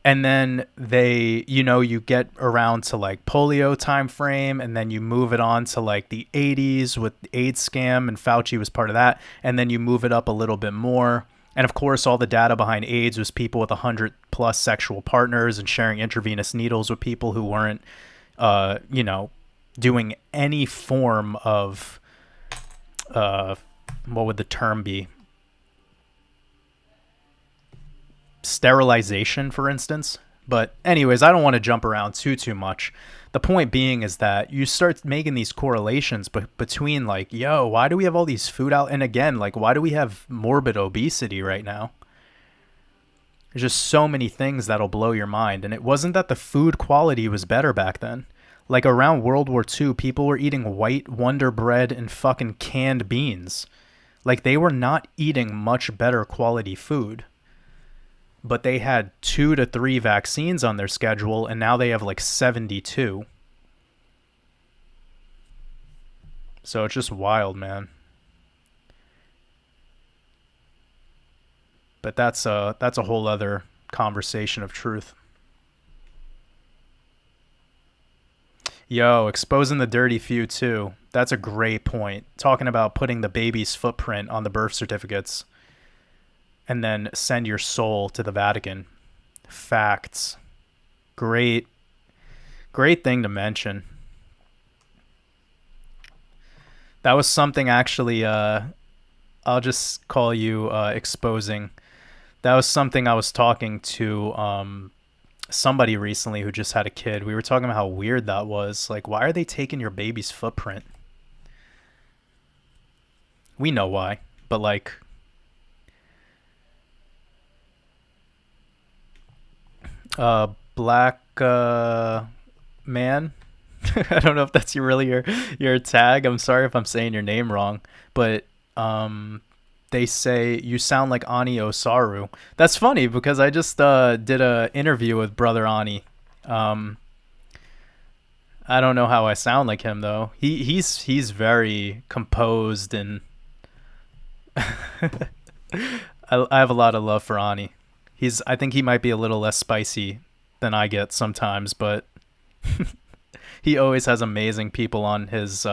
And then you get around to like polio time frame, and then you move it on to like the 80s with the AIDS scam, and Fauci was part of that, and then you move it up a little bit more. And of course, all the data behind AIDS was people with 100 plus sexual partners and sharing intravenous needles with people who weren't, you know, doing any form of, what would the term be? Sterilization, for instance. But anyways, I don't want to jump around too much. The point being is that you start making these correlations between like, yo, why do we have all these food out? And again, like, why do we have morbid obesity right now? There's just so many things that'll blow your mind. And it wasn't that the food quality was better back then. Like around World War II, people were eating white Wonder Bread and fucking canned beans. Like they were not eating much better quality food. But they had 2 to 3 vaccines on their schedule, and now they have like 72. So it's just wild, man. But that's a whole other conversation of truth. Yo, exposing the dirty few too. That's a great point. Talking about putting the baby's footprint on the birth certificates and then send your soul to the Vatican. Facts. Great thing to mention. That was something actually, I'll just call you exposing. That was something I was talking to somebody recently who just had a kid. We were talking about how weird that was. Like, why are they taking your baby's footprint? We know why, but like, black man. I don't know if that's your tag. I'm sorry if I'm saying your name wrong, but they say you sound like Ani Osaru. That's funny because I just did a interview with Brother Ani. Um, I don't know how I sound like him though. He's very composed and I have a lot of love for Ani. I think he might be a little less spicy than I get sometimes, but he always has amazing people on his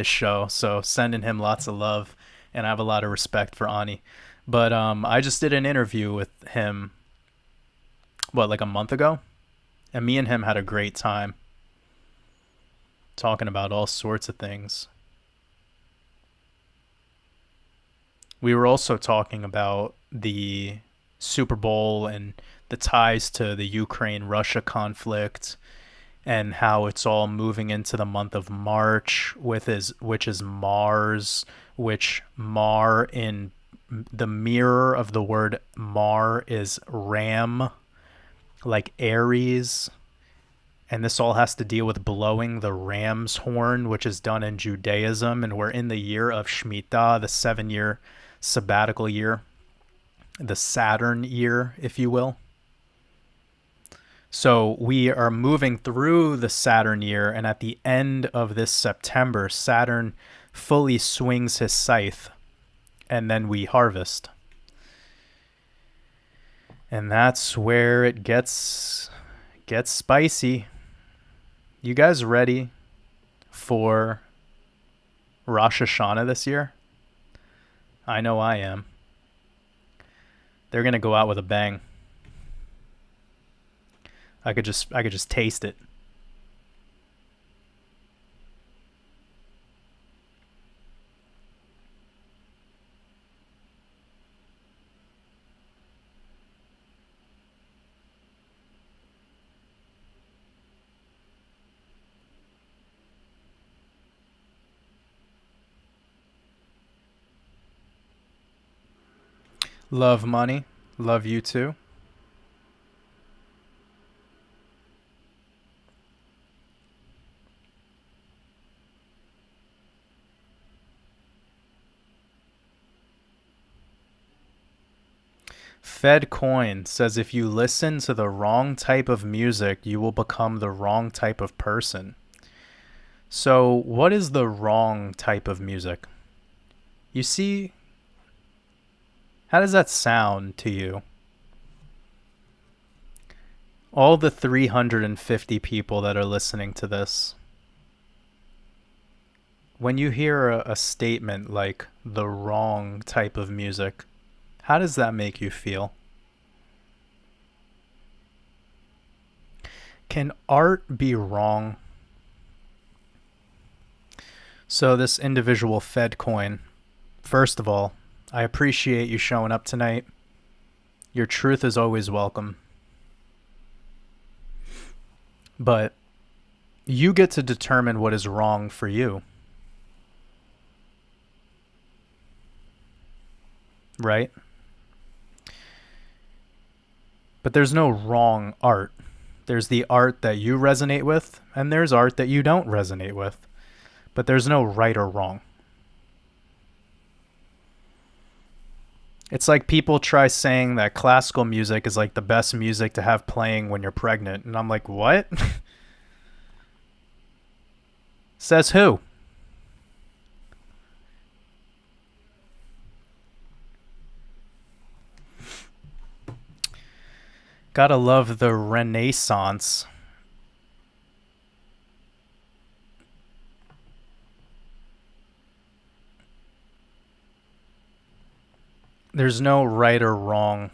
show. So sending him lots of love, and I have a lot of respect for Ani. But I just did an interview with him, like a month ago, and me and him had a great time talking about all sorts of things. We were also talking about the Super Bowl and the ties to the Ukraine Russia conflict and how it's all moving into the month of March which is Mars, which Mar in the mirror of the word Mar is Ram, like Aries. And this all has to deal with blowing the ram's horn, which is done in Judaism. And we're in the year of Shemitah, the 7-year sabbatical year, the Saturn year, if you will. So we are moving through the Saturn year, and at the end of this September, Saturn fully swings his scythe, and then we harvest. And that's where it gets spicy. You guys ready for Rosh Hashanah this year? I know I am. They're going to go out with a bang. I could just taste it. Love money. Love you too. Fed Coin says if you listen to the wrong type of music, you will become the wrong type of person. So, what is the wrong type of music? You see, how does that sound to you? All the 350 people that are listening to this, when you hear a statement like the wrong type of music, how does that make you feel? Can art be wrong? So, this individual Fed Coin, first of all, I appreciate you showing up tonight. Your truth is always welcome. But you get to determine what is wrong for you. Right? But there's no wrong art. There's the art that you resonate with, and there's art that you don't resonate with. But there's no right or wrong. It's like people try saying that classical music is like the best music to have playing when you're pregnant. And I'm like, what? Says who? Gotta love the Renaissance. There's no right or wrong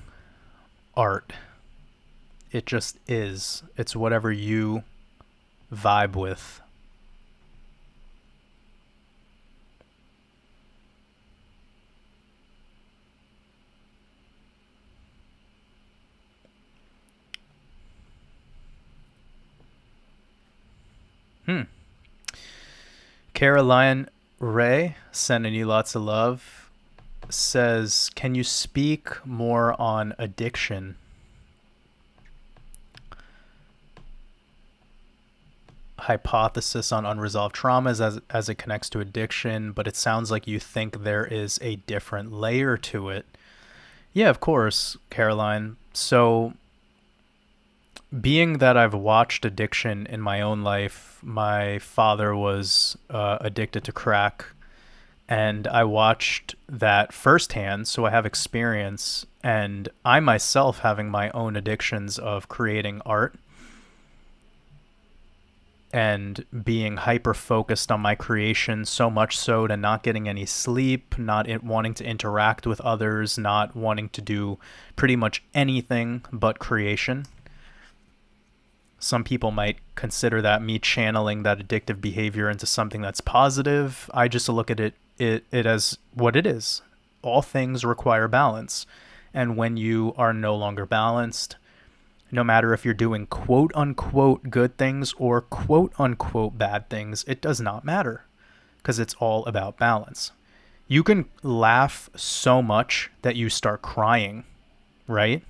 art. It just is. It's whatever you vibe with. Caroline Ray, sending you lots of love, says, can you speak more on addiction? Hypothesis on unresolved traumas as it connects to addiction, but it sounds like you think there is a different layer to it. Yeah, of course, Caroline. So, being that I've watched addiction in my own life, my father was addicted to crack, and I watched that firsthand, so I have experience, and I myself having my own addictions of creating art and being hyper focused on my creation, so much so to not getting any sleep, not wanting to interact with others, not wanting to do pretty much anything but creation. Some people might consider that me channeling that addictive behavior into something that's positive. I just look at it as what it is. All things require balance. And when you are no longer balanced, no matter if you're doing quote unquote good things or quote unquote bad things, it does not matter because it's all about balance. You can laugh so much that you start crying, right?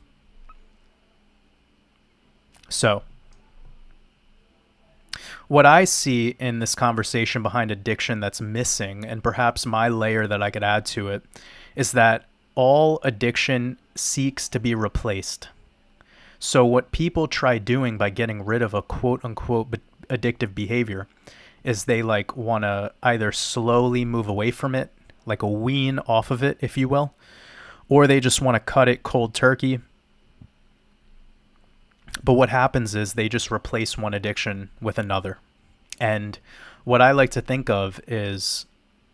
So, what I see in this conversation behind addiction that's missing, and perhaps my layer that I could add to it, is that all addiction seeks to be replaced. So what people try doing by getting rid of a quote unquote addictive behavior is they like want to either slowly move away from it, like a wean off of it, if you will, or they just want to cut it cold turkey. But what happens is they just replace one addiction with another. And what I like to think of is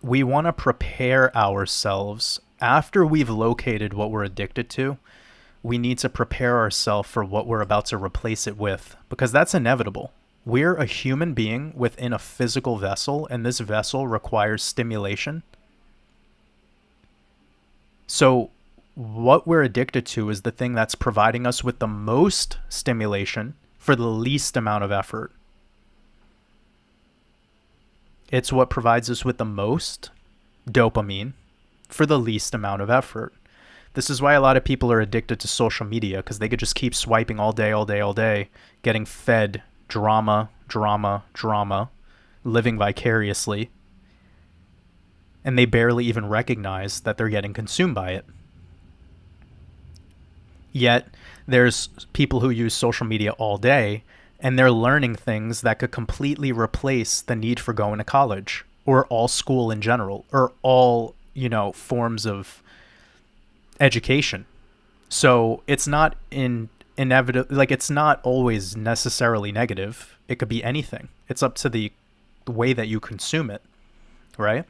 we want to prepare ourselves after we've located what we're addicted to. We need to prepare ourselves for what we're about to replace it with, because that's inevitable. We're a human being within a physical vessel, and this vessel requires stimulation. So what we're addicted to is the thing that's providing us with the most stimulation for the least amount of effort. It's what provides us with the most dopamine for the least amount of effort. This is why a lot of people are addicted to social media, because they could just keep swiping all day, getting fed drama, living vicariously, and they barely even recognize that they're getting consumed by it. Yet there's people who use social media all day and they're learning things that could completely replace the need for going to college or all school in general or all, forms of education. So it's not inevitable, like it's not always necessarily negative. It could be anything. It's up to the way that you consume it, right?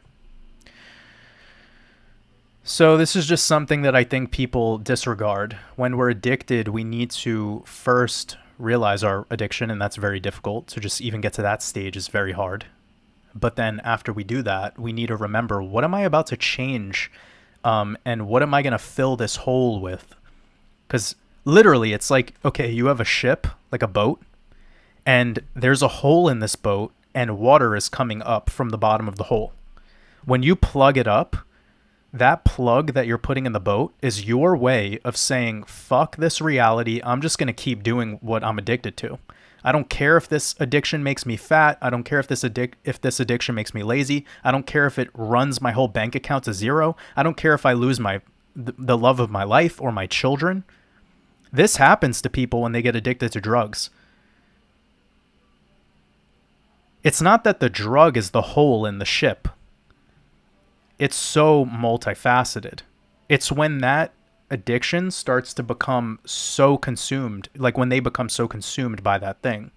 So this is just something that I think people disregard. When we're addicted, we need to first realize our addiction, and that's very difficult. To just even get to that stage is very hard. But then after we do that, we need to remember, what am I about to change? And what am I going to fill this hole with? Because literally, it's like, okay, you have a ship, like a boat, and there's a hole in this boat, and water is coming up from the bottom of the hole. When you plug it up, that plug that you're putting in the boat is your way of saying, fuck this reality. I'm just going to keep doing what I'm addicted to. I don't care if this addiction makes me fat. I don't care if this addiction makes me lazy. I don't care if it runs my whole bank account to zero. I don't care if I lose the love of my life or my children. This happens to people when they get addicted to drugs. It's not that the drug is the hole in the ship. It's so multifaceted. It's when that addiction starts to become so consumed, like when they become so consumed by that thing,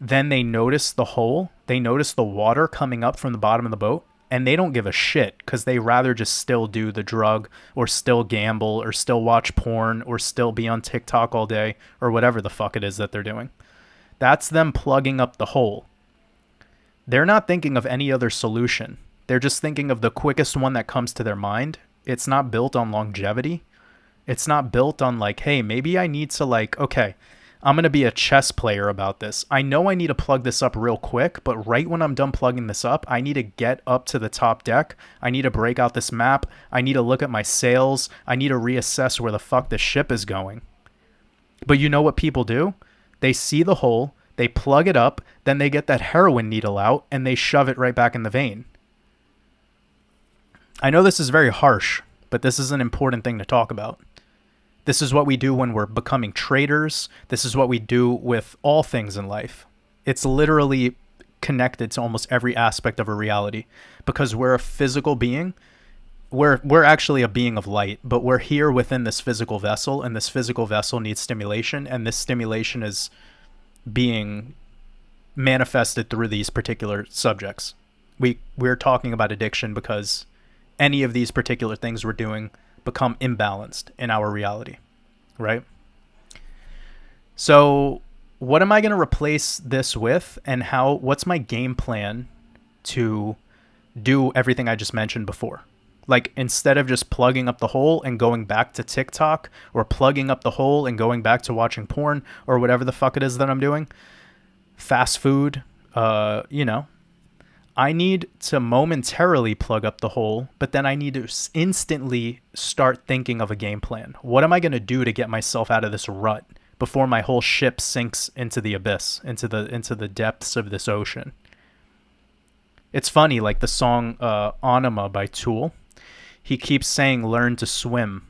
then they notice the hole, they notice the water coming up from the bottom of the boat, and they don't give a shit because they rather just still do the drug or still gamble or still watch porn or still be on TikTok all day or whatever the fuck it is that they're doing. That's them plugging up the hole. They're not thinking of any other solution. They're just thinking of the quickest one that comes to their mind. It's not built on longevity. It's not built on like, hey, maybe I need to okay, I'm going to be a chess player about this. I know I need to plug this up real quick, but right when I'm done plugging this up, I need to get up to the top deck. I need to break out this map. I need to look at my sails. I need to reassess where the fuck the ship is going. But you know what people do? They see the hole, they plug it up, then they get that heroin needle out, and they shove it right back in the vein. I know this is very harsh, but this is an important thing to talk about. This is what we do when we're becoming traders. This is what we do with all things in life. It's literally connected to almost every aspect of a reality because we're a physical being. We're actually a being of light, but we're here within this physical vessel, and this physical vessel needs stimulation, and this stimulation is being manifested through these particular subjects. We're talking about addiction because any of these particular things we're doing become imbalanced in our reality, right? So what am I going to replace this with, and what's my game plan to do everything I just mentioned before? Like, instead of just plugging up the hole and going back to TikTok, or plugging up the hole and going back to watching porn or whatever the fuck it is that I'm doing, fast food, I need to momentarily plug up the hole, but then I need to instantly start thinking of a game plan. What am I going to do to get myself out of this rut before my whole ship sinks into the abyss, into the depths of this ocean? It's funny, like the song Anima by Tool. He keeps saying, learn to swim.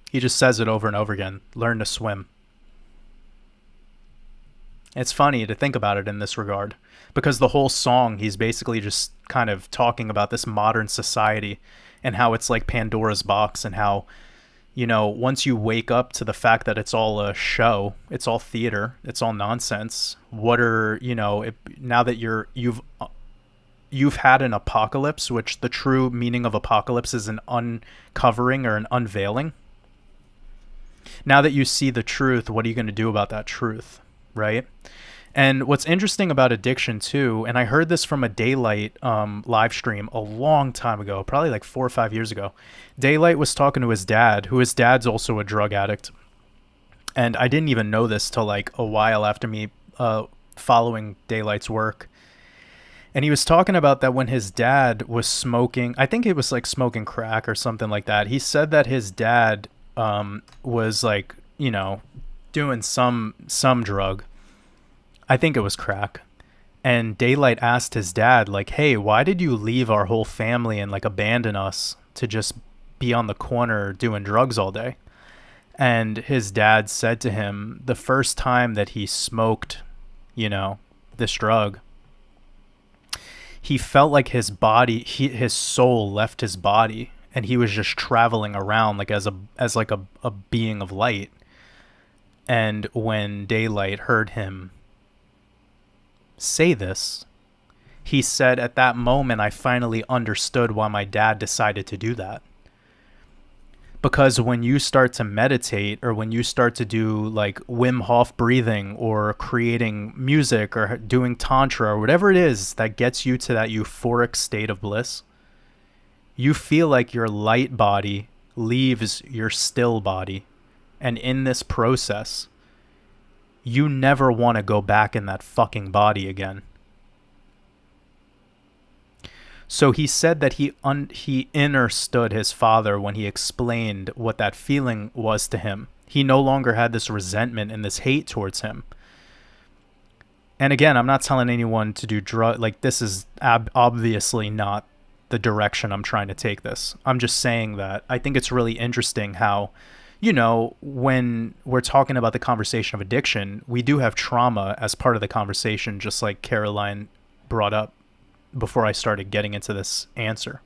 He just says it over and over again, learn to swim. It's funny to think about it in this regard, because the whole song, he's basically just kind of talking about this modern society and how it's like Pandora's box, and how, once you wake up to the fact that it's all a show, it's all theater, it's all nonsense. Now that you've had an apocalypse, which the true meaning of apocalypse is an uncovering or an unveiling. Now that you see the truth, what are you going to do about that truth? Right? And what's interesting about addiction too, and I heard this from a Daylight live stream a long time ago, probably like 4 or 5 years ago. Daylight was talking to his dad, who his dad's also a drug addict. And I didn't even know this till like a while after me following Daylight's work. And he was talking about that when his dad was smoking, I think it was like smoking crack or something like that. He said that his dad was like, doing some drug. I think it was crack. And Daylight asked his dad, like, hey, why did you leave our whole family and like abandon us to just be on the corner doing drugs all day. And his dad said to him the first time that he smoked, this drug, he felt like his body, his soul left his body, and he was just traveling around like as a being of light. And when daylight heard him say this, he said, at that moment, I finally understood why my dad decided to do that. Because when you start to meditate, or when you start to do like Wim Hof breathing, or creating music, or doing tantra, or whatever it is that gets you to that euphoric state of bliss, you feel like your light body leaves your still body. And in this process, you never want to go back in that fucking body again. So he said that he understood his father when he explained what that feeling was to him. He no longer had this resentment and this hate towards him. And again, I'm not telling anyone to do drug. Like, this is obviously not the direction I'm trying to take this. I'm just saying that I think it's really interesting how, when we're talking about the conversation of addiction, we do have trauma as part of the conversation, just like Caroline brought up before I started getting into this answer.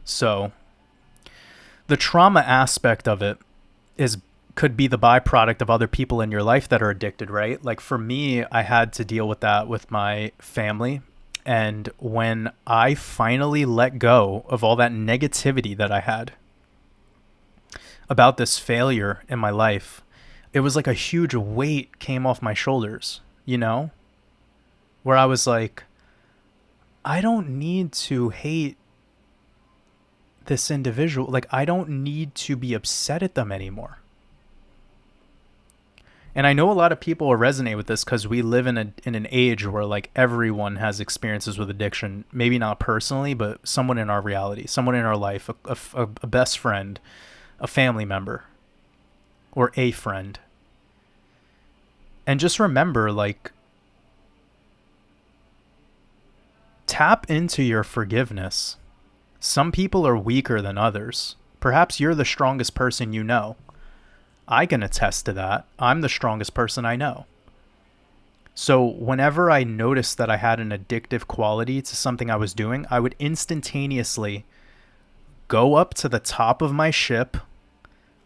So the trauma aspect of it could be the byproduct of other people in your life that are addicted, right? Like for me, I had to deal with that with my family. And when I finally let go of all that negativity that I had about this failure in my life, it was like a huge weight came off my shoulders, where I was like, I don't need to hate this individual. Like, I don't need to be upset at them anymore. And I know a lot of people will resonate with this because we live in an age where like everyone has experiences with addiction. Maybe not personally, but someone in our reality, someone in our life, a best friend, a family member, or a friend. And just remember, like, tap into your forgiveness. Some people are weaker than others. Perhaps you're the strongest person you know. I can attest to that. I'm the strongest person I know. So whenever I noticed that I had an addictive quality to something I was doing, I would instantaneously go up to the top of my ship,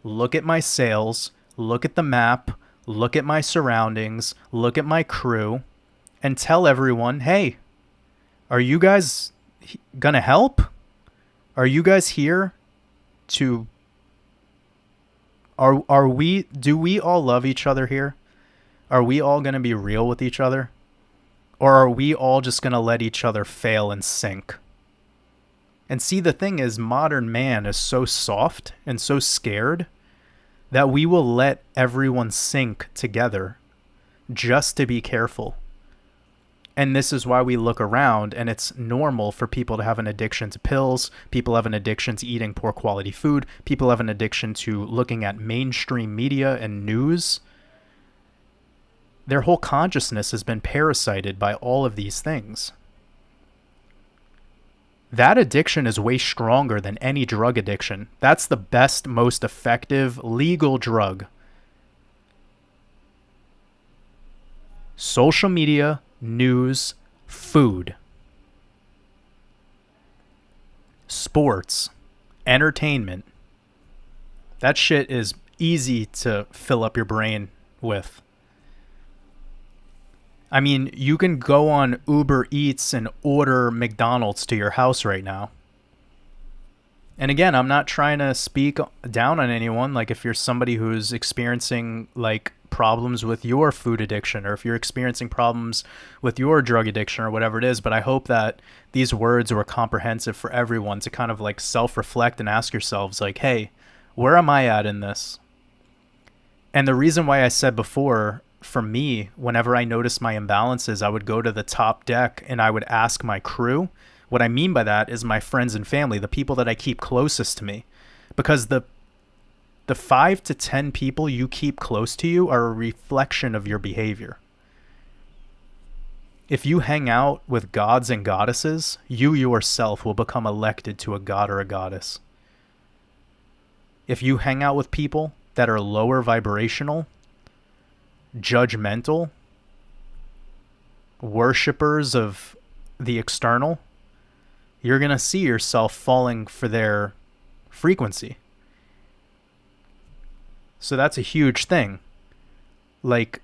look at my sails, look at the map, look at my surroundings, look at my crew, and tell everyone, hey, are you guys gonna help? Are you guys here to... do we all love each other here? Are we all gonna be real with each other? Or are we all just gonna let each other fail and sink? And see, the thing is, modern man is so soft and so scared that we will let everyone sink together just to be careful. And this is why we look around, and it's normal for people to have an addiction to pills. People have an addiction to eating poor quality food. People have an addiction to looking at mainstream media and news. Their whole consciousness has been parasited by all of these things. That addiction is way stronger than any drug addiction. That's the best, most effective legal drug. Social media, news, food, sports, entertainment. That shit is easy to fill up your brain with. I mean, you can go on Uber Eats and order McDonald's to your house right now. And again, I'm not trying to speak down on anyone. Like, if you're somebody who's experiencing like problems with your food addiction, or if you're experiencing problems with your drug addiction, or whatever it is, but I hope that these words were comprehensive for everyone to kind of like self-reflect and ask yourselves like, hey, where am I at in this? And the reason why I said before, for me, whenever I noticed my imbalances, I would go to the top deck and I would ask my crew. What I mean by that is my friends and family, the people that I keep closest to me, because the 5 to 10 people you keep close to you are a reflection of your behavior. If you hang out with gods and goddesses, you yourself will become elected to a god or a goddess. If you hang out with people that are lower vibrational, judgmental, worshippers of the external, you're going to see yourself falling for their frequency. So that's a huge thing. Like,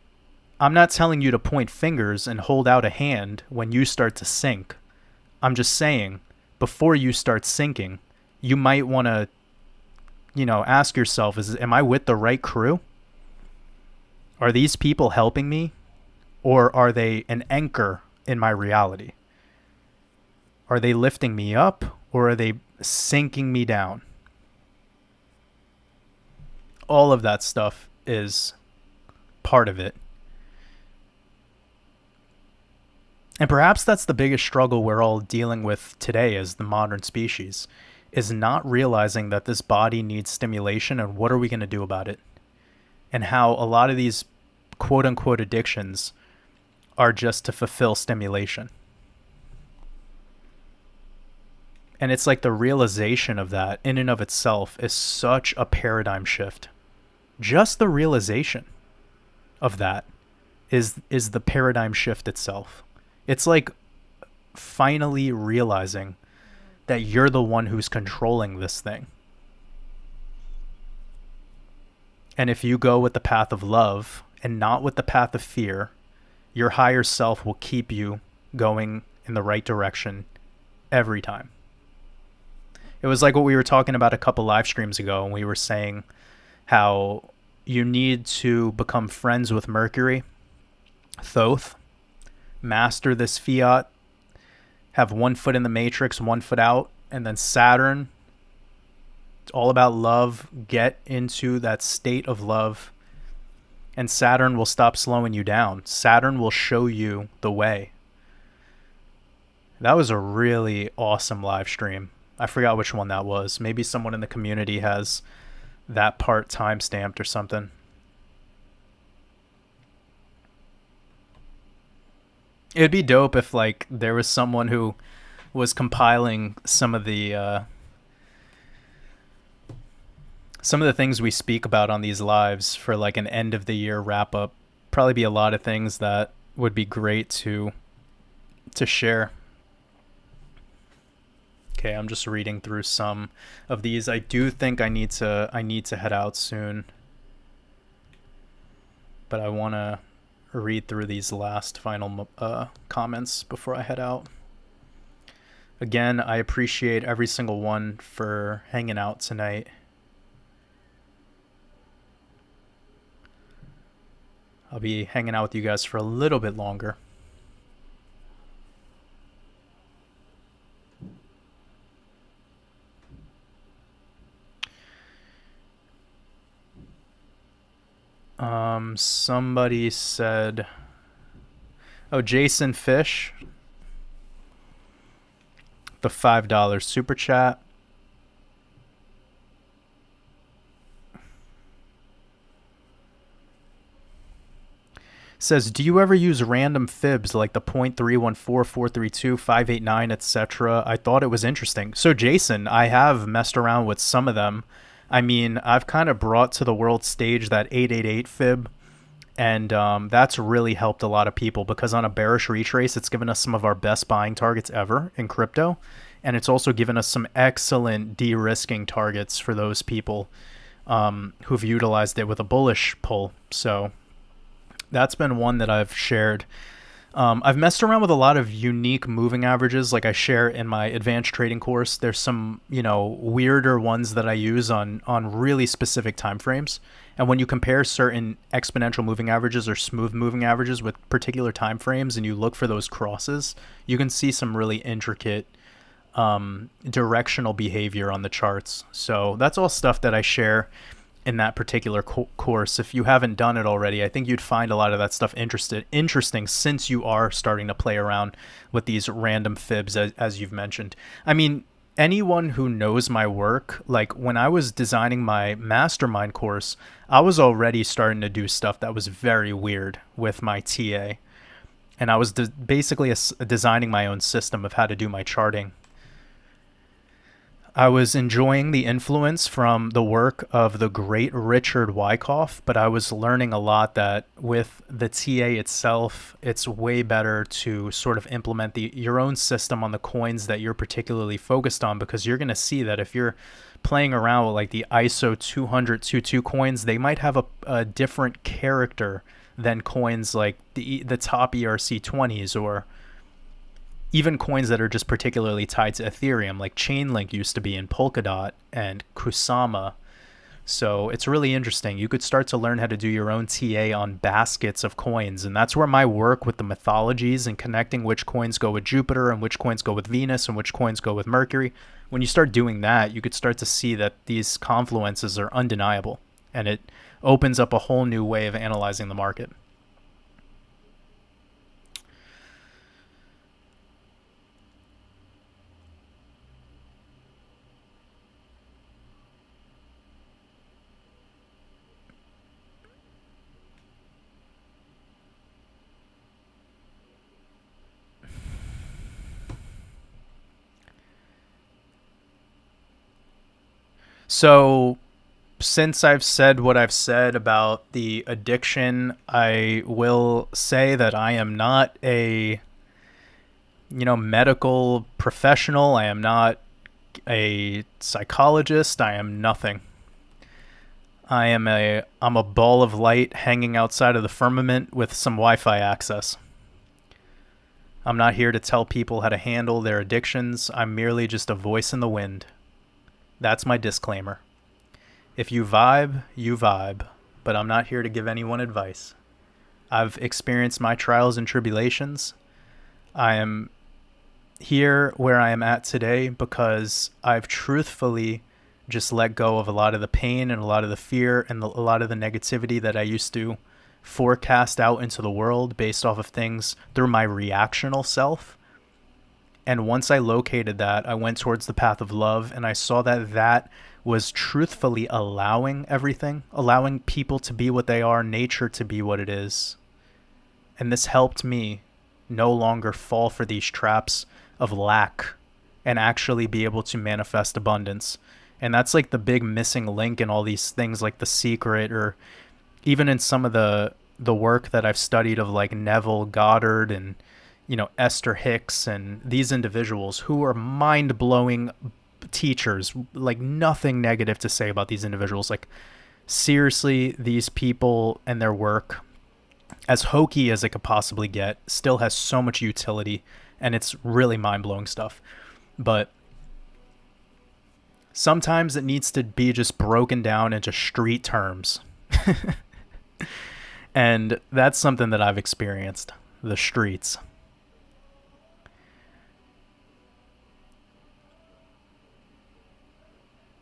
I'm not telling you to point fingers and hold out a hand when you start to sink. I'm just saying, before you start sinking, you might want to, ask yourself, am I with the right crew? Are these people helping me? Or are they an anchor in my reality? Are they lifting me up, or are they sinking me down? All of that stuff is part of it. And perhaps that's the biggest struggle we're all dealing with today as the modern species, is not realizing that this body needs stimulation, and what are we going to do about it? And how a lot of these quote-unquote addictions are just to fulfill stimulation. And it's like the realization of that in and of itself is such a paradigm shift. Just the realization of that is the paradigm shift itself. It's like finally realizing that you're the one who's controlling this thing. And if you go with the path of love and not with the path of fear, your higher self will keep you going in the right direction every time. It was like what we were talking about a couple live streams ago, and we were saying how you need to become friends with Mercury, Thoth, master this fiat, have 1 foot in the matrix, 1 foot out, and then Saturn. It's all about love. Get into that state of love, and Saturn will stop slowing you down. Saturn will show you the way. That was a really awesome live stream. I forgot which one that was. Maybe someone in the community has that part time-stamped or something. It'd be dope if there was someone who was compiling some of the things we speak about on these lives for an end of the year wrap up. Probably be a lot of things that would be great to share. Okay, I'm just reading through some of these. I do think I need to head out soon, but I want to read through these last final comments before I head out. Again, I appreciate every single one for hanging out tonight. I'll be hanging out with you guys for a little bit longer. Somebody said, oh, Jason Fish, the $5 super chat. Says, do you ever use random fibs like the 0.314, 432, 589, etc.? I thought it was interesting. So Jason, I have messed around with some of them. I mean, I've kind of brought to the world stage that 888 fib, and that's really helped a lot of people, because on a bearish retrace, it's given us some of our best buying targets ever in crypto, and it's also given us some excellent de-risking targets for those people who've utilized it with a bullish pull. So that's been one that I've shared. I've messed around with a lot of unique moving averages, like I share in my advanced trading course. There's some, weirder ones that I use on really specific time frames. And when you compare certain exponential moving averages or smooth moving averages with particular time frames, and you look for those crosses, you can see some really intricate directional behavior on the charts. So that's all stuff that I share in that particular course. If you haven't done it already, I think you'd find a lot of that stuff interesting, since you are starting to play around with these random fibs, as you've mentioned. I mean, anyone who knows my work, like when I was designing my mastermind course, I was already starting to do stuff that was very weird with my TA. And I was basically designing my own system of how to do my charting. I was enjoying the influence from the work of the great Richard Wyckoff, but I was learning a lot that with the TA itself, it's way better to sort of implement your own system on the coins that you're particularly focused on, because you're going to see that if you're playing around with like the ISO 200 coins, they might have a different character than coins like the top ERC 20s, or even coins that are just particularly tied to Ethereum, like Chainlink used to be in Polkadot and Kusama. So it's really interesting. You could start to learn how to do your own TA on baskets of coins. And that's where my work with the mythologies and connecting which coins go with Jupiter and which coins go with Venus and which coins go with Mercury. When you start doing that, you could start to see that these confluences are undeniable. And it opens up a whole new way of analyzing the market. So, since I've said what I've said about the addiction, I will say that I am not a, medical professional. I am not a psychologist. I am nothing. I'm a ball of light hanging outside of the firmament with some Wi-Fi access. I'm not here to tell people how to handle their addictions. I'm merely just a voice in the wind. That's my disclaimer. If you vibe, you vibe, but I'm not here to give anyone advice. I've experienced my trials and tribulations. I am here where I am at today because I've truthfully just let go of a lot of the pain and a lot of the fear and a lot of the negativity that I used to forecast out into the world based off of things through my reactional self. And once I located that, I went towards the path of love, and I saw that that was truthfully allowing everything, allowing people to be what they are, nature to be what it is. And this helped me no longer fall for these traps of lack and actually be able to manifest abundance. And that's like the big missing link in all these things like The Secret, or even in some of the work that I've studied of like Neville Goddard and Esther Hicks and these individuals who are mind-blowing teachers. Like, nothing negative to say about these individuals. Like, seriously, these people and their work, as hokey as it could possibly get, still has so much utility, and it's really mind-blowing stuff. But sometimes it needs to be just broken down into street terms. And that's something that I've experienced, the streets.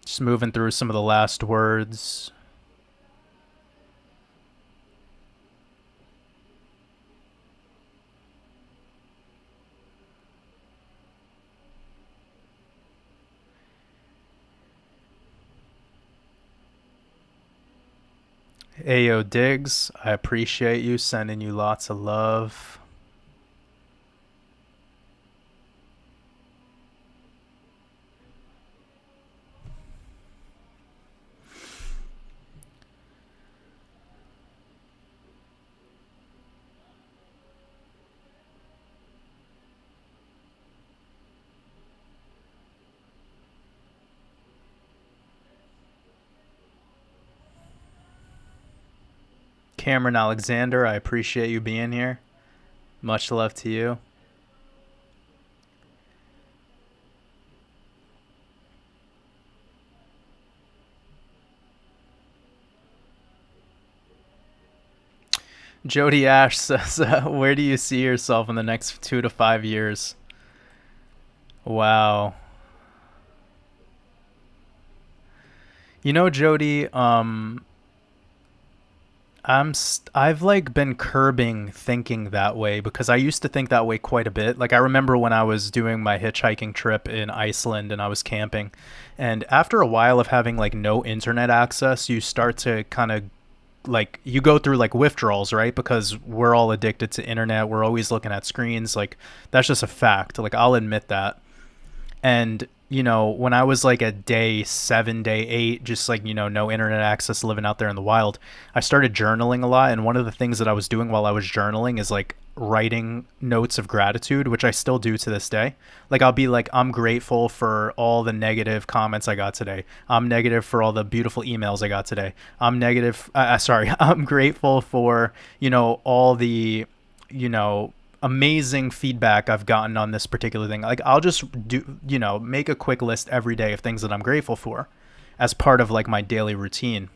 Just moving through some of the last words. Ayo Diggs, I appreciate you, sending you lots of love. Cameron Alexander, I appreciate you being here. Much love to you. Jody Ash says, where do you see yourself in the next 2 to 5 years? Wow. Jody, I've like been curbing thinking that way, because I used to think that way quite a bit. Like, I remember when I was doing my hitchhiking trip in Iceland and I was camping, and after a while of having like no internet access, you start to kind of like you go through like withdrawals, right? Because we're all addicted to internet. We're always looking at screens. Like that's just a fact. Like I'll admit that. And when I was like at day 7, day 8, just like no internet access, living out there in the wild, I started journaling a lot. And one of the things that I was doing while I was journaling is like writing notes of gratitude, which I still do to this day. Like I'll be like, I'm grateful for all the negative comments I got today. I'm negative for all the beautiful emails I got today. I'm negative sorry, I'm grateful for all the you know amazing feedback I've gotten on this particular thing. Like I'll just do, make a quick list every day of things that I'm grateful for as part of like my daily routine.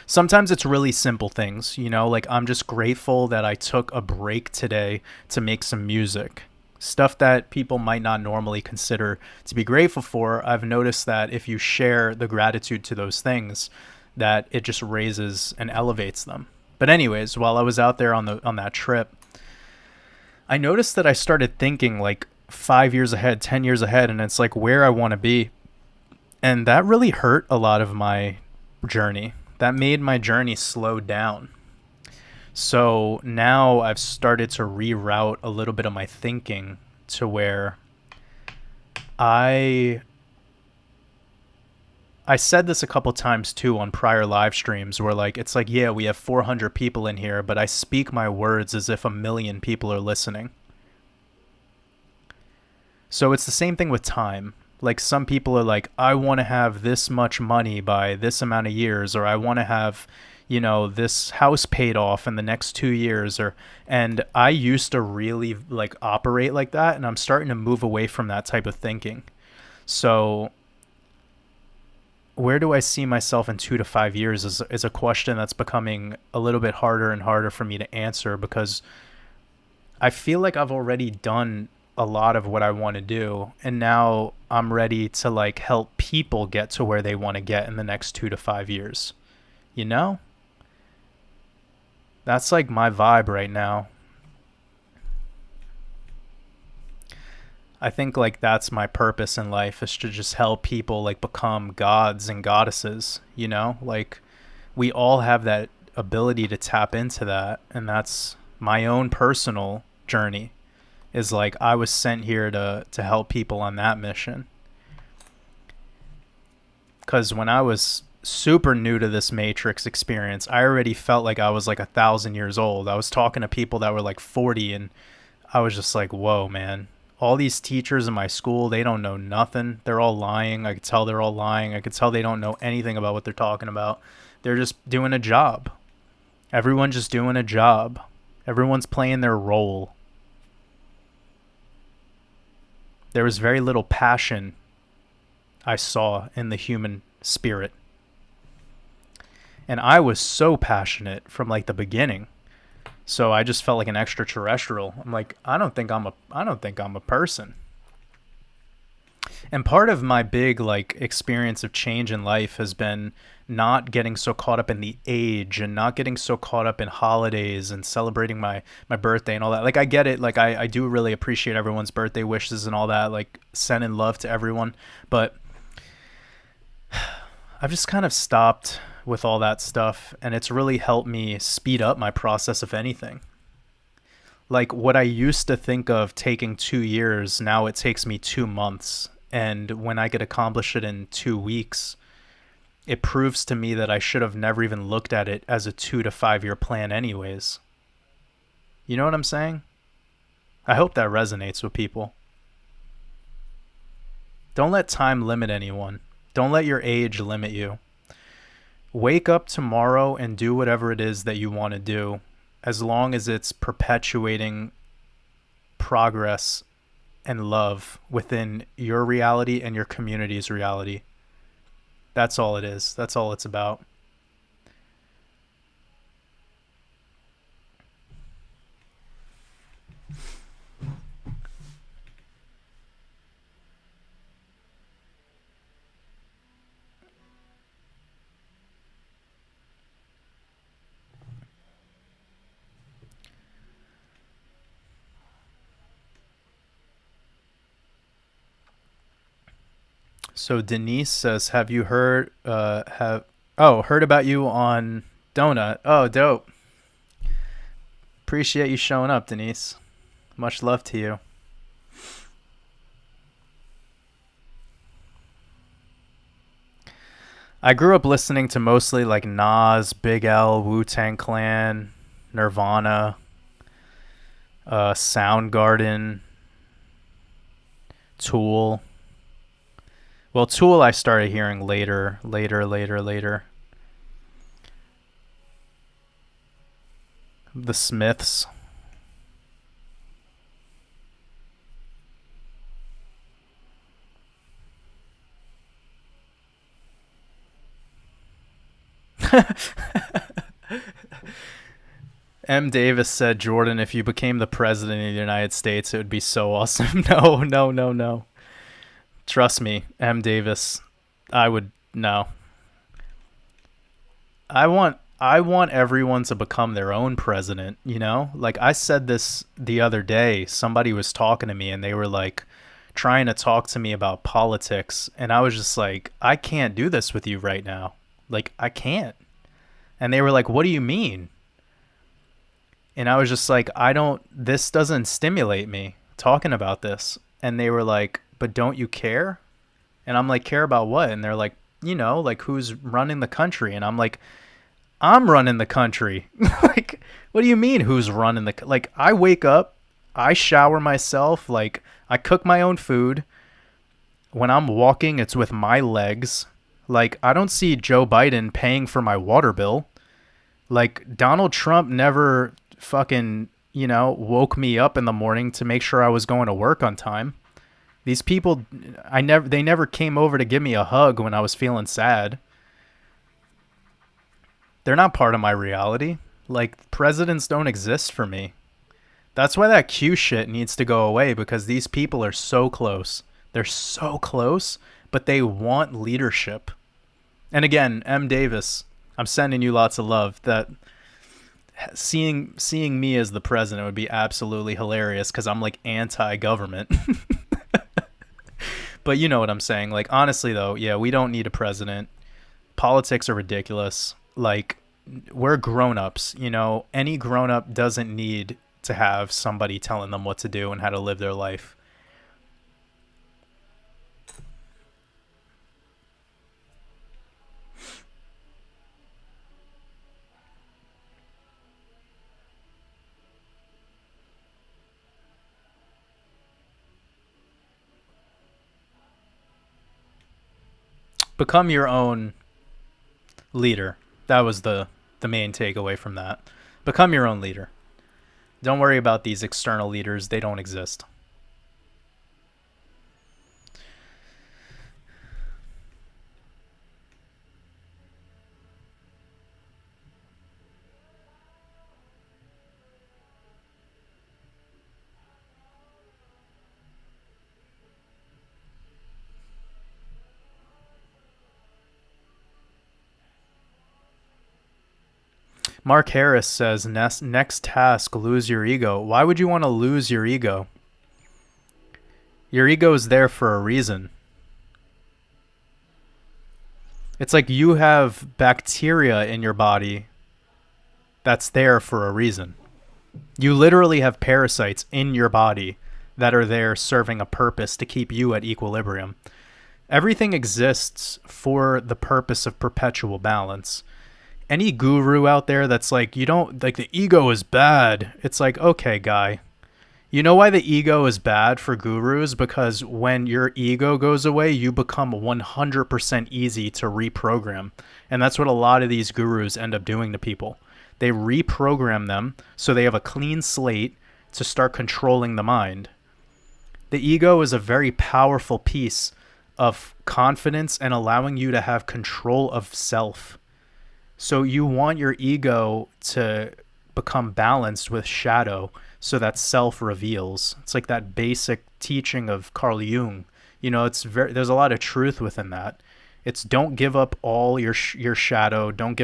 Sometimes it's really simple things, like I'm just grateful that I took a break today to make some music. Stuff that people might not normally consider to be grateful for. I've noticed that if you share the gratitude to those things, that it just raises and elevates them. But anyways, while I was out there on that trip, I noticed that I started thinking like 5 years ahead, 10 years ahead, and it's like where I want to be. And that really hurt a lot of my journey. That made my journey slow down. So now I've started to reroute a little bit of my thinking to where I said this a couple times too on prior live streams where like it's like, yeah, we have 400 people in here, but I speak my words as if 1 million people are listening. So it's the same thing with time. Like some people are like, I want to have this much money by this amount of years, or I want to have, this house paid off in the next 2 years, and I used to really like operate like that, and I'm starting to move away from that type of thinking. So where do I see myself in 2 to 5 years is a question that's becoming a little bit harder and harder for me to answer, because I feel like I've already done a lot of what I want to do, and now I'm ready to like help people get to where they want to get in the next 2 to 5 years. You know? That's like my vibe right now. I think like that's my purpose in life, is to just help people like become gods and goddesses, Like we all have that ability to tap into that, and that's my own personal journey. Is like I was sent here to help people on that mission. Cuz when I was super new to this matrix experience, I already felt like I was like 1,000 years old. I was talking to people that were like 40, and I was just like, whoa, man. All these teachers in my school, they don't know nothing. They're all lying. I could tell they're all lying. I could tell they don't know anything about what they're talking about. They're just doing a job. Everyone's just doing a job. Everyone's playing their role. There was very little passion I saw in the human spirit. And I was so passionate from like the beginning. So I just felt like an extraterrestrial. I'm like, I don't think I'm a person. And part of my big like experience of change in life has been not getting so caught up in the age, and not getting so caught up in holidays and celebrating my birthday and all that. Like I get it. Like I do really appreciate everyone's birthday wishes and all that, like sending love to everyone. But I've just kind of stopped with all that stuff, and it's really helped me speed up my process of anything. Like what I used to think of taking 2 years, now it takes me 2 months. And when I could accomplish it in 2 weeks, it proves to me that I should have never even looked at it as a 2 to 5 year plan anyways. You know what I'm saying? I hope that resonates with people. Don't let time limit anyone. Don't let your age limit you. Wake up tomorrow and do whatever it is that you want to do, as long as it's perpetuating progress and love within your reality and your community's reality. That's all it is. That's all it's about. So Denise says, "Have you heard? Oh, heard about you on Donut. Oh, dope. Appreciate you showing up, Denise. Much love to you. I grew up listening to mostly like Nas, Big L, Wu-Tang Clan, Nirvana, Soundgarden, Tool. Well, Tool I started hearing later. The Smiths. M. Davis said, Jordan, if you became the president of the United States, it would be so awesome. No. Trust me, M. Davis. I would, no. I want everyone to become their own president, you know? Like I said this the other day, somebody was talking to me and they were like trying to talk to me about politics and I was just like, I can't do this with you right now. Like I can't. And they were like, "What do you mean?" And I was just like, "I don't this doesn't stimulate me talking about this." And they were like, "But don't you care?" And I'm like, "Care about what?" And they're like, like who's running the country? And I'm like, I'm running the country. Like, what do you mean who's running the like I wake up, I shower myself, like I cook my own food. When I'm walking, it's with my legs. Like I don't see Joe Biden paying for my water bill. Like Donald Trump never fucking, woke me up in the morning to make sure I was going to work on time. These people they never came over to give me a hug when I was feeling sad. They're not part of my reality. Like, presidents don't exist for me. That's why that Q shit needs to go away because these people are so close. They're so close, but they want leadership. And again, M. Davis, I'm sending you lots of love. That seeing me as the president would be absolutely hilarious because I'm like anti-government. But you know what I'm saying. Like, honestly, though, yeah, we don't need a president. Politics are ridiculous. Like, we're grown-ups, any grown-up doesn't need to have somebody telling them what to do and how to live their life. Become your own leader. That was the main takeaway from that. Become your own leader. Don't worry about these external leaders. They don't exist. Mark Harris says, next task, lose your ego. Why would you want to lose your ego? Your ego is there for a reason. It's like you have bacteria in your body that's there for a reason. You literally have parasites in your body that are there serving a purpose to keep you at equilibrium. Everything exists for the purpose of perpetual balance. Any guru out there that's like, you don't like the ego is bad. It's like, okay, guy. You know why the ego is bad for gurus? Because when your ego goes away, you become 100% easy to reprogram. And that's what a lot of these gurus end up doing to people. They reprogram them so they have a clean slate to start controlling the mind. The ego is a very powerful piece of confidence and allowing you to have control of self. So you want your ego to become balanced with shadow so that self reveals. It's like that basic teaching of Carl Jung. There's a lot of truth within that. It's don't give up all your shadow. Don't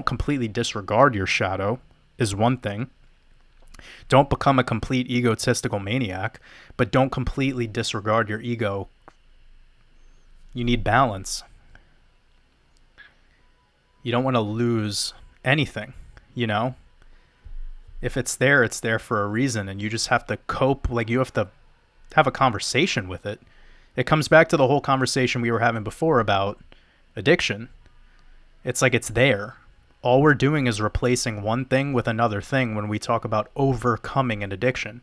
completely disregard your shadow is one thing. Don't become a complete egotistical maniac, but don't completely disregard your ego. You need balance. You don't want to lose anything, you know? If it's there for a reason, and you just have to cope. Like, you have to have a conversation with it. It comes back to the whole conversation we were having before about addiction. It's like it's there. All we're doing is replacing one thing with another thing when we talk about overcoming an addiction.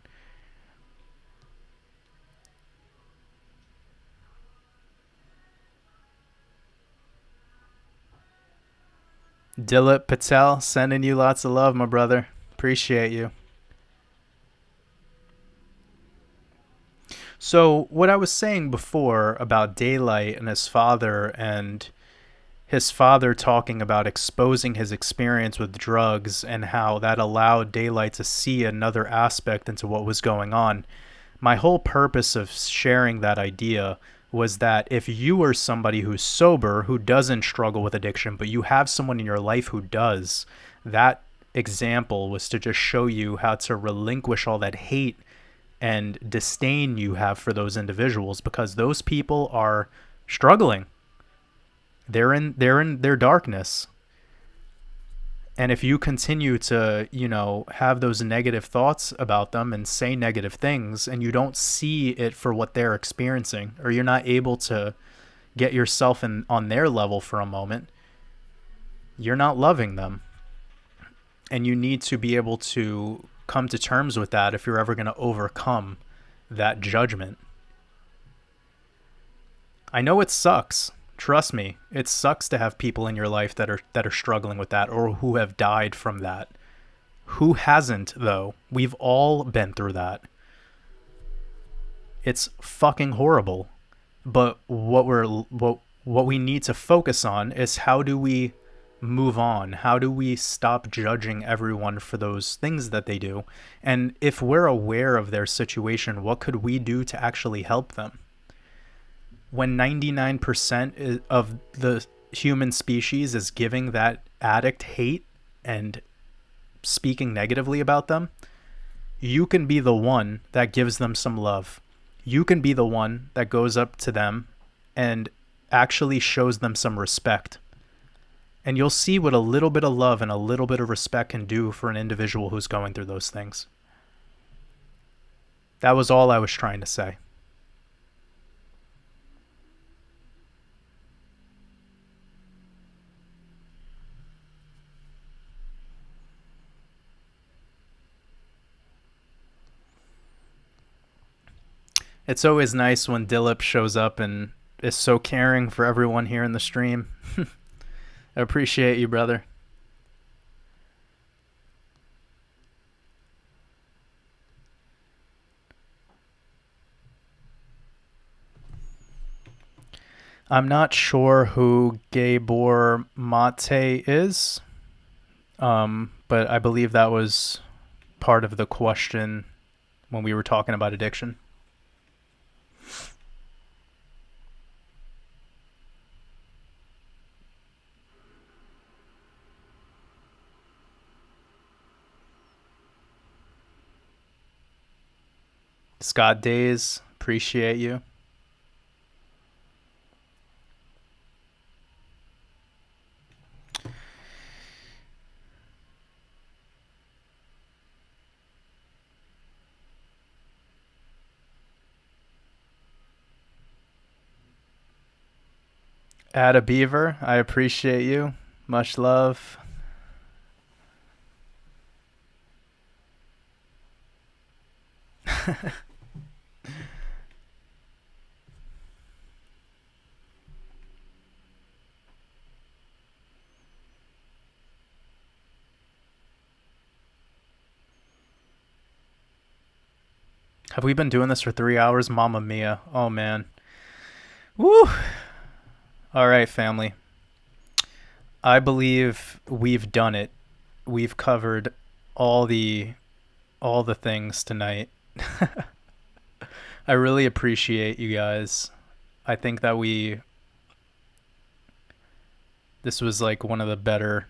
Dilip Patel, sending you lots of love, my brother. Appreciate you. So, what I was saying before about Daylight and his father talking about exposing his experience with drugs and how that allowed Daylight to see another aspect into what was going on. My whole purpose of sharing that idea was that if you are somebody who's sober, who doesn't struggle with addiction, but you have someone in your life who does, that example was to just show you how to relinquish all that hate and disdain you have for those individuals, because those people are struggling. They're in their darkness. And if you continue to, have those negative thoughts about them and say negative things, and you don't see it for what they're experiencing, or you're not able to get yourself on their level for a moment, you're not loving them. And you need to be able to come to terms with that if you're ever going to overcome that judgment. I know it sucks. Trust me, it sucks to have people in your life that are struggling with that, or who have died from that. Who hasn't, though? We've all been through that. It's fucking horrible. But what we need to focus on is, how do we move on? How do we stop judging everyone for those things that they do? And if we're aware of their situation, what could we do to actually help them? When 99% of the human species is giving that addict hate and speaking negatively about them, you can be the one that gives them some love. You can be the one that goes up to them and actually shows them some respect. And you'll see what a little bit of love and a little bit of respect can do for an individual who's going through those things. That was all I was trying to say. It's always nice when Dilip shows up and is so caring for everyone here in the stream. I appreciate you, brother. I'm not sure who Gabor Mate is, but I believe that was part of the question when we were talking about addiction. Scott Days, appreciate you. Add a beaver, I appreciate you. Much love. Have we been doing this for 3 hours? Mamma mia. Oh, man. Woo! All right, family. I believe we've done it. We've covered all the things tonight. I really appreciate you guys. I think that this was like one of the better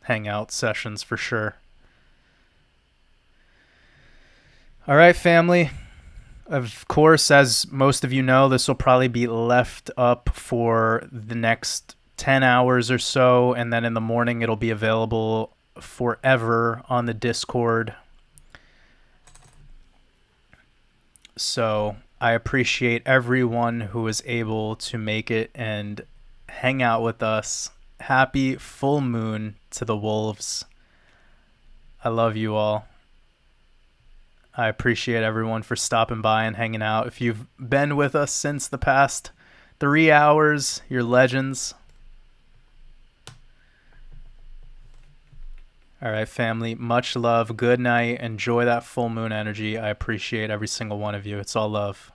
Hangout sessions for sure. All right, family. Of course, as most of you know, this will probably be left up for the next 10 hours or so, and then in the morning it'll be available forever on the Discord. So I appreciate everyone who was able to make it and hang out with us. Happy full moon to the wolves. I love you all. I appreciate everyone for stopping by and hanging out. If you've been with us since the past 3 hours, you're legends. All right, family. Much love. Good night. Enjoy that full moon energy. I appreciate every single one of you. It's all love.